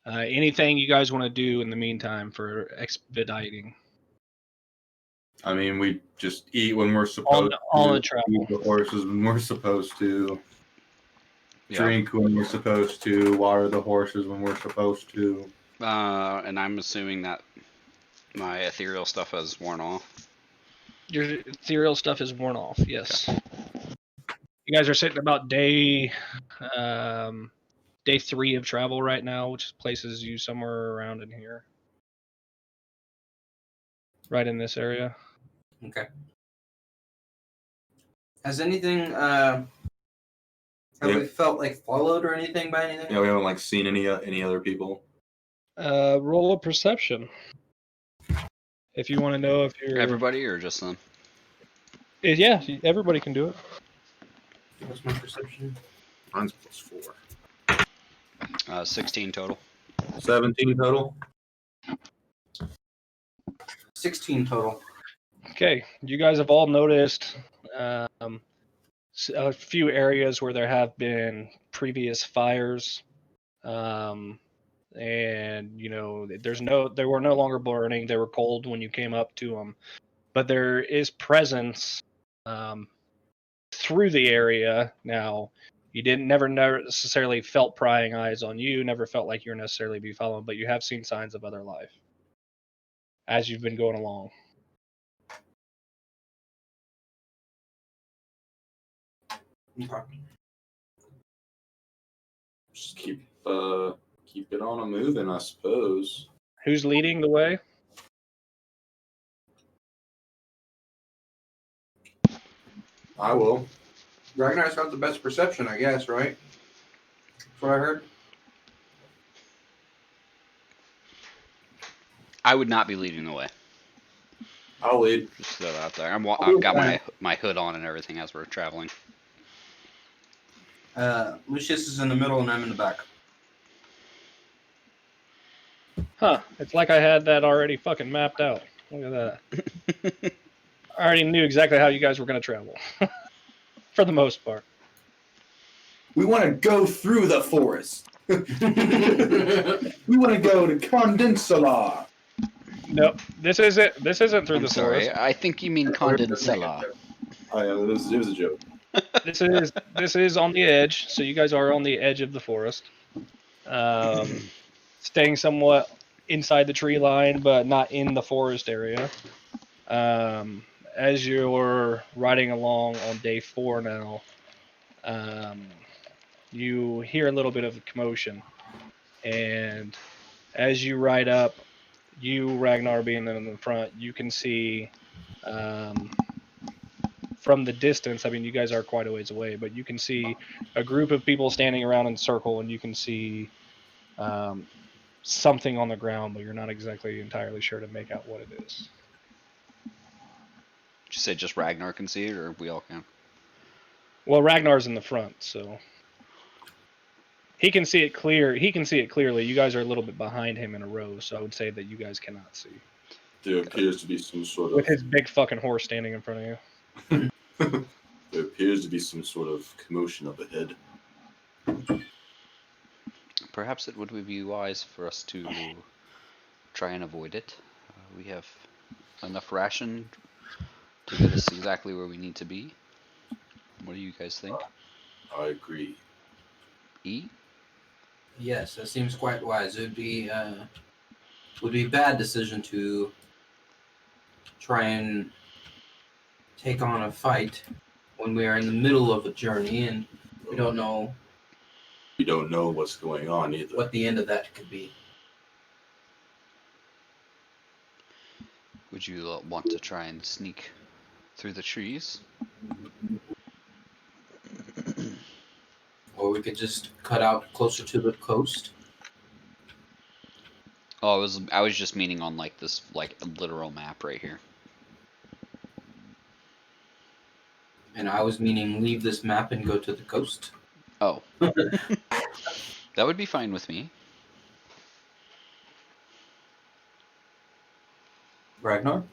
Anything you guys want to do in the meantime for expediting? I mean, we just eat when we're supposed On to. the travel. Eat the horses when we're supposed to. Yeah. Drink when we're supposed to. Water the horses when we're supposed to. And I'm assuming that my ethereal stuff has worn off. Your ethereal stuff is worn off. Yes. You guys are sitting about day 3 of travel right now, which places you somewhere around in here, right in this area. Okay. Has anything have Yeah. we felt like followed or anything by anything? Yeah, we haven't like seen any other people. Roll a perception. If you want to know if you're Everybody or just them? Yeah, everybody can do it. What's my perception? Mine's +4. 16 total. 17 total. 16 total. Okay, you guys have all noticed a few areas where there have been previous fires, and they were no longer burning. They were cold when you came up to them, but there is presence through the area now. You never necessarily felt prying eyes on you, never felt like you're necessarily be followed, but you have seen signs of other life as you've been going along. Okay. Just keep it on a moving, I suppose. Who's leading the way? I will. Ragnar's got the best perception, I guess, right? That's what I heard. I would not be leading the way. I'll lead. Just throw that out there. I've got my hood on and everything as we're traveling. Lucius is in the middle and I'm in the back. Huh, it's like I had that already fucking mapped out. Look at that. I already knew exactly how you guys were going to travel. For the most part. We want to go through the forest. We want to go to Condensala. No, this isn't through I'm the sorry. forest. I think you mean Condensella. Oh yeah, it was a joke. This is on the edge, so you guys are on the edge of the forest. Staying somewhat inside the tree line, but not in the forest area. As you're riding along on day 4 now, you hear a little bit of a commotion, and as you ride up, you, Ragnar, being in the front, you can see from the distance, I mean, you guys are quite a ways away, but you can see a group of people standing around in a circle, and you can see something on the ground, but you're not exactly entirely sure to make out what it is. Did you say just Ragnar can see it, or we all can? Well, Ragnar's in the front, so he can see it clear. He can see it clearly. You guys are a little bit behind him in a row, so I would say that you guys cannot see. There appears to be some sort of. With his big fucking horse standing in front of you. There appears to be some sort of commotion up ahead. Perhaps it would be wise for us to try and avoid it. We have enough ration to get us exactly where we need to be. What do you guys think? I agree. E? Yes, that seems quite wise. It would be a bad decision to try and take on a fight when we are in the middle of a journey and we don't know We don't know what's going on either. what the end of that could be. Would you want to try and sneak through the trees? Or we could just cut out closer to the coast. Oh, I was just meaning on like this like literal map right here. And I was meaning leave this map and go to the coast. Oh. That would be fine with me. Ragnar?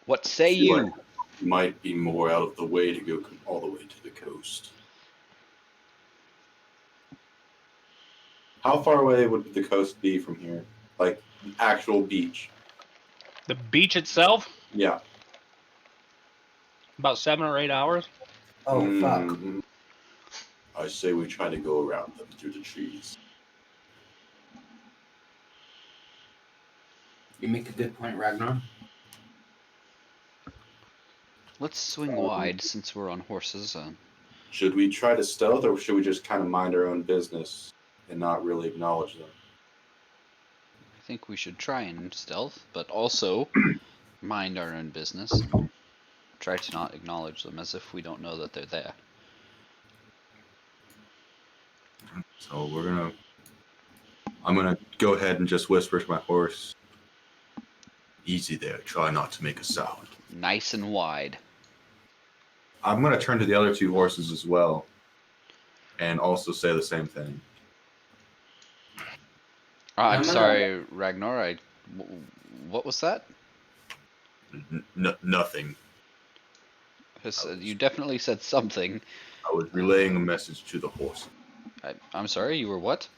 What say Feel you? like it might be more out of the way to go all the way to the coast. How far away would the coast be from here? Like, actual beach? The beach itself, Yeah. about 7 or 8 hours. Oh, fuck. Mhm. I say we try to go around them through the trees. You make a good point, Ragnar. Let's swing wide since we're on horses. Should we try to stealth, or should we just kind of mind our own business and not really acknowledge them? I think we should try and stealth, but also mind our own business and try to not acknowledge them as if we don't know that they're there. So I'm gonna go ahead and just whisper to my horse. Easy there. Try not to make a sound. Nice and wide. I'm gonna turn to the other two horses as well, and also say the same thing. I'm I'm gonna- sorry, Ragnar. What was that? Nothing. You definitely said something. I was relaying a message to the horse. I'm sorry. You were what?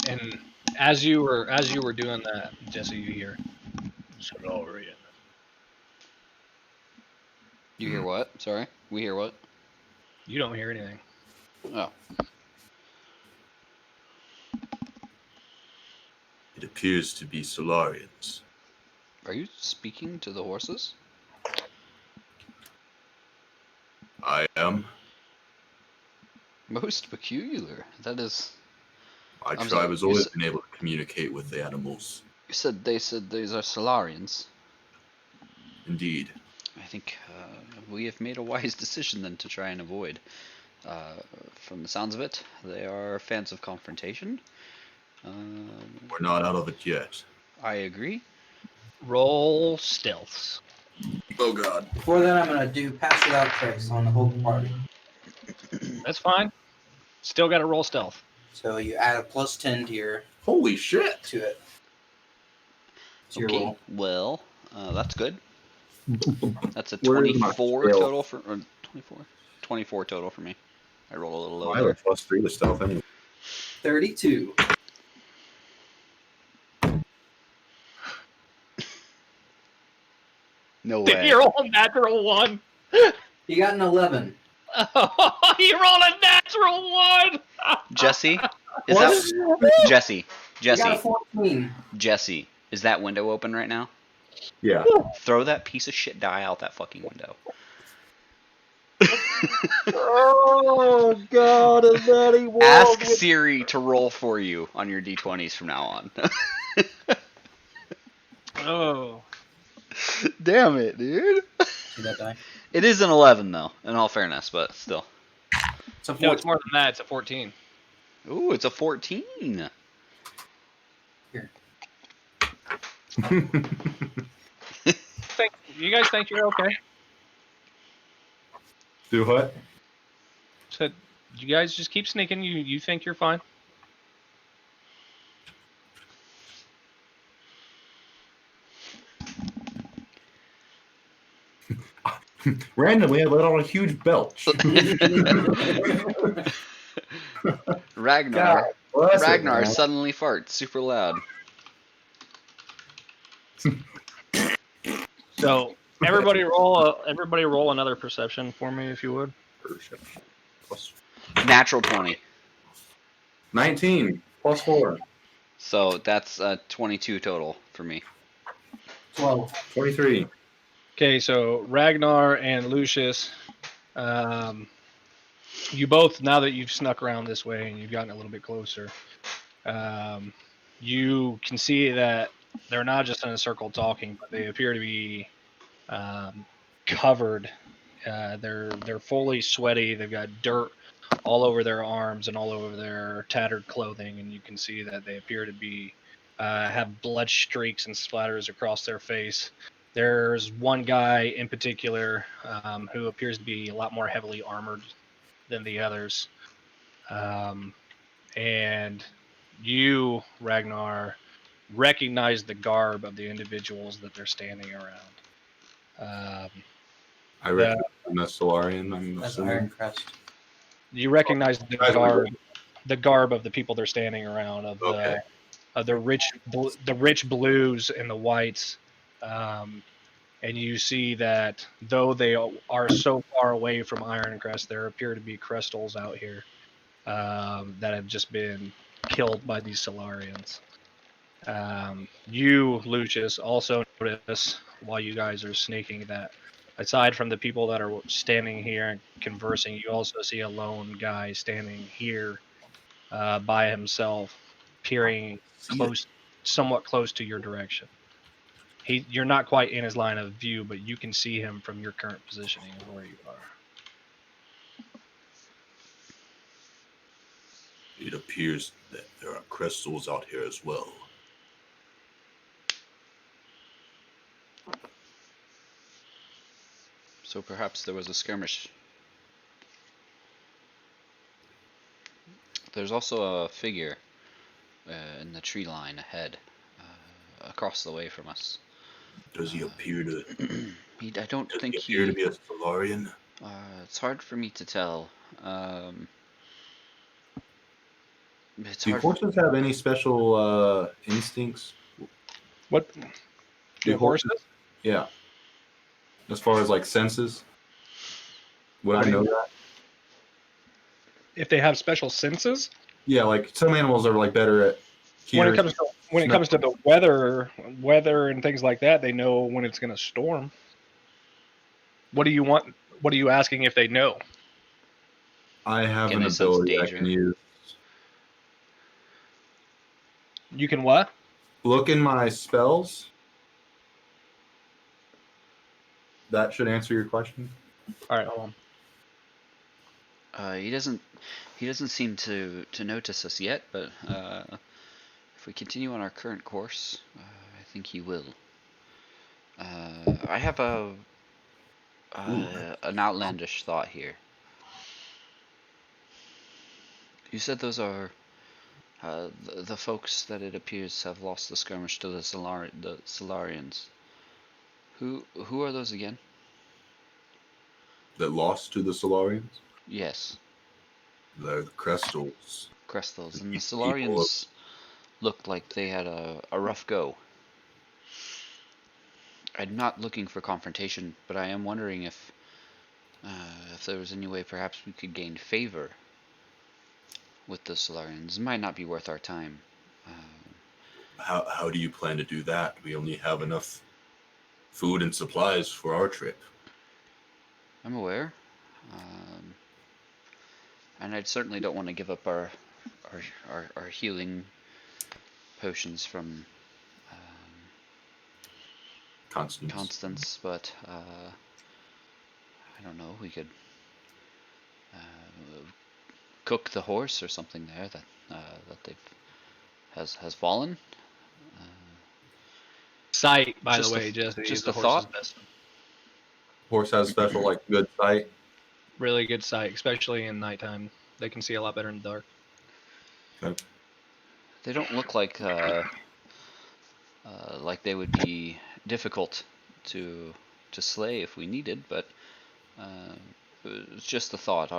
And as you were doing that, Jesse, you hear Celarian. You hear what? Sorry. We hear what? You don't hear anything. Oh. It appears to be Celarians. Are you speaking to the horses? I am. Most peculiar. That is. My I'm tribe sorry, has you always said- been able to communicate with the animals. You said these are Celarians. Indeed. I think we have made a wise decision then to try and avoid. From the sounds of it, they are fans of confrontation. We're not out of it yet. I agree. Roll stealths. Oh God. Before that, I'm gonna do pass without trace on the whole party. That's fine. Still got to roll stealth. So you add a +10 Holy shit! to it. To your Okay, roll. well, that's good. That's a Where is my 24 scale? total for, or 24 total for me. I rolled a little I have a lower. +3 to stealth anyway. 32. No way. You roll a natural 1. You got an 11. You roll a natural 1. Jesse, is that Jesse? You got a Jesse, 14. Jesse, is that window open right now? Yeah. Throw that piece of shit die out that fucking window. Oh God! And then he walked Ask with- Siri to roll for you on your d20s from now on. Oh. Damn it, dude. See that die? It is an 11 though, in all fairness, but still. It's a No, 14. it's more than that. It's a 14. Ooh, it's a 14. You guys think you're okay? Do what? So you guys just keep sneaking. You think you're fine? Randomly, I let out a huge belch. Ragnar. Bless it, Ragnar man. suddenly farts super loud. So everybody roll another perception for me, if you would. Natural 20. 19 +4. So that's 22 total for me. 12. 23. Okay, so Ragnar and Lucius, you both, now that you've snuck around this way and you've gotten a little bit closer, you can see that they're not just in a circle talking, but they appear to be covered. They're fully sweaty. They've got dirt all over their arms and all over their tattered clothing, and you can see that they appear to be have blood streaks and splatters across their face. There's one guy in particular who appears to be a lot more heavily armored than the others. And you, Ragnar, recognize the garb of the individuals that they're standing around. I recognize I'm a Celarian. I'm That's assuming. Iron Crest. You recognize the garb of the people they're standing around, of Okay. the rich blues and the whites, and you see that though they are so far away from Ironcrest, there appear to be Crestols out here that have just been killed by these Celarians. You, Lucius, also notice while you guys are sneaking that aside from the people that are standing here and conversing, you also see a lone guy standing here by himself, peering close, somewhat close to your direction. You're not quite in his line of view, but you can see him from your current positioning of where you are. It appears that there are Crestols out here as well. So perhaps there was a skirmish. There's also a figure in the tree line ahead, across the way from us. Does he appear to? I don't Does think he appear to be a Celarian? It's hard for me to tell. It's Do hard. horses have any special instincts? What? Do horses? Yeah. As far as like senses, would I know that? If they have special senses? Yeah, like some animals are like better at When hearing. it comes to the weather and things like that, they know when it's going to storm. What do you want? What are you asking if they know? I have Can an they sense ability I danger? can use. You can what? Look in my spells. That should answer your question. All right, hold on. He doesn't seem to notice us yet, but if we continue on our current course, I think he will. I have an outlandish thought here. You said those are the folks that it appears have lost the skirmish to the Celarians. Who are those again? That lost to the Celarians? Yes, They're the Crestols. Crestols. And the People Celarians looked like they had a rough go. I'm not looking for confrontation, but I am wondering if there was any way perhaps we could gain favor with the Celarians. It might not be worth our time. How do you plan to do that? We only have enough food and supplies for our trip. I'm aware. And I certainly don't want to give up our healing potions from Constance, but I don't know. We could cook the horse or something there that has fallen. Sight, by Just the a- way, Jesse. just is the a horse's thought? best. Horse has special like good sight. Really good sight, especially in nighttime. They can see a lot better in the dark. Okay. They don't look like they would be difficult to slay if we needed, but it's just a thought.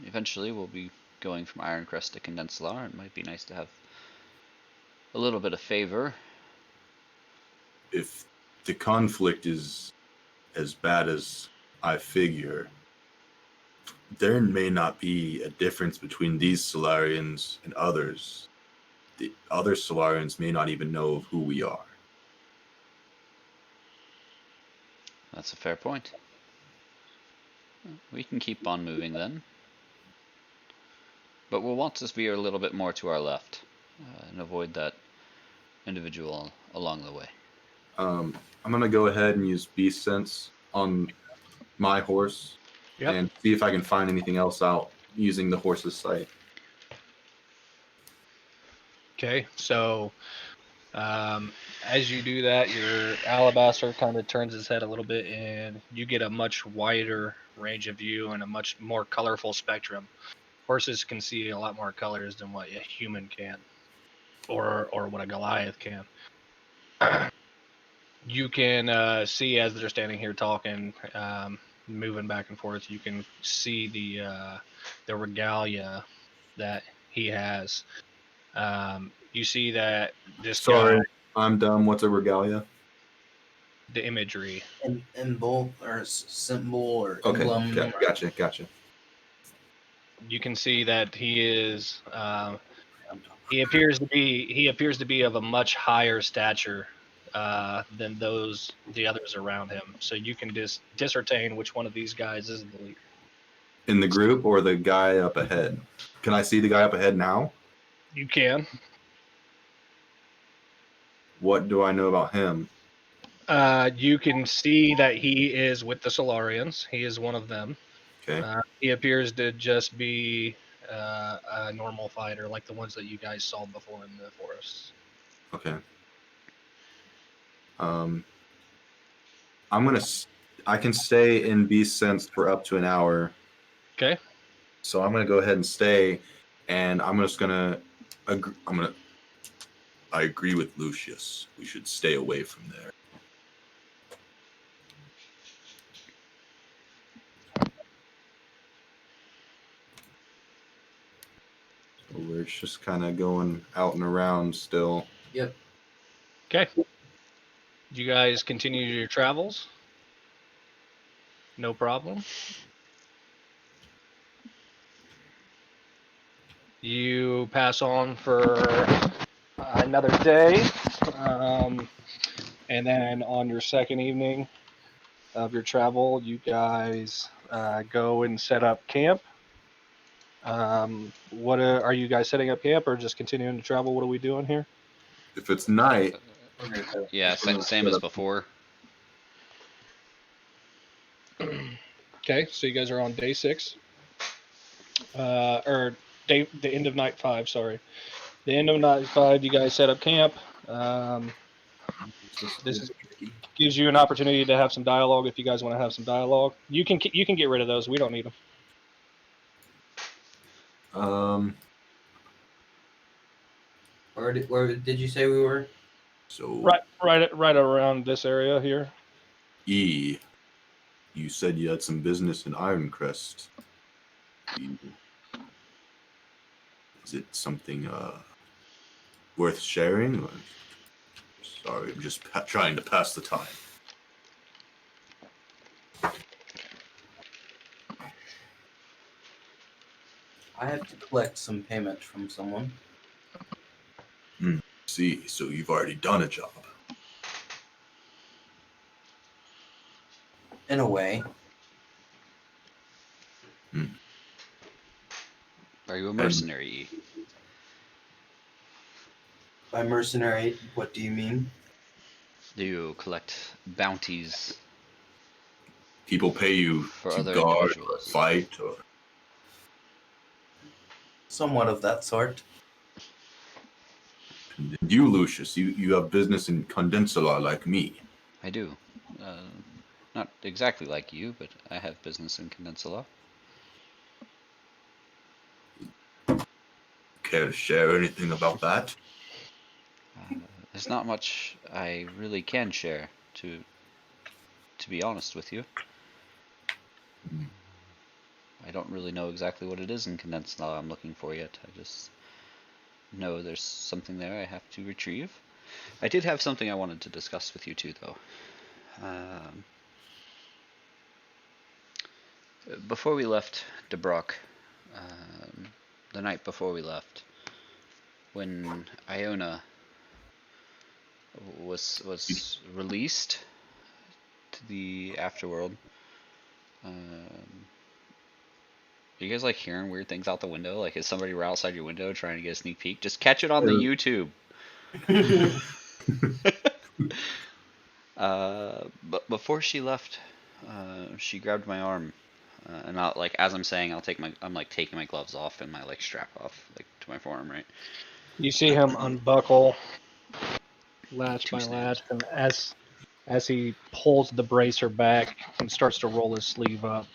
Eventually we'll be going from Ironcrest to Condensalar. It might be nice to have a little bit of favor. If the conflict is as bad as I figure, there may not be a difference between these Celarians and others. The other Celarians may not even know who we are. That's a fair point. We can keep on moving then. But we'll want to veer a little bit more to our left and avoid that individual along the way. I'm gonna go ahead and use Beast Sense on my horse Yep. and see if I can find anything else out using the horse's sight. Okay, so as you do that, your alabaster kind of turns his head a little bit, and you get a much wider range of view and a much more colorful spectrum. Horses can see a lot more colors than what a human can, or what a Goliath can. You can see as they're standing here talking, moving back and forth. You can see the regalia that he has. You see that this Sorry, guy, I'm dumb. What's a regalia? the imagery. Symbol or symbol or Okay, emblem. gotcha. You can see that he is. He appears to be of a much higher stature than the others around him. So you can discern which one of these guys is the leader. In the group or the guy up ahead? Can I see the guy up ahead now? You can. What do I know about him? You can see that he is with the Celarians. He is one of them. Okay. He appears to just be a normal fighter, like the ones that you guys saw before in the forests. Okay. I can stay in Beast Sense for up to an hour. Okay. So I'm gonna go ahead and stay, and I'm just gonna. I agree with Lucius. We should stay away from there. So we're just kind of going out and around still. Yep. Okay. You guys continue your travels. No problem. You pass on for another day, and then on your second evening of your travel, you guys go and set up camp. What are you guys setting up camp, or just continuing to travel? What are we doing here? If it's night, Yeah, same as before. Okay, so you guys are on day 6, or the end of night 5. Sorry, the end of night 5. You guys set up camp. This gives you an opportunity to have some dialogue if you guys want to have some dialogue. You can get rid of those. We don't need them. Where did you say we were? So Right around this area here. E, you said you had some business in Ironcrest. Is it something worth sharing? Or... Sorry, I'm just trying to pass the time. I have to collect some payment from someone. See, so you've already done a job. In a way. Are you a mercenary? By mercenary, what do you mean? Do you collect bounties People pay you for to other guard or individuals? fight or... Somewhat of that sort. You, Lucius, you have business in Condensula like me. I do. Not exactly like you, but I have business in Peninsula. Care to share anything about that? There's not much I really can share, to be honest with you. I don't really know exactly what it is in Condensula I'm looking for yet. I just know there's something there I have to retrieve. I did have something I wanted to discuss with you too, though. Before we left Debrak, the night before we left, when Iona was released to the afterworld. Are you guys like hearing weird things out the window? Like, is somebody right outside your window trying to get a sneak peek? Just catch it on the YouTube. But before she left, she grabbed my arm, and as I'm saying, I'm like taking my gloves off and my like strap off, like to my forearm, right? You see him unbuckle latch Two by latch, snaps. and as he pulls the bracer back and starts to roll his sleeve up,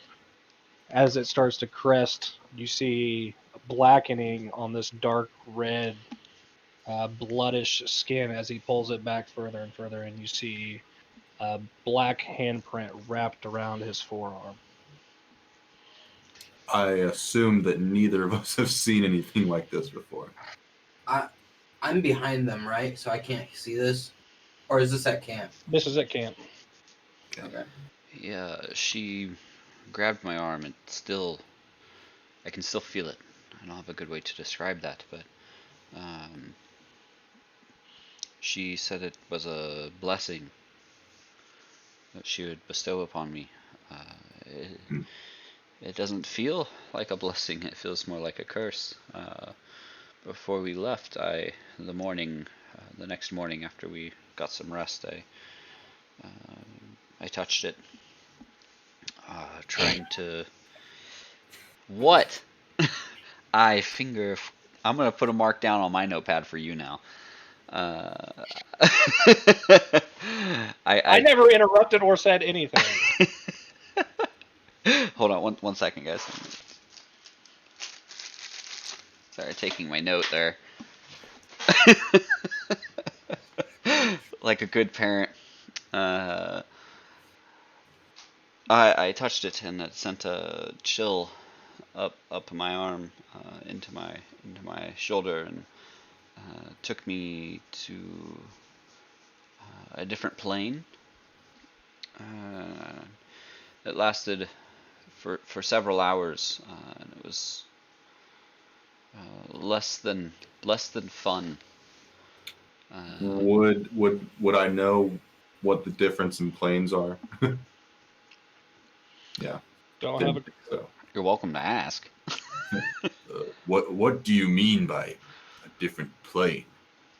as it starts to crest, you see a blackening on this dark red, bloodish skin as he pulls it back further and further, and you see a black handprint wrapped around his forearm. I assume that neither of us have seen anything like this before. I'm behind them, right? So I can't see this. Or is this at camp? This is at camp. Okay. Yeah, she grabbed my arm, and I can still feel it. I don't have a good way to describe that, but she said it was a blessing that she would bestow upon me. It doesn't feel like a blessing. It feels more like a curse. Before we left, the next morning after we got some rest, I touched it, trying to. What? I'm gonna put a mark down on my notepad for you now. I never interrupted or said anything. Hold on one second, guys. Sorry, taking my note there. Like a good parent. I touched it, and it sent a chill up my arm, into my shoulder, and took me to a different plane. It lasted for several hours, and it was less than fun. Would I know what the difference in planes are? Yeah. Don't have a. So. You're welcome to ask. What do you mean by a different plane?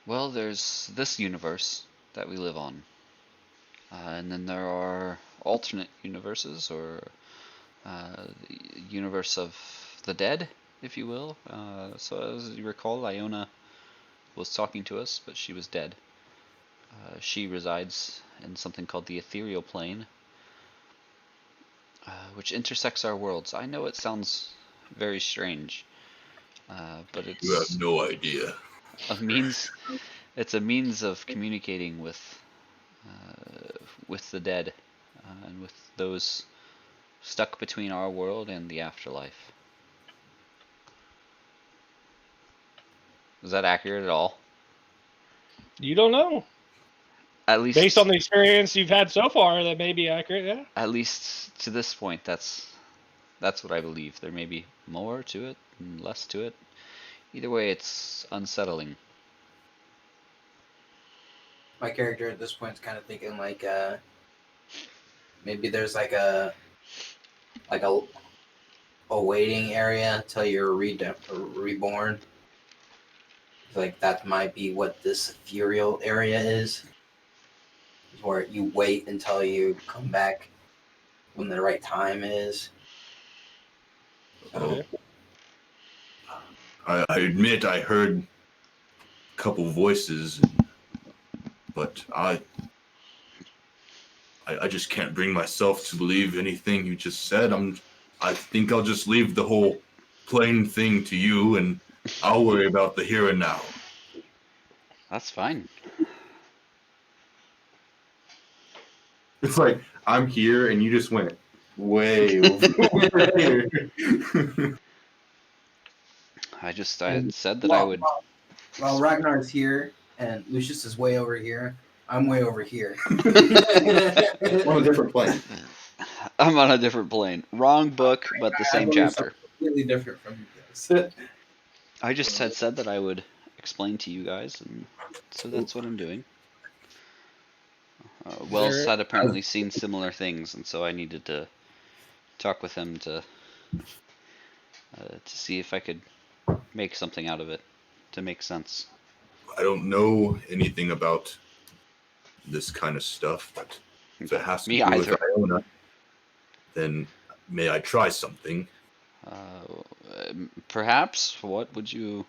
Well, there's this universe that we live on, and then there are alternate universes, or the universe of the dead, if you will. So as you recall, Iona was talking to us, but she was dead. She resides in something called the ethereal plane, which intersects our worlds. I know it sounds very strange, but it's You have no idea. It's a means of communicating with the dead, and with those stuck between our world and the afterlife. Is that accurate at all? You don't know. At least Based on the experience you've had so far, that may be accurate, yeah. At least to this point, that's what I believe. There may be more to it and less to it. Either way, it's unsettling. My character at this point is kind of thinking like maybe there's like a waiting area until you're reborn. Like that might be what this ethereal area is, where you wait until you come back when the right time is. Okay. I admit I heard a couple voices, but I just can't bring myself to believe anything you just said. I think I'll just leave the whole plane thing to you, and I'll worry about the here and now. That's fine. It's like I'm here and you just went way over here. I had said that I would. While Ragnar's here and Lucius is way over here, I'm way over here. On a different plane. I'm on a different plane. Wrong book, but the same chapter. Completely different from you guys. I just had said that I would explain to you guys, and so that's what I'm doing. Wells There- had apparently seen similar things, and so I needed to talk with him to see if I could make something out of it to make sense. I don't know anything about this kind of stuff, but if it has to Me do with either. Iona, then may I try something? Perhaps. What would you?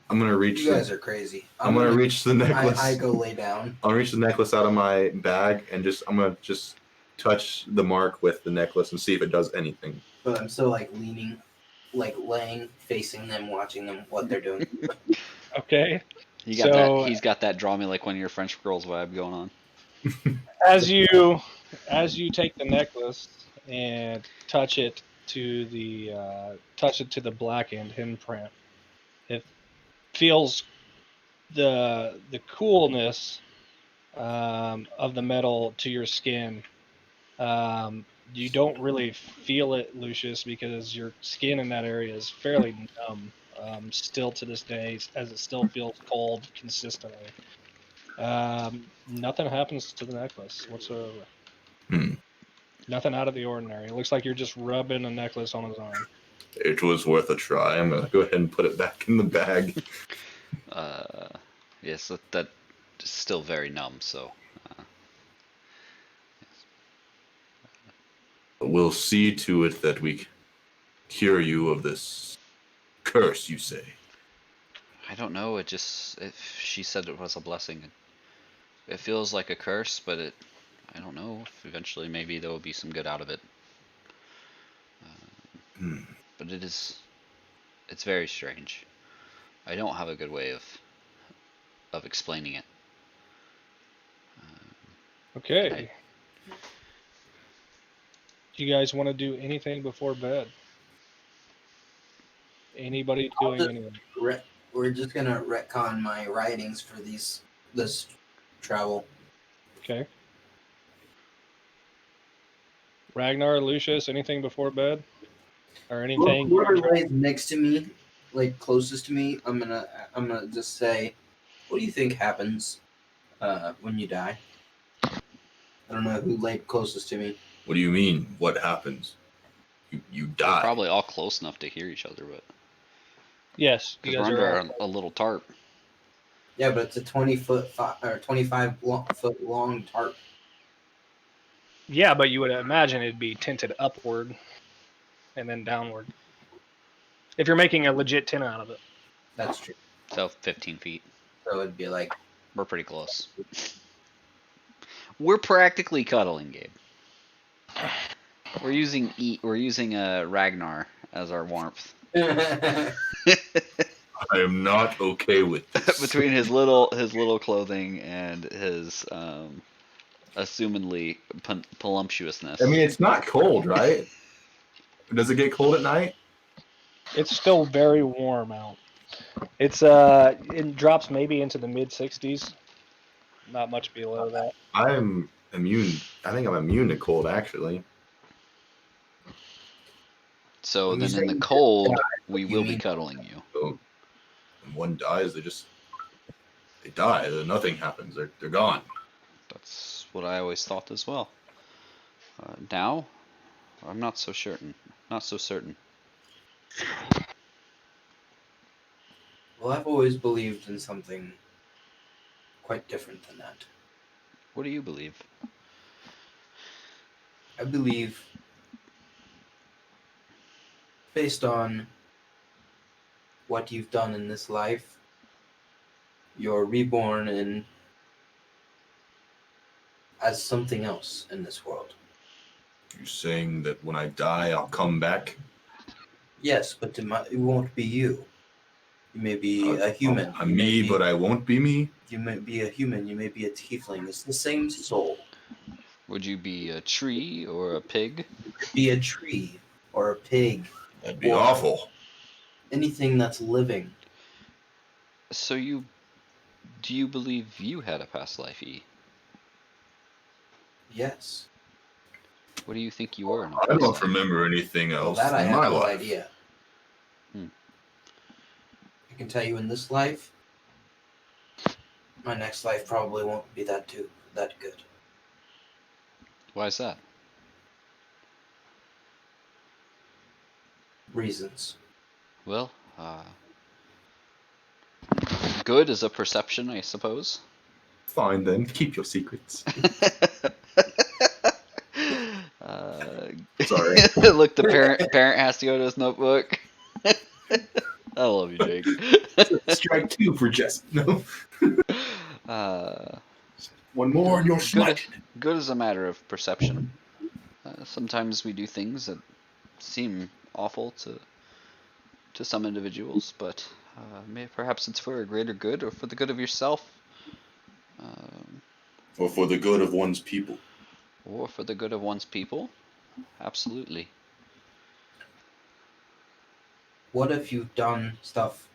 I'm gonna reach. You guys are crazy. I'm gonna reach the necklace. I go lay down. I'll reach the necklace out of my bag and I'm gonna just touch the mark with the necklace and see if it does anything. But I'm still like leaning, like laying, facing them, watching them, what they're doing. Okay. He got So- that. He's got that draw me like one of your French girls vibe going on. As you take the necklace and touch it to the blackened imprint, it feels the coolness of the metal to your skin. You don't really feel it, Lucius, because your skin in that area is fairly numb still to this day, as it still feels cold consistently. Nothing happens to the necklace whatsoever. Nothing out of the ordinary. It looks like you're just rubbing a necklace on his arm. It was worth a try. I'm gonna go ahead and put it back in the bag. Yes, that is still very numb. So We'll see to it that we cure you of this curse, you say. I don't know. She said it was a blessing. It feels like a curse, but I don't know. If eventually, maybe there will be some good out of it. But it's very strange. I don't have a good way of explaining it. Okay. Do you guys want to do anything before bed? Anybody doing anything? We're just gonna retcon my writings for this travel. Okay. Ragnar, Lucius, anything before bed? Or anything? Whoever lays next to me, like closest to me, I'm gonna just say, what do you think happens when you die? I don't know who laid closest to me. What do you mean? What happens? You We're die. probably all close enough to hear each other, but Yes, you because guys we're are. under a little tarp. Yeah, but it's a 25 foot long tarp. Yeah, but you would imagine it'd be tinted upward and then downward. If you're making a legit tent out of it. That's true. So 15 feet. So it'd be like We're pretty close. We're practically cuddling, Gabe. We're using Ragnar as our warmth. I am not okay with this. Between his little clothing and his assumedly voluptuousness. I mean, it's not cold, right? Does it get cold at night? It's still very warm out. It drops maybe into the mid 60s. Not much below that. I'm immune. I think I'm immune to cold, actually. So When you then in say the cold, die, we you will be mean- cuddling you. So when one dies, they die. Nothing happens. They're gone. That's what I always thought as well. Now, I'm not so certain. Not so certain. Well, I've always believed in something quite different than that. What do you believe? I believe, based on what you've done in this life, you're reborn as something else in this world. You're saying that when I die, I'll come back? Yes, but it won't be you. You may be a human. I'm me, but I won't be me? You may be a human. You may be a tiefling. It's the same soul. Would you be a tree or a pig? Be a tree or a pig. That'd be Or- awful. Anything that's living. So do you believe you had a past life, E? Yes. What do you think you were in a I past don't life? remember anything Well, else that I in have my no life. idea. Hmm. I can tell you in this life, my next life probably won't be that good. Why is that? Reasons. Well, good is a perception, I suppose. Fine then, keep your secrets. Sorry. Look, the parent has to go to his notebook. I love you, Jake. Strike 2 for Jess. No. One more and you're smited. Good is a matter of perception. Sometimes we do things that seem awful to some individuals, but perhaps it's for a greater good or for the good of yourself. Or for the good of one's people. Or for the good of one's people. Absolutely. What if you've done stuff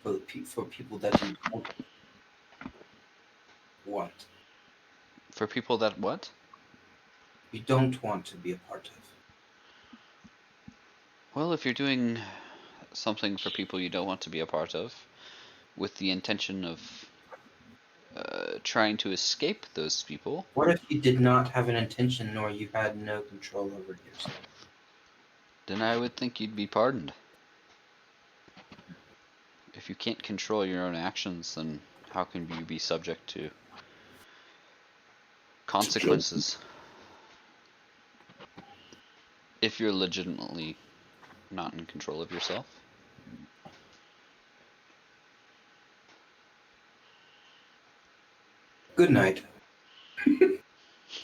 for people that you don't want? For people that what? You don't want to be a part of. Well, if you're doing something for people you don't want to be a part of, with the intention of trying to escape those people. What if you did not have an intention, nor you had no control over yourself? Then I would think you'd be pardoned. If you can't control your own actions, then how can you be subject to consequences? If you're legitimately not in control of yourself. Good night.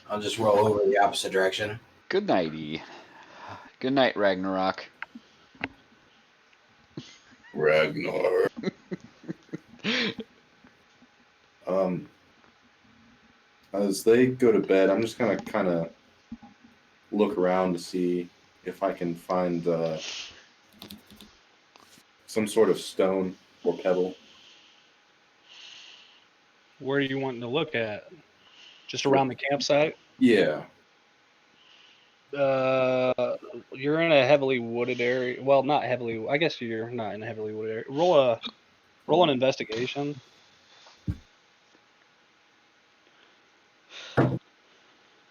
I'll just roll over the opposite direction. Good nighty. Good night, Ragnarok. Ragnar. As they go to bed, I'm just gonna kind of look around to see if I can find some sort of stone or pebble. Where are you wanting to look at? Just around the campsite? Yeah. You're in a heavily wooded area. Well, not heavily. I guess you're not in a heavily wooded area. Roll an investigation.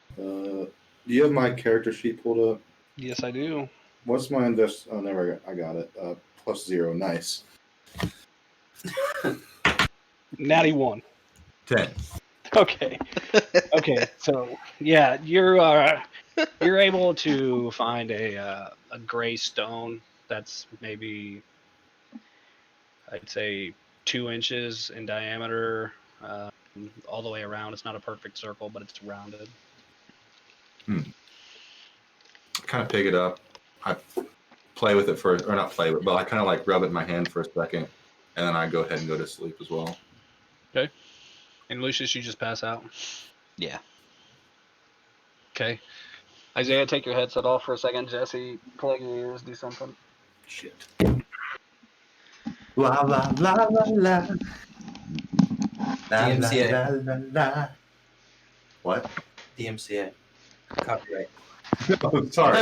Do you have my character sheet pulled up? Yes, I do. What's my invest? Oh, never. I got it. +0. Nice. Natty 1. 10. Okay. Okay. So yeah, you're able to find a gray stone that's maybe, I'd say, 2 inches in diameter, all the way around. It's not a perfect circle, but it's rounded. Kind of pick it up. I play with it first, or not play with, but I kind of like rub it in my hand for a second, and then I go ahead and go to sleep as well. Okay. And Lucius, you just pass out. Yeah. Okay. Isaiah, take your headset off for a second. Jesse, plug your ears. Do something. Shit. La la la la la. DMCA. La, la, la. What? DMCA. Copyright. Oh, sorry.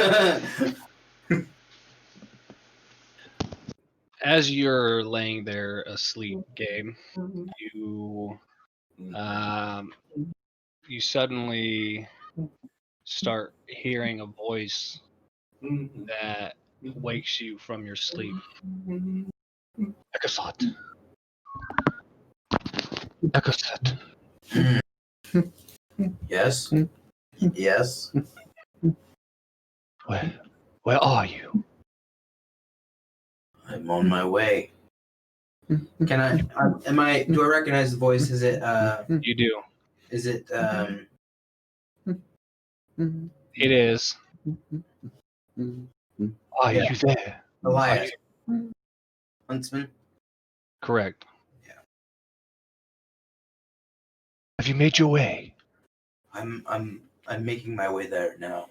As you're laying there asleep, Gabe, you you suddenly start hearing a voice that wakes you from your sleep. Ekasat. Ekasat. Yes. Yes. Where are you? I'm on my way. Can I? Do I recognize the voice? Is it? You do. Is it? It is. Are Yeah. you there? Elias. Huntsman. Correct. Yeah. Have you made your way? I'm making my way there now.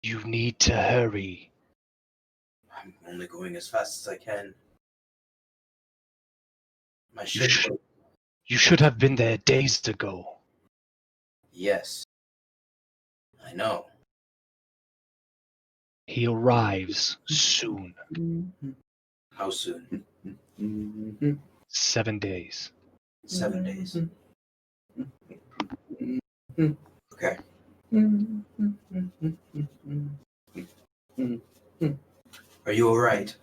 You need to hurry. I'm only going as fast as I can. My You ship. should, you should have been there days ago. Yes. I know. He arrives soon. How soon? 7 days. 7 days. Okay. Are you all right?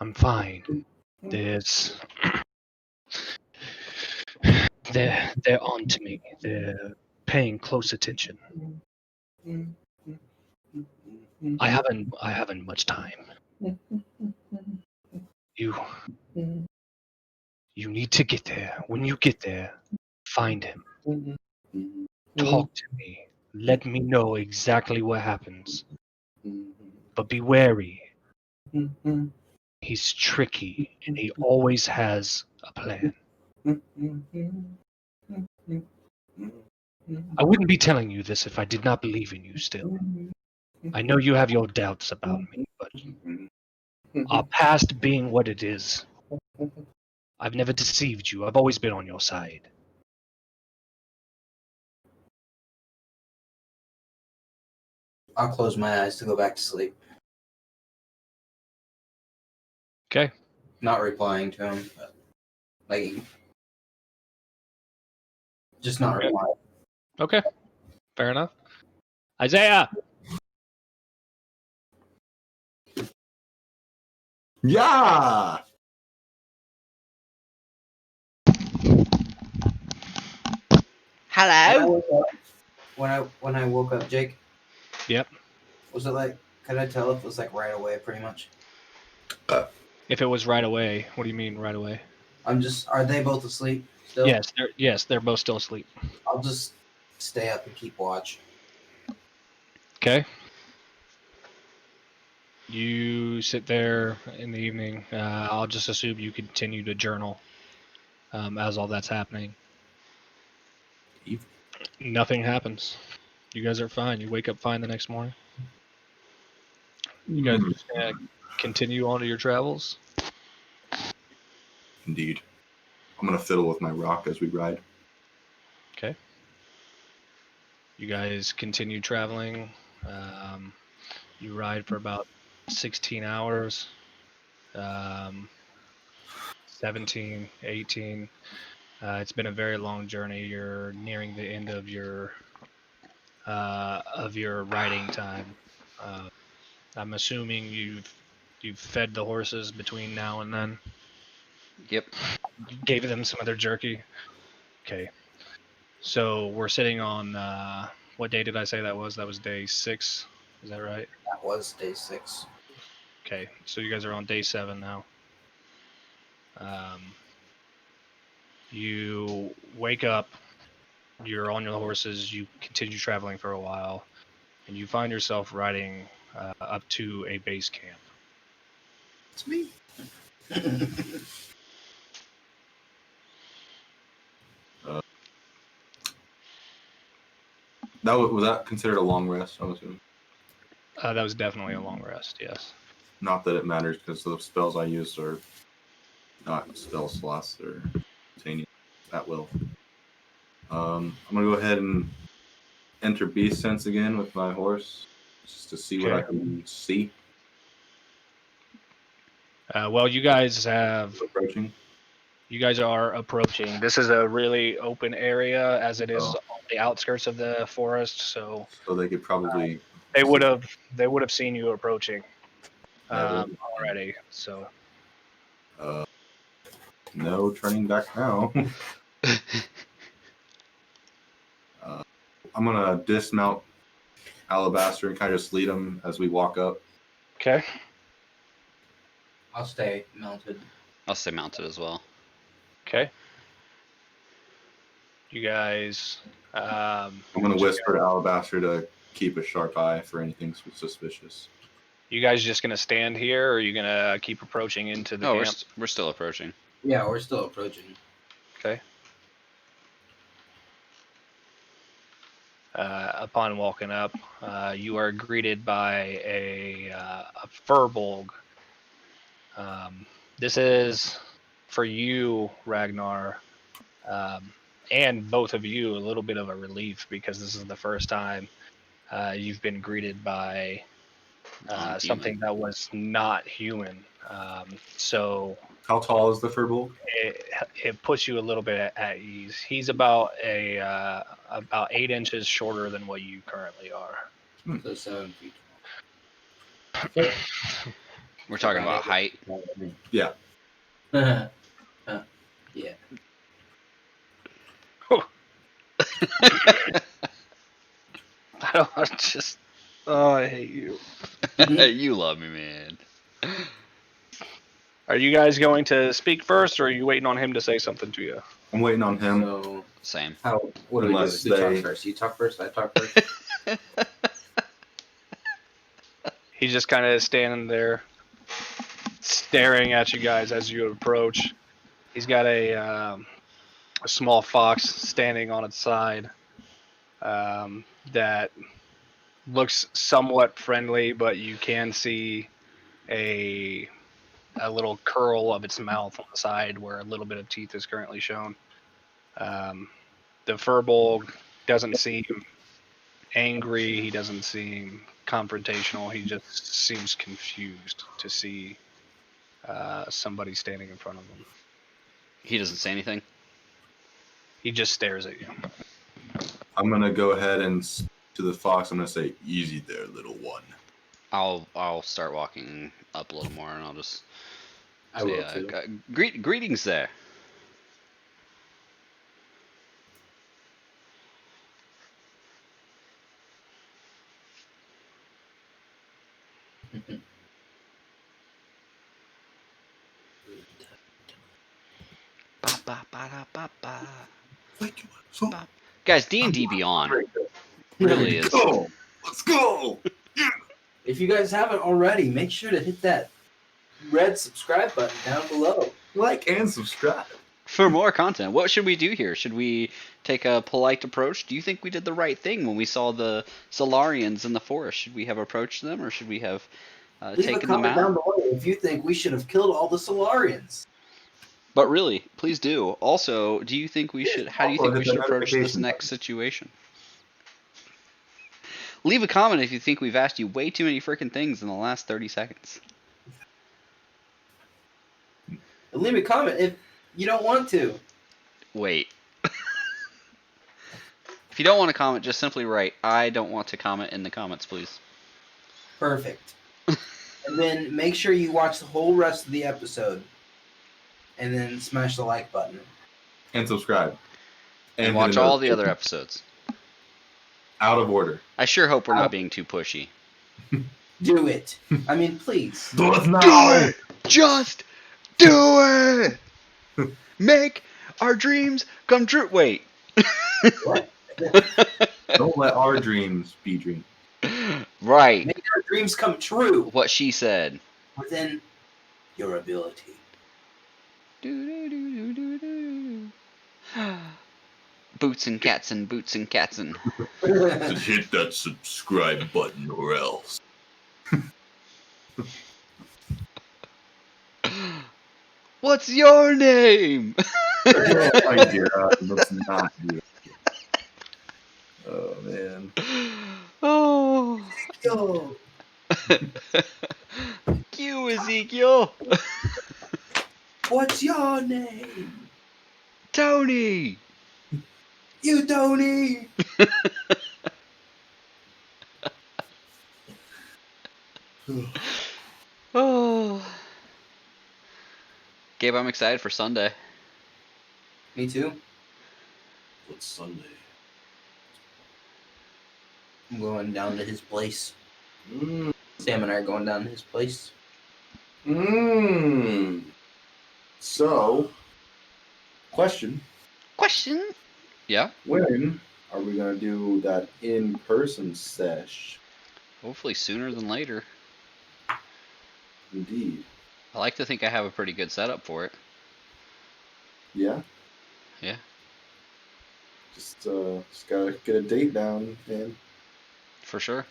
I'm fine. They're on to me. They're paying close attention. I haven't much time. You need to get there. When you get there, find him. Talk to me. Let me know exactly what happens. But be wary. He's tricky and he always has a plan. I wouldn't be telling you this if I did not believe in you still. I know you have your doubts about me, but our past being what it is, I've never deceived you. I've always been on your side. I'll close my eyes to go back to sleep. Okay. Not replying to him, but like just not Okay. replying. Okay. Fair enough. Isaiah! Yeah. Hello. When I woke up, Jake, Yep. was it like? Could I tell if it was like right away, pretty much? If it was right away, what do you mean right away? Are they both asleep still? Yes, they're both still asleep. I'll just stay up and keep watch. Okay. You sit there in the evening. I'll just assume you continue to journal as all that's happening. Nothing happens. You guys are fine. You wake up fine the next morning. You guys are just gonna continue on to your travels? Indeed. I'm gonna fiddle with my rock as we ride. Okay. You guys continue traveling. You ride for about 16 hours. 17, 18. It's been a very long journey. You're nearing the end of your riding time. I'm assuming you've fed the horses between now and then. Yep. You gave them some of their jerky. Okay. So we're sitting on what day did I say that was? That was day 6. Is that right? That was day 6. Okay. So you guys are on day 7 now. You wake up. You're on your horses. You continue traveling for a while, and you find yourself riding up to a base camp. It's me. Was that considered a long rest? I'm assuming. That was definitely a long rest. Yes. Not that it matters because the spells I used are not spell slots; they're containing at will. I'm gonna go ahead and enter beast sense again with my horse, just to see what I can see. Well, you guys have. Approaching. You guys are approaching. This is a really open area, as it is on the outskirts of the forest. So they could probably. They would have seen you approaching Yeah, already. So no turning back now. I'm gonna dismount Alabaster and kind of just lead him as we walk up. Okay. I'll stay mounted. I'll stay mounted as well. Okay. You guys. I'm gonna whisper to Alabaster to keep a sharp eye for anything suspicious. You guys just gonna stand here, or are you gonna keep approaching into the camp? We're still approaching. Yeah, we're still approaching. Okay. Upon walking up, you are greeted by a furbolg. This is for you, Ragnar, and both of you, a little bit of a relief because this is the first time you've been greeted by something that was not human. So How tall is the furbolg? It puts you a little bit at ease. He's about 8 inches shorter than what you currently are. So 7 feet. We're talking about height. Yeah. Yeah. I don't just. Oh, I hate you. You love me, man. Are you guys going to speak first, or are you waiting on him to say something to you? I'm waiting on him. So, Same. what do we do? Unless Who talks they- first? You talk first, I talk first. He's just kind of standing there, staring at you guys as you approach. He's got a small fox standing on its side that looks somewhat friendly, but you can see a little curl of its mouth on the side where a little bit of teeth is currently shown. The furbolg doesn't seem angry. He doesn't seem confrontational. He just seems confused to see somebody standing in front of him. He doesn't say anything. He just stares at you. I'm gonna go ahead and to the fox. I'm gonna say, "Easy there, little one." I'll start walking up a little more, and I'll just I say, will too. greetings there. Ba, ba, ba, da, ba, ba. Thank you. So, Guys, D&D Beyond really is. go. Let's go. If you guys haven't already, make sure to hit that red subscribe button down below. Like and subscribe. For more content, what should we do here? Should we take a polite approach? Do you think we did the right thing when we saw the Celarians in the forest? Should we have approached them, or should we have Leave a taken them comment down out? below if you think we should have killed all the Solarians. But really, please do. Also, do you think we should? How do you think we should approach this next situation? Leave a comment if you think we've asked you way too many freaking things in the last 30 seconds. And leave a comment if you don't want to. Wait. If you don't want to comment, just simply write, "I don't want to comment" in the comments, please. Perfect. And then make sure you watch the whole rest of the episode. And then smash the like button. And subscribe. And hit watch a all the notification. other episodes. Out of order. I sure hope we're not being too pushy. Do it. I mean, please. Do it now. Just do it! Make our dreams come true. Wait. What? Don't let our dreams be dreams. Right. Make our dreams come true What she said. within your ability. Boots and cats and boots and cats and. Just hit that subscribe button or else. What's your name? Oh my god, let's not do it. Oh man. Oh. Yo. You, Ezekiel. What's your name? Tony. You, Tony. Oh. Gabe, I'm excited for Sunday. Me too. What's Sunday? I'm going down to his place. Mmm. Sam and I are going down to his place. So, question. Question? Yeah? When are we gonna do that in-person sesh? Hopefully sooner than later. Indeed. I like to think I have a pretty good setup for it. Yeah? Yeah. Just gotta get a date down, man. For sure.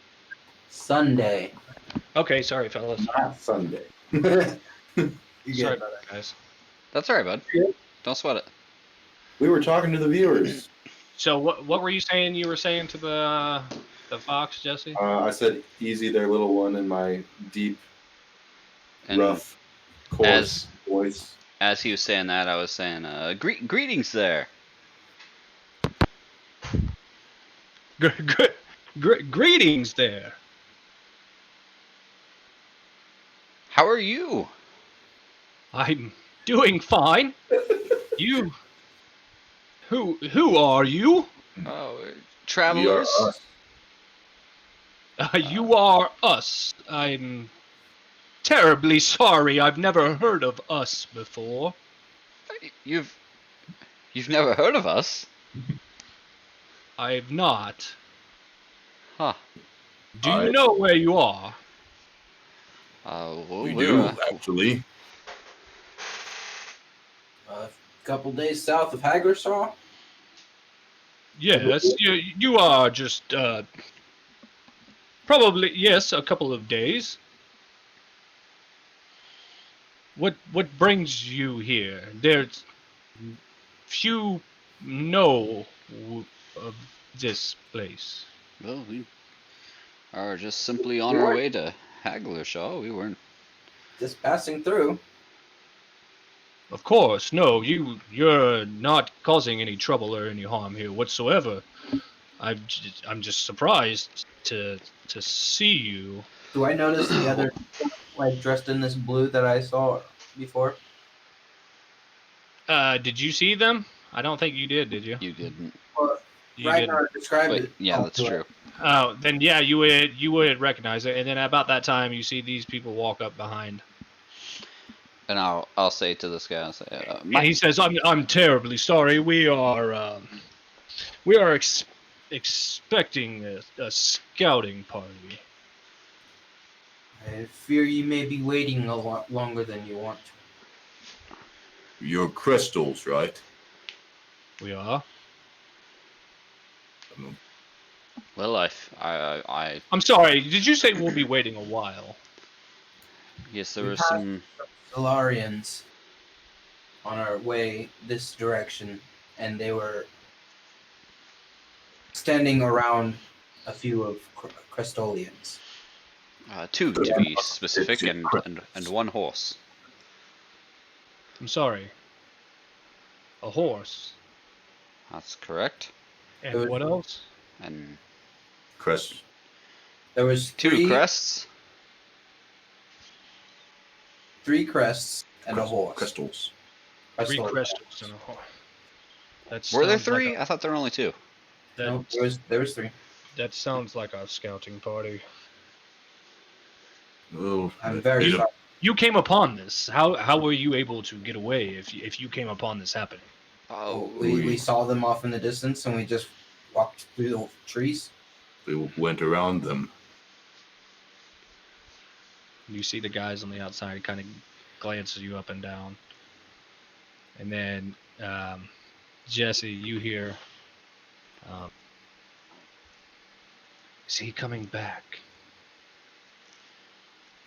Sunday. Okay, sorry, fellas. Not Sunday. Sorry about that, guys. That's alright, bud. Don't sweat it. We were talking to the viewers. So, what were you saying? You were saying to the fox, Jesse? I said, "Easy there, little one," in my deep, And rough, coarse voice. as he was saying that, I was saying, greetings there. Greetings there. How are you? I'm doing fine. You, who are you? Oh, We are travelers. us. You are us. I'm terribly sorry. I've never heard of us before. You've never heard of us? I've not. Huh. Do you know where you are? Well, We we're do, actually. A couple days south of Halgershaw. Yes, you are just probably yes, a couple of days. What brings you here? There's few know of this place. well, we are just simply on We our weren't way to Halgershaw. We weren't. just passing through. Of course, no, you're not causing any trouble or any harm here whatsoever. I'm just surprised to see you. Do I notice the other like dressed in this blue that I saw before? Did you see them? I don't think you did you? You didn't. Well, You didn't. Ragnar described But it. yeah, that's to us. true. Oh, then yeah, you would recognize it. And then about that time, you see these people walk up behind. And I'll say to this guy, I'll say, And he says, "I'm terribly sorry. We are expecting a scouting party." I fear you may be waiting a lot longer than you want to. You're Crestols, right? We are. well, I I'm sorry. Did you say we'll be waiting a while? guess there We was passed some. Celarians on our way this direction, and they were standing around a few of Crestolians. Two to be specific, It's and one horse. I'm sorry. A horse. That's correct. And what else? And Crest. There was two crests. three crests and a horse. Crestols. Three Crestolians. crystals and a horse. Were there three? I thought there were only two. No, there was three. That sounds like a scouting party. Oh, I'm very sorry. You came upon this. How were you able to get away if you came upon this happening? Oh, We saw them off in the distance, and we just walked through the trees. we went around them. You see the guys on the outside kind of glances you up and down. And then, Jesse, you hear, is he coming back?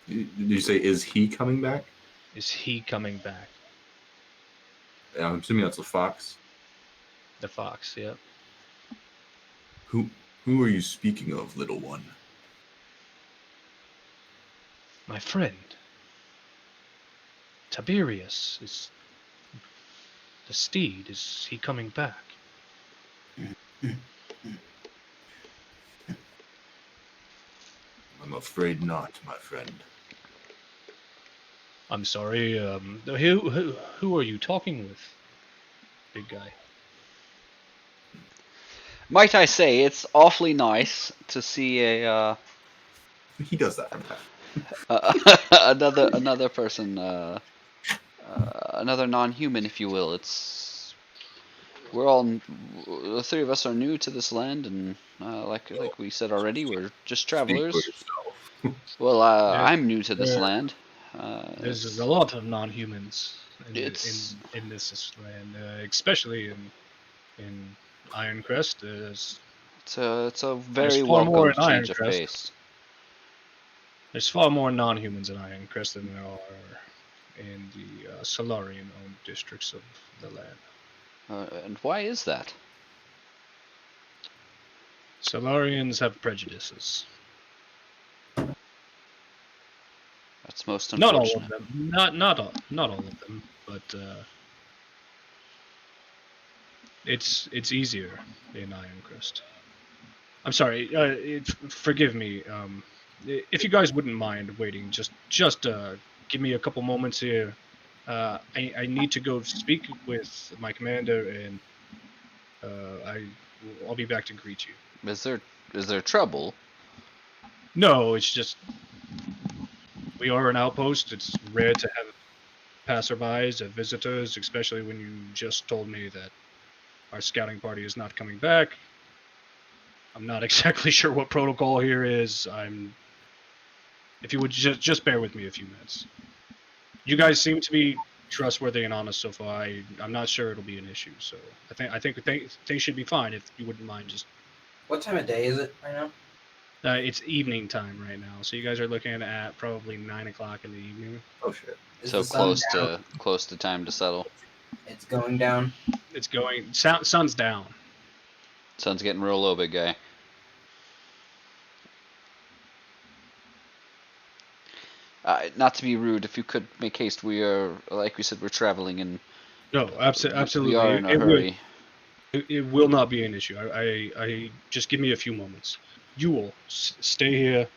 Did you say, is he coming back? Is he coming back? Yeah, I'm assuming that's a fox. The fox, yep. Who are you speaking of, little one? My friend. Tiberius is... The steed, is he coming back? I'm afraid not, my friend. I'm sorry, who are you talking with, big guy? might I say, it's awfully nice to see a He does that from time. another person, another non-human, if you will. The three of us are new to this land, and like we said already, we're just Speak for travelers. yourself. Well, I'm new to this land. There's a lot of non-humans in It's- this land, especially in Ironcrest. It's a very far more welcome in change of Ironcrest. pace. There's far more non-humans in Ironcrest than there are in the Celarian-owned districts of the land. And why is that? Celarians have prejudices. That's most Not all unfortunate. of them. Not all of them, but it's easier in Ironcrest. I'm sorry. Forgive me. If you guys wouldn't mind waiting, just give me a couple moments here. I need to go speak with my commander, and I'll be back to greet you. Is there trouble? No, it's just we are an outpost. It's rare to have passerbys, visitors, especially when you just told me that our scouting party is not coming back. I'm not exactly sure what protocol here is. If you would just bear with me a few minutes. You guys seem to be trustworthy and honest so far. I'm not sure it'll be an issue. So I think things should be fine if you wouldn't mind just. What time of day is it right now? It's evening time right now, so you guys are looking at probably 9 o'clock in the evening. Oh shit. Is So the sun down? close to time to settle. It's going down. It's going. Sun's down. Sun's getting real low, big guy. Not to be rude, if you could make haste, we are, like we said, we're traveling and No, absolutely. we are in a hurry. It will not be an issue. I just give me a few moments. You will stay here.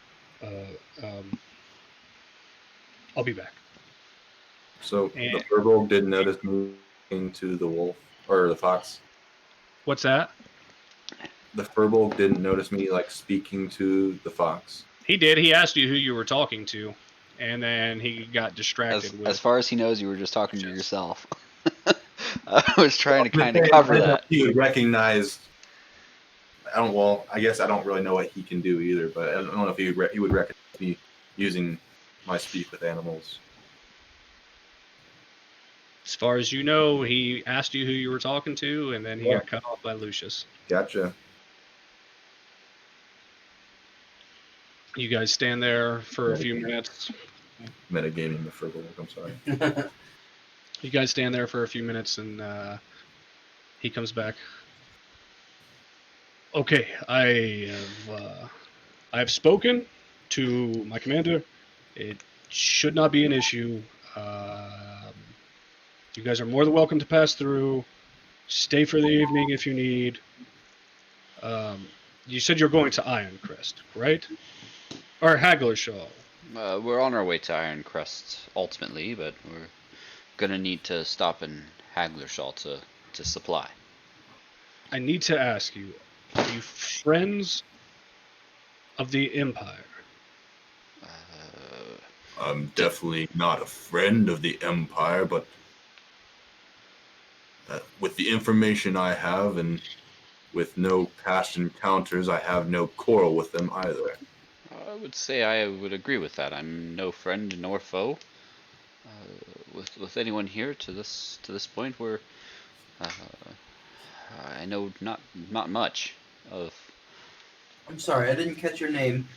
I'll be back. So And- the Furbolg didn't notice moving to the wolf or the fox. What's that? The Furbolg didn't notice me like speaking to the fox. He did. He asked you who you were talking to, and then he got distracted. As far as he knows, you were just talking to yourself. I was trying to kind of cover that. He would recognize. I guess I don't really know what he can do either, but I don't know if he would recognize me using my speak with animals. As far as you know, he asked you who you were talking to, and then he got cut off by Lucius. Gotcha. You guys stand there for a few minutes. Metagaming the Furbolg. I'm sorry. You guys stand there for a few minutes, and he comes back. Okay, I have spoken to my commander. It should not be an issue. You guys are more than welcome to pass through. Stay for the evening if you need. You said you're going to Ironcrest, right? Or Halgershaw. We're on our way to Ironcrest ultimately, but we're gonna need to stop in Halgershaw to supply. I need to ask you, are you friends of the Empire? I'm definitely not a friend of the Empire, but with the information I have and with no past encounters, I have no quarrel with them either. I would say I would agree with that. I'm no friend nor foe with anyone here to this point. We're I know not much of. I'm sorry, I didn't catch your name.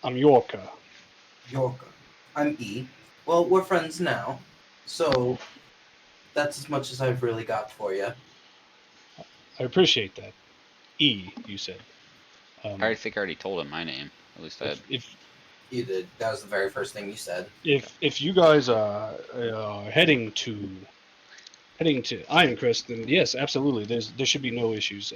I'm Yorka. Yorka. I'm E. Well, we're friends now, so that's as much as I've really got for you. I appreciate that. E, you said. I think I already told him my name. At least I had. If You did. That was the very first thing you said. if you guys are heading to Ironcrest, then yes, absolutely. There should be no issues.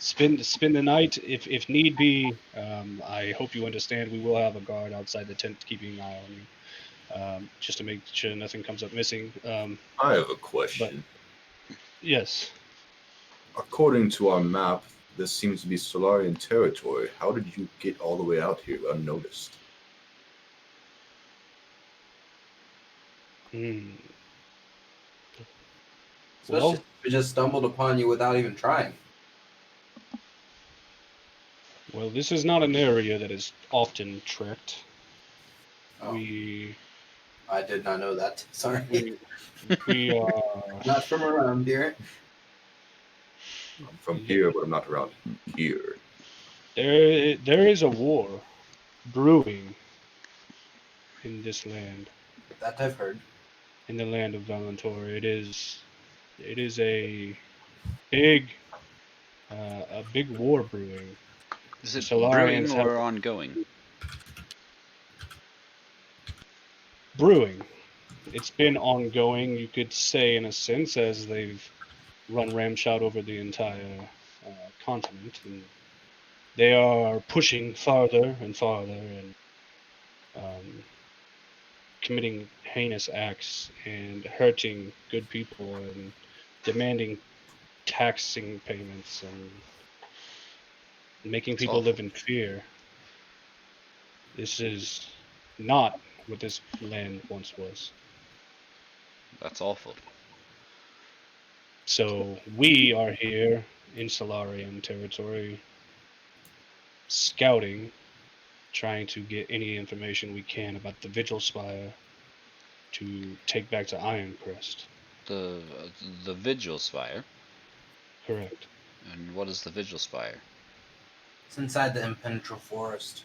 Spend the night if need be. I hope you understand. We will have a guard outside the tent keeping an eye on you, just to make sure nothing comes up missing. I have a question. Yes. According to our map, this seems to be Celarian territory. How did you get all the way out here unnoticed? Hmm. Especially if we just stumbled upon you without even trying. Well, this is not an area that is often trekked. Oh. We I did not know that. Sorry. we Not from around here. I'm from here, but I'm not around here. there is a war brewing in this land, That I've heard. in the land of Valentor. It is a big war brewing. Is it Celarians brewing have- or ongoing? brewing. It's been ongoing, you could say, in a sense, as they've run ramshot over the entire continent, and they are pushing farther and farther and um, committing heinous acts and hurting good people and demanding taxing payments and making It's people awful. live in fear. This is not what this land once was. That's awful. So we are here in Celarian territory, scouting, trying to get any information we can about the Vigil Spire to take back to Ironcrest. The the Vigil Spire. Correct. And what is the Vigil Spire? It's inside the impenetrable forest.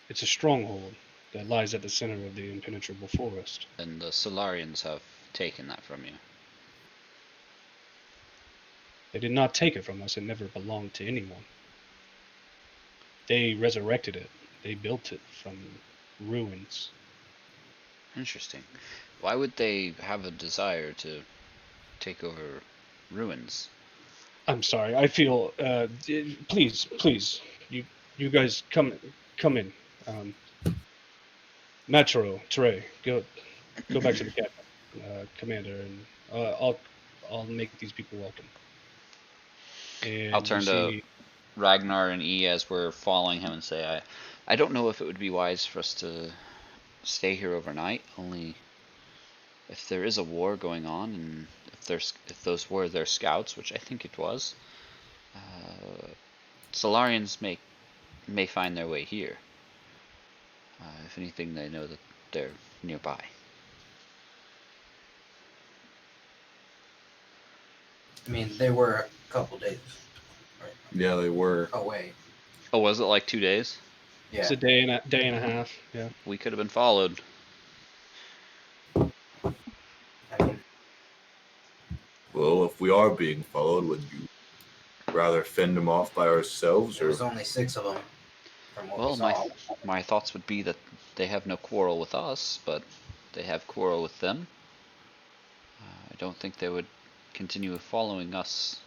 It's a stronghold that lies at the center of the impenetrable forest. And the Celarians have taken that from you. They did not take it from us. It never belonged to anyone. They resurrected it. They built it from ruins. Interesting. Why would they have a desire to take over ruins? I'm sorry. I feel. Please, you guys come in. Metro, Trey, go back to the captain, commander, and I'll make these people welcome. And I'll turn to Ragnar and E as we're following him and say, I don't know if it would be wise for us to stay here overnight, only if there is a war going on, and if those were their scouts, which I think it was, Celarians may find their way here. If anything, they know that they're nearby. I mean, they were a couple days Yeah, they were. away. Oh, was it like 2 days? Yeah. it's a day and a half. Yeah. We could have been followed. I mean, Well, if we are being followed, would you rather fend them off by ourselves, there or was only 6 of them from what we Well, saw. my thoughts would be that they have no quarrel with us, but they have quarrel with them. I don't think they would continue following us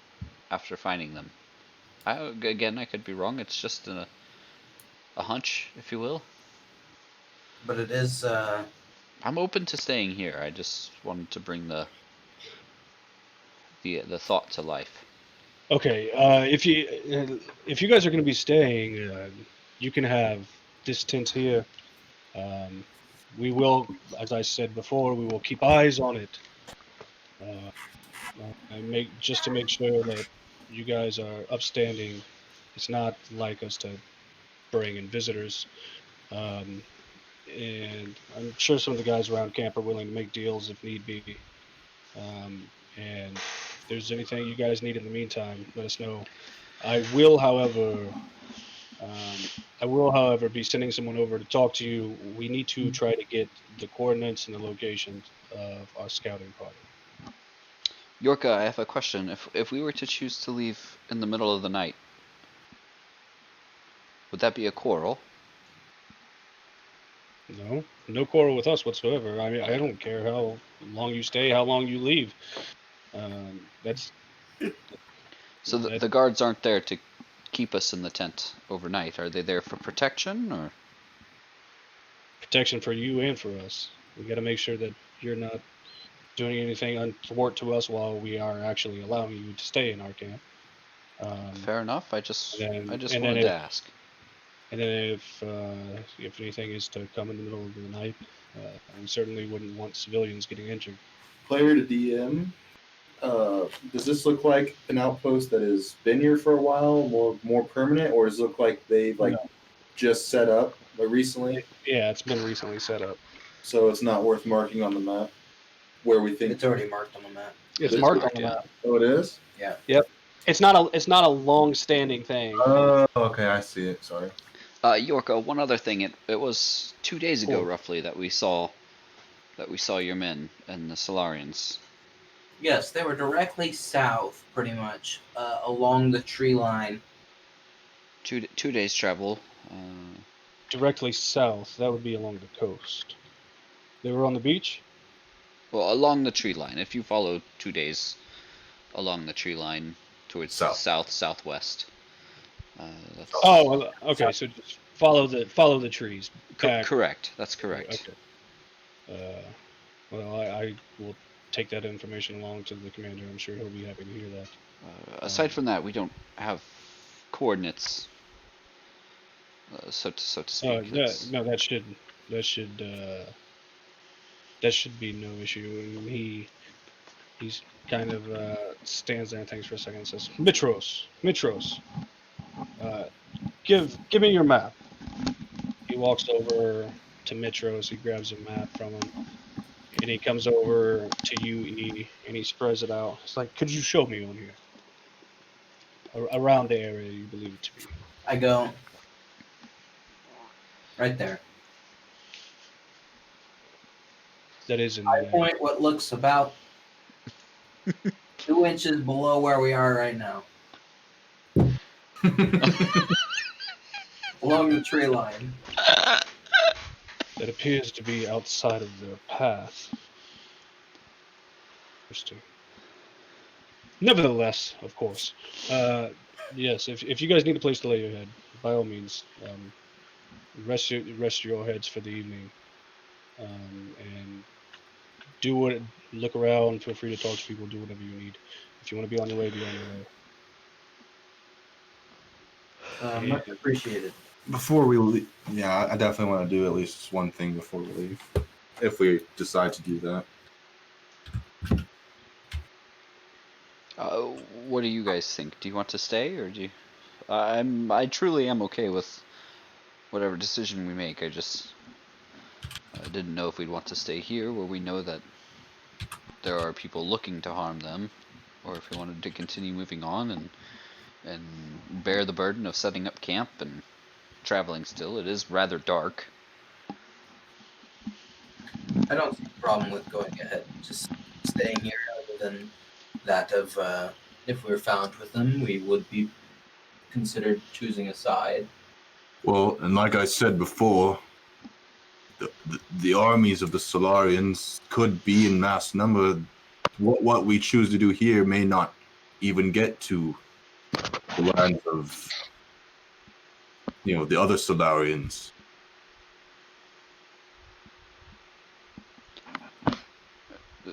after finding them. Again, I could be wrong. It's just a hunch, if you will. But it is, I'm open to staying here. I just wanted to bring the thought to life. Okay. If you guys are going to be staying, you can have this tent here. We will, as I said before, we will keep eyes on it. And just to make sure that you guys are upstanding. It's not like us to bring in visitors. And I'm sure some of the guys around camp are willing to make deals if need be. And if there's anything you guys need in the meantime, let us know. I will, however, be sending someone over to talk to you. We need to try to get the coordinates and the locations of our scouting party. Yorka, I have a question. If we were to choose to leave in the middle of the night, would that be a quarrel? No quarrel with us whatsoever. I mean, I don't care how long you stay, how long you leave. That's So the guards aren't there to keep us in the tent overnight. Are they there for protection, or? protection for you and for us. We got to make sure that you're not doing anything untoward to us while we are actually allowing you to stay in our camp. Fair enough. I just wanted then to ask. And then if anything is to come in the middle of the night, we certainly wouldn't want civilians getting injured. player to DM? Does this look like an outpost that has been here for a while, more permanent, or does it look like they've just set up recently? Yeah, it's been recently set up. So it's not worth marking on the map where we think it's already marked on the map. It's marked on the map. Oh, it is? Yeah. Yep. It's not a long-standing thing. Oh, okay, I see it. Sorry. Yorko, one other thing. It was 2 days ago, Cool. roughly, that we saw your men and the Celarians. Yes, they were directly south, pretty much, along the tree line. 2 days travel. Directly south, that would be along the coast. They were on the beach? Well, along the tree line. If you follow 2 days along the tree line towards southwest. That's Oh, well, okay. So just follow the trees back. correct. That's correct. Okay. Well, I will take that information along to the commander. I'm sure he'll be happy to hear that. Aside from that, we don't have coordinates, so to speak. No, that should be no issue. And he's kind of stands there and thinks for a second and says, Mitros, give me your map. He walks over to Mitros. He grabs a map from him, and he comes over to you, E, and he spreads it out. It's like, could you show me on here? Around the area you believe it to be. I go right there. That is in I there. point what looks about 2 inches below where we are right now. Along the tree line. That appears to be outside of their path. Interesting. Nevertheless, of course, yes. If you guys need a place to lay your head, by all means, rest your heads for the evening, and look around. Feel free to talk to people. Do whatever you need. If you want to be on your way, be on your way. Much appreciated. Before we leave, yeah, I definitely want to do at least one thing before we leave, if we decide to do that. What do you guys think? Do you want to stay, or do you? I truly am okay with whatever decision we make. I didn't know if we'd want to stay here, where we know that there are people looking to harm them, or if we wanted to continue moving on and bear the burden of setting up camp and traveling still. It is rather dark. I don't see a problem with going ahead and just staying here, other than that of if we were found with them, we would be considered choosing a side. Well, and like I said before, the armies of the Celarians could be in mass number. What we choose to do here may not even get to the lands of, the other Celarians.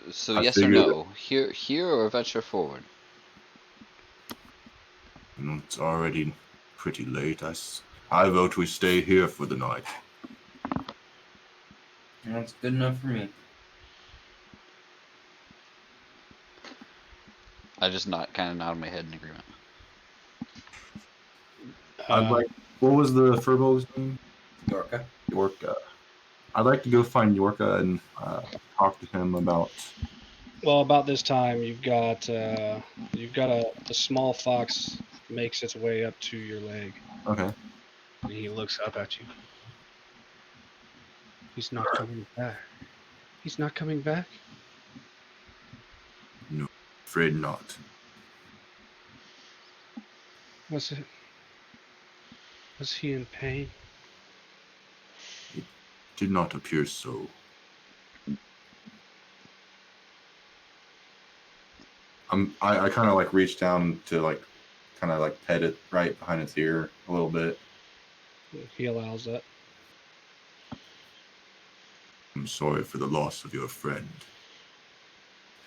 So I yes or figured- no? Here or venture forward? It's already pretty late. I vote we stay here for the night. That's good enough for me. I just kind of nodded my head in agreement. I'd like. What was the Furbolg's name? Yorka. Yorka. I'd like to go find Yorka and talk to him about. Well, about this time, you've got a small fox makes its way up to your leg, Okay. and he looks up at you. He's not coming back. He's not coming back. No, afraid not. Was he in pain? Did not appear so. I kind of like reach down to kind of pet it right behind its ear a little bit. He allows that. I'm sorry for the loss of your friend.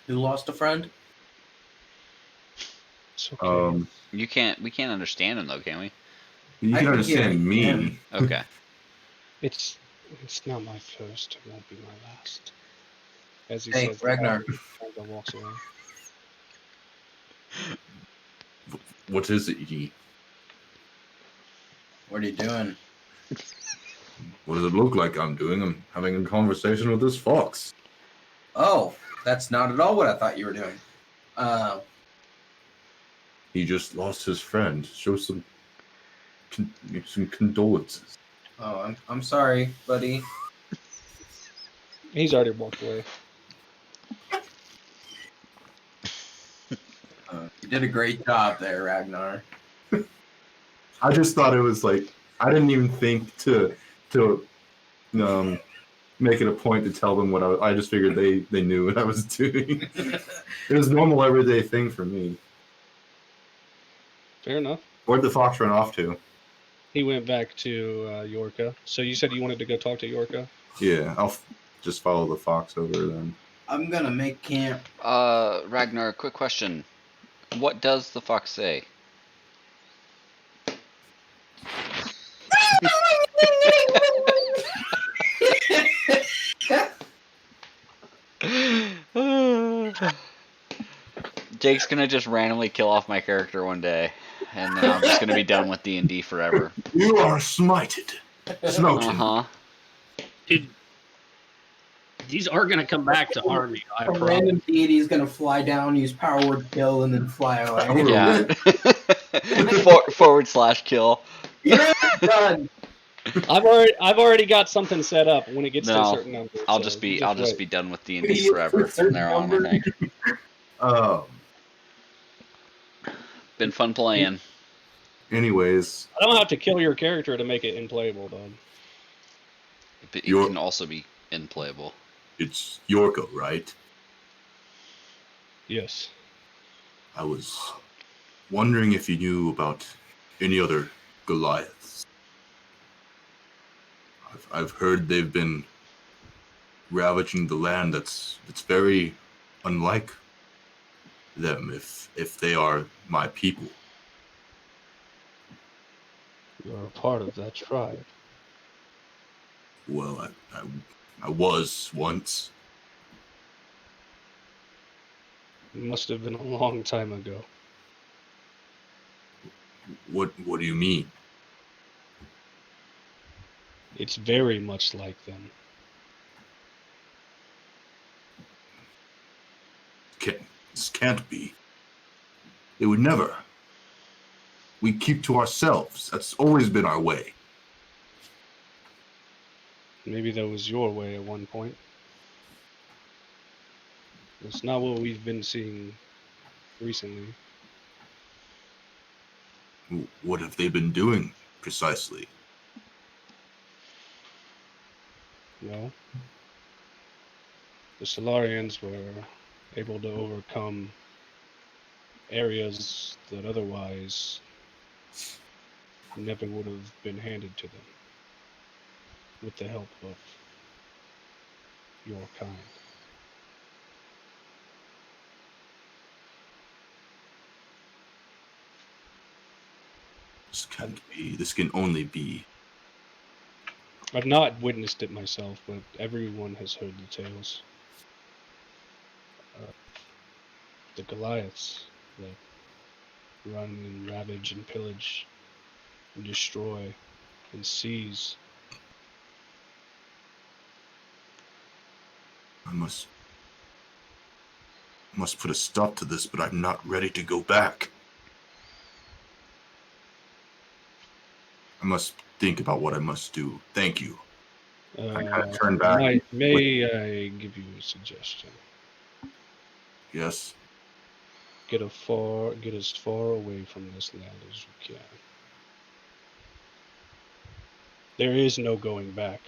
Who lost a friend? It's okay. We can't understand him though, can we? You I can can hear understand me. him. Okay. It's not my first. It won't be my last. As he Hey, says, Ragnar. and walks away. What is it, Yi? What are you doing? What does it look like I'm doing? I'm having a conversation with this fox. Oh, that's not at all what I thought you were doing. He just lost his friend. Show some condolences. Oh, I'm sorry, buddy. He's already walked away. You did a great job there, Ragnar. I just thought it was I didn't even think to make it a point to tell them what I just figured they knew what I was doing. It was a normal everyday thing for me. Fair enough. Where'd the fox run off to? He went back to Yorka. So you said you wanted to go talk to Yorka? Yeah, I'll just follow the fox over then. I'm gonna make camp. Ragnar, quick question. What does the fox say? Jake's gonna just randomly kill off my character one day, and then I'm just gonna be done with D&D forever. You are smited, smoten. Uh-huh. Dude, these are going to come back to harm you, I A promise. random deity is gonna fly down, use power word kill, and then fly away. Yeah. / kill. You're done. I've already got something set up when it gets to a No, certain number. I'll so just you be wait. done with D&D forever from there on, I think. Been fun playing. Anyways, I don't have to kill your character to make it unplayable, though. It You're- can also be unplayable. it's Yorko, right? Yes. I was wondering if you knew about any other Goliaths. I've heard they've been ravaging the land that's very unlike them if they are my people. You're a part of that tribe. Well, I was once. It must have been a long time ago. What do you mean? It's very much like them. This can't be. They would never. We keep to ourselves. That's always been our way. Maybe that was your way at one point. It's not what we've been seeing recently. What have they been doing precisely? Well, the Celarians were able to overcome areas that otherwise never would have been handed to them with the help of your kind. This can't be. This can only be. I've not witnessed it myself, but everyone has heard the tales. The Goliaths that run and ravage and pillage and destroy and seize. I must put a stop to this, but I'm not ready to go back. I must think about what I must do. Thank you. I kind of turn back. May I give you a suggestion? Yes. Get as far away from this land as you can. There is no going back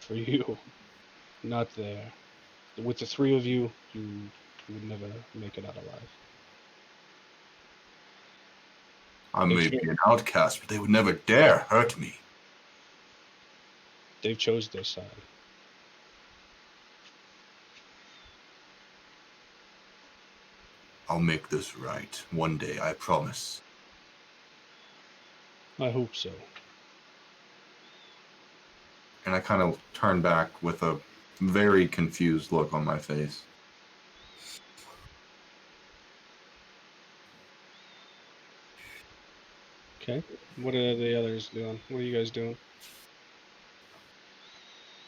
for you. Not there. With the three of you, you would never make it out alive. I may be an outcast, but they would never dare hurt me. They've chose their side. I'll make this right. One day, I promise. I hope so. And I kind of turn back with a very confused look on my face. Okay. What are the others doing? What are you guys doing?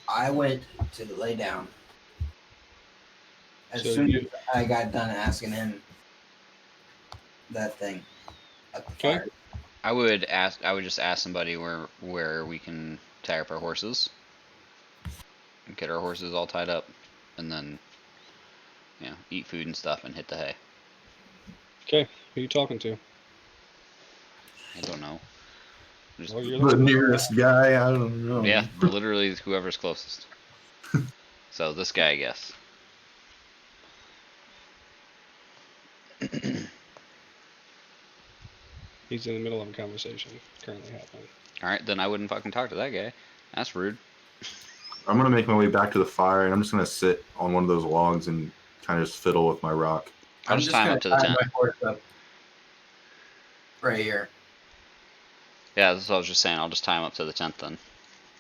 I went to lay down. As So soon you- as I got done asking him that thing at the Okay. fire. I would just ask somebody where we can tie up our horses. Get our horses all tied up, and then eat food and stuff and hit the hay. Okay. Who are you talking to? I don't know. Just, Oh, you're The nearest guy, I don't know. yeah, literally whoever's closest. So this guy, I guess. He's in the middle of a conversation currently happening. All right, then I wouldn't fucking talk to that guy. That's rude. I'm gonna make my way back to the fire, and I'm just gonna sit on one of those logs and kind of just fiddle with my rock. I'll I'm just just tie him gonna up to the tie tent. my horse up right here. Yeah, that's what I was just saying. I'll just tie him up to the tent then.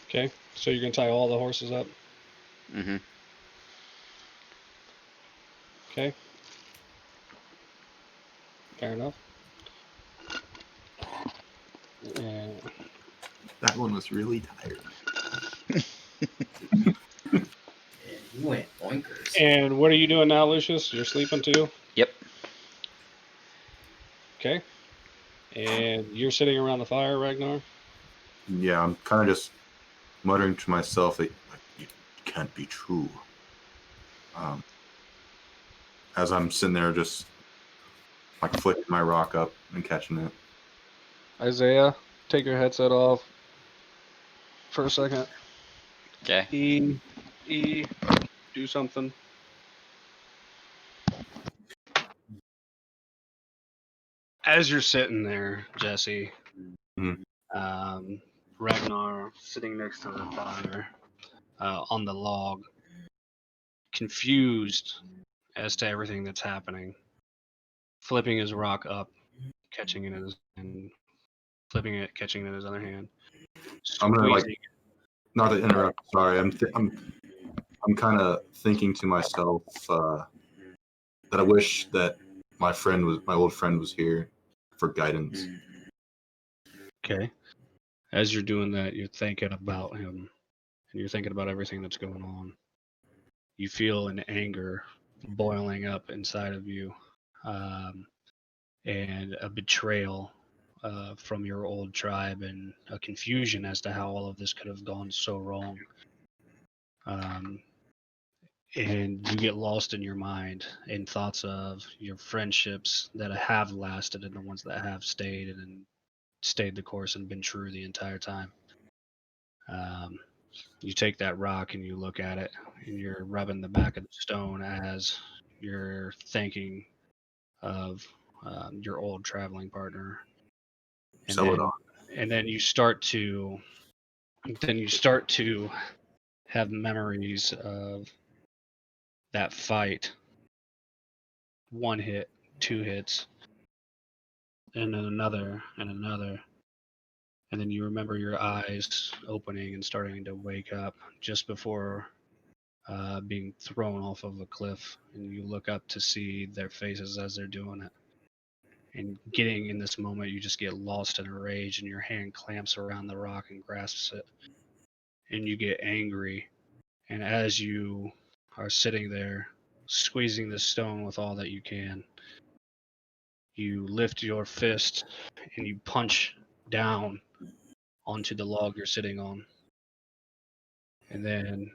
Okay, so you're gonna tie all the horses up. Mm-hmm. Okay. Fair enough. And That one was really tired. And he went boinkers. And what are you doing now, Lucius? You're sleeping too? Yep. Okay. And you're sitting around the fire, Ragnar? Yeah, I'm kind of just muttering to myself that it can't be true. As I'm sitting there just like flicking my rock up and catching it. Isaiah, take your headset off for a second. Okay. Do something. As you're sitting there, Jesse, Mhm. Ragnar sitting next to the fire on the log, confused as to everything that's happening, flipping his rock up, catching it in his hand, flipping it, catching it in his other hand. I'm gonna Squeezing. not to interrupt. Sorry, I'm kind of thinking to myself that I wish that my old friend was here for guidance. Okay. As you're doing that, you're thinking about him, and you're thinking about everything that's going on. You feel an anger boiling up inside of you, and a betrayal from your old tribe, and a confusion as to how all of this could have gone so wrong. And you get lost in your mind in thoughts of your friendships that have lasted and the ones that have stayed and stayed the course and been true the entire time. You take that rock and you look at it, and you're rubbing the back of the stone as you're thinking of your old traveling partner, and Celadon. then you start to have memories of that fight. One hit, two hits, and then another and another. And then you remember your eyes opening and starting to wake up just before being thrown off of a cliff. And you look up to see their faces as they're doing it. And getting in this moment, you just get lost in a rage, and your hand clamps around the rock and grasps it. And you get angry. And as you are sitting there, squeezing the stone with all that you can, you lift your fist and you punch down onto the log you're sitting on. And then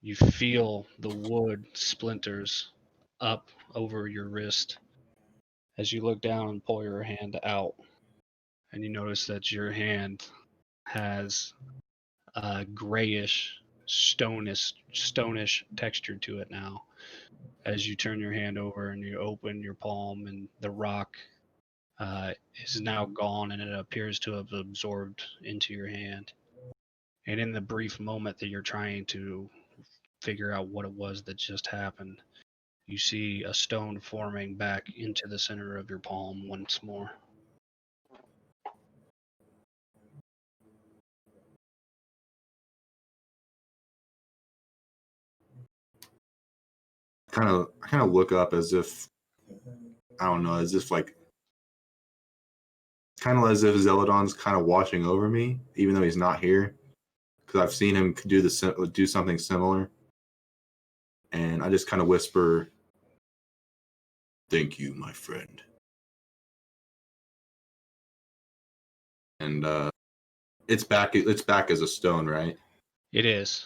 you feel the wood splinters up over your wrist as you look down and pull your hand out. And you notice that your hand has a grayish, stonish texture to it now. As you turn your hand over and you open your palm, and the rock is now gone, and it appears to have absorbed into your hand. And in the brief moment that you're trying to figure out what it was that just happened, you see a stone forming back into the center of your palm once more. I kind of look up as if I don't know, as if like kind of as if Zeladon's kind of watching over me, even though he's not here, because I've seen him do something similar. And I just kind of whisper, "Thank you, my friend." And it's back. It's back as a stone, right? It is.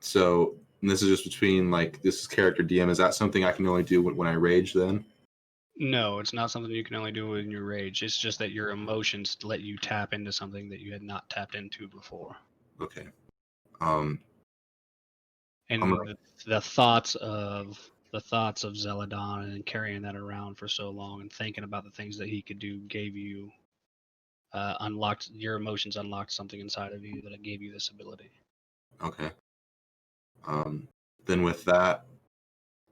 So and this is just between like this is character DM. Is that something I can only do when I rage? Then No, it's not something you can only do in your rage. It's just that your emotions let you tap into something that you had not tapped into before. okay. And the thoughts of Zeladon and carrying that around for so long and thinking about the things that he could do gave you unlocked your emotions, unlocked something inside of you that it gave you this ability. Okay. Then with that,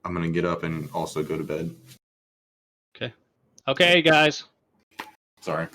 I'm gonna get up and also go to bed. Okay, guys. Sorry.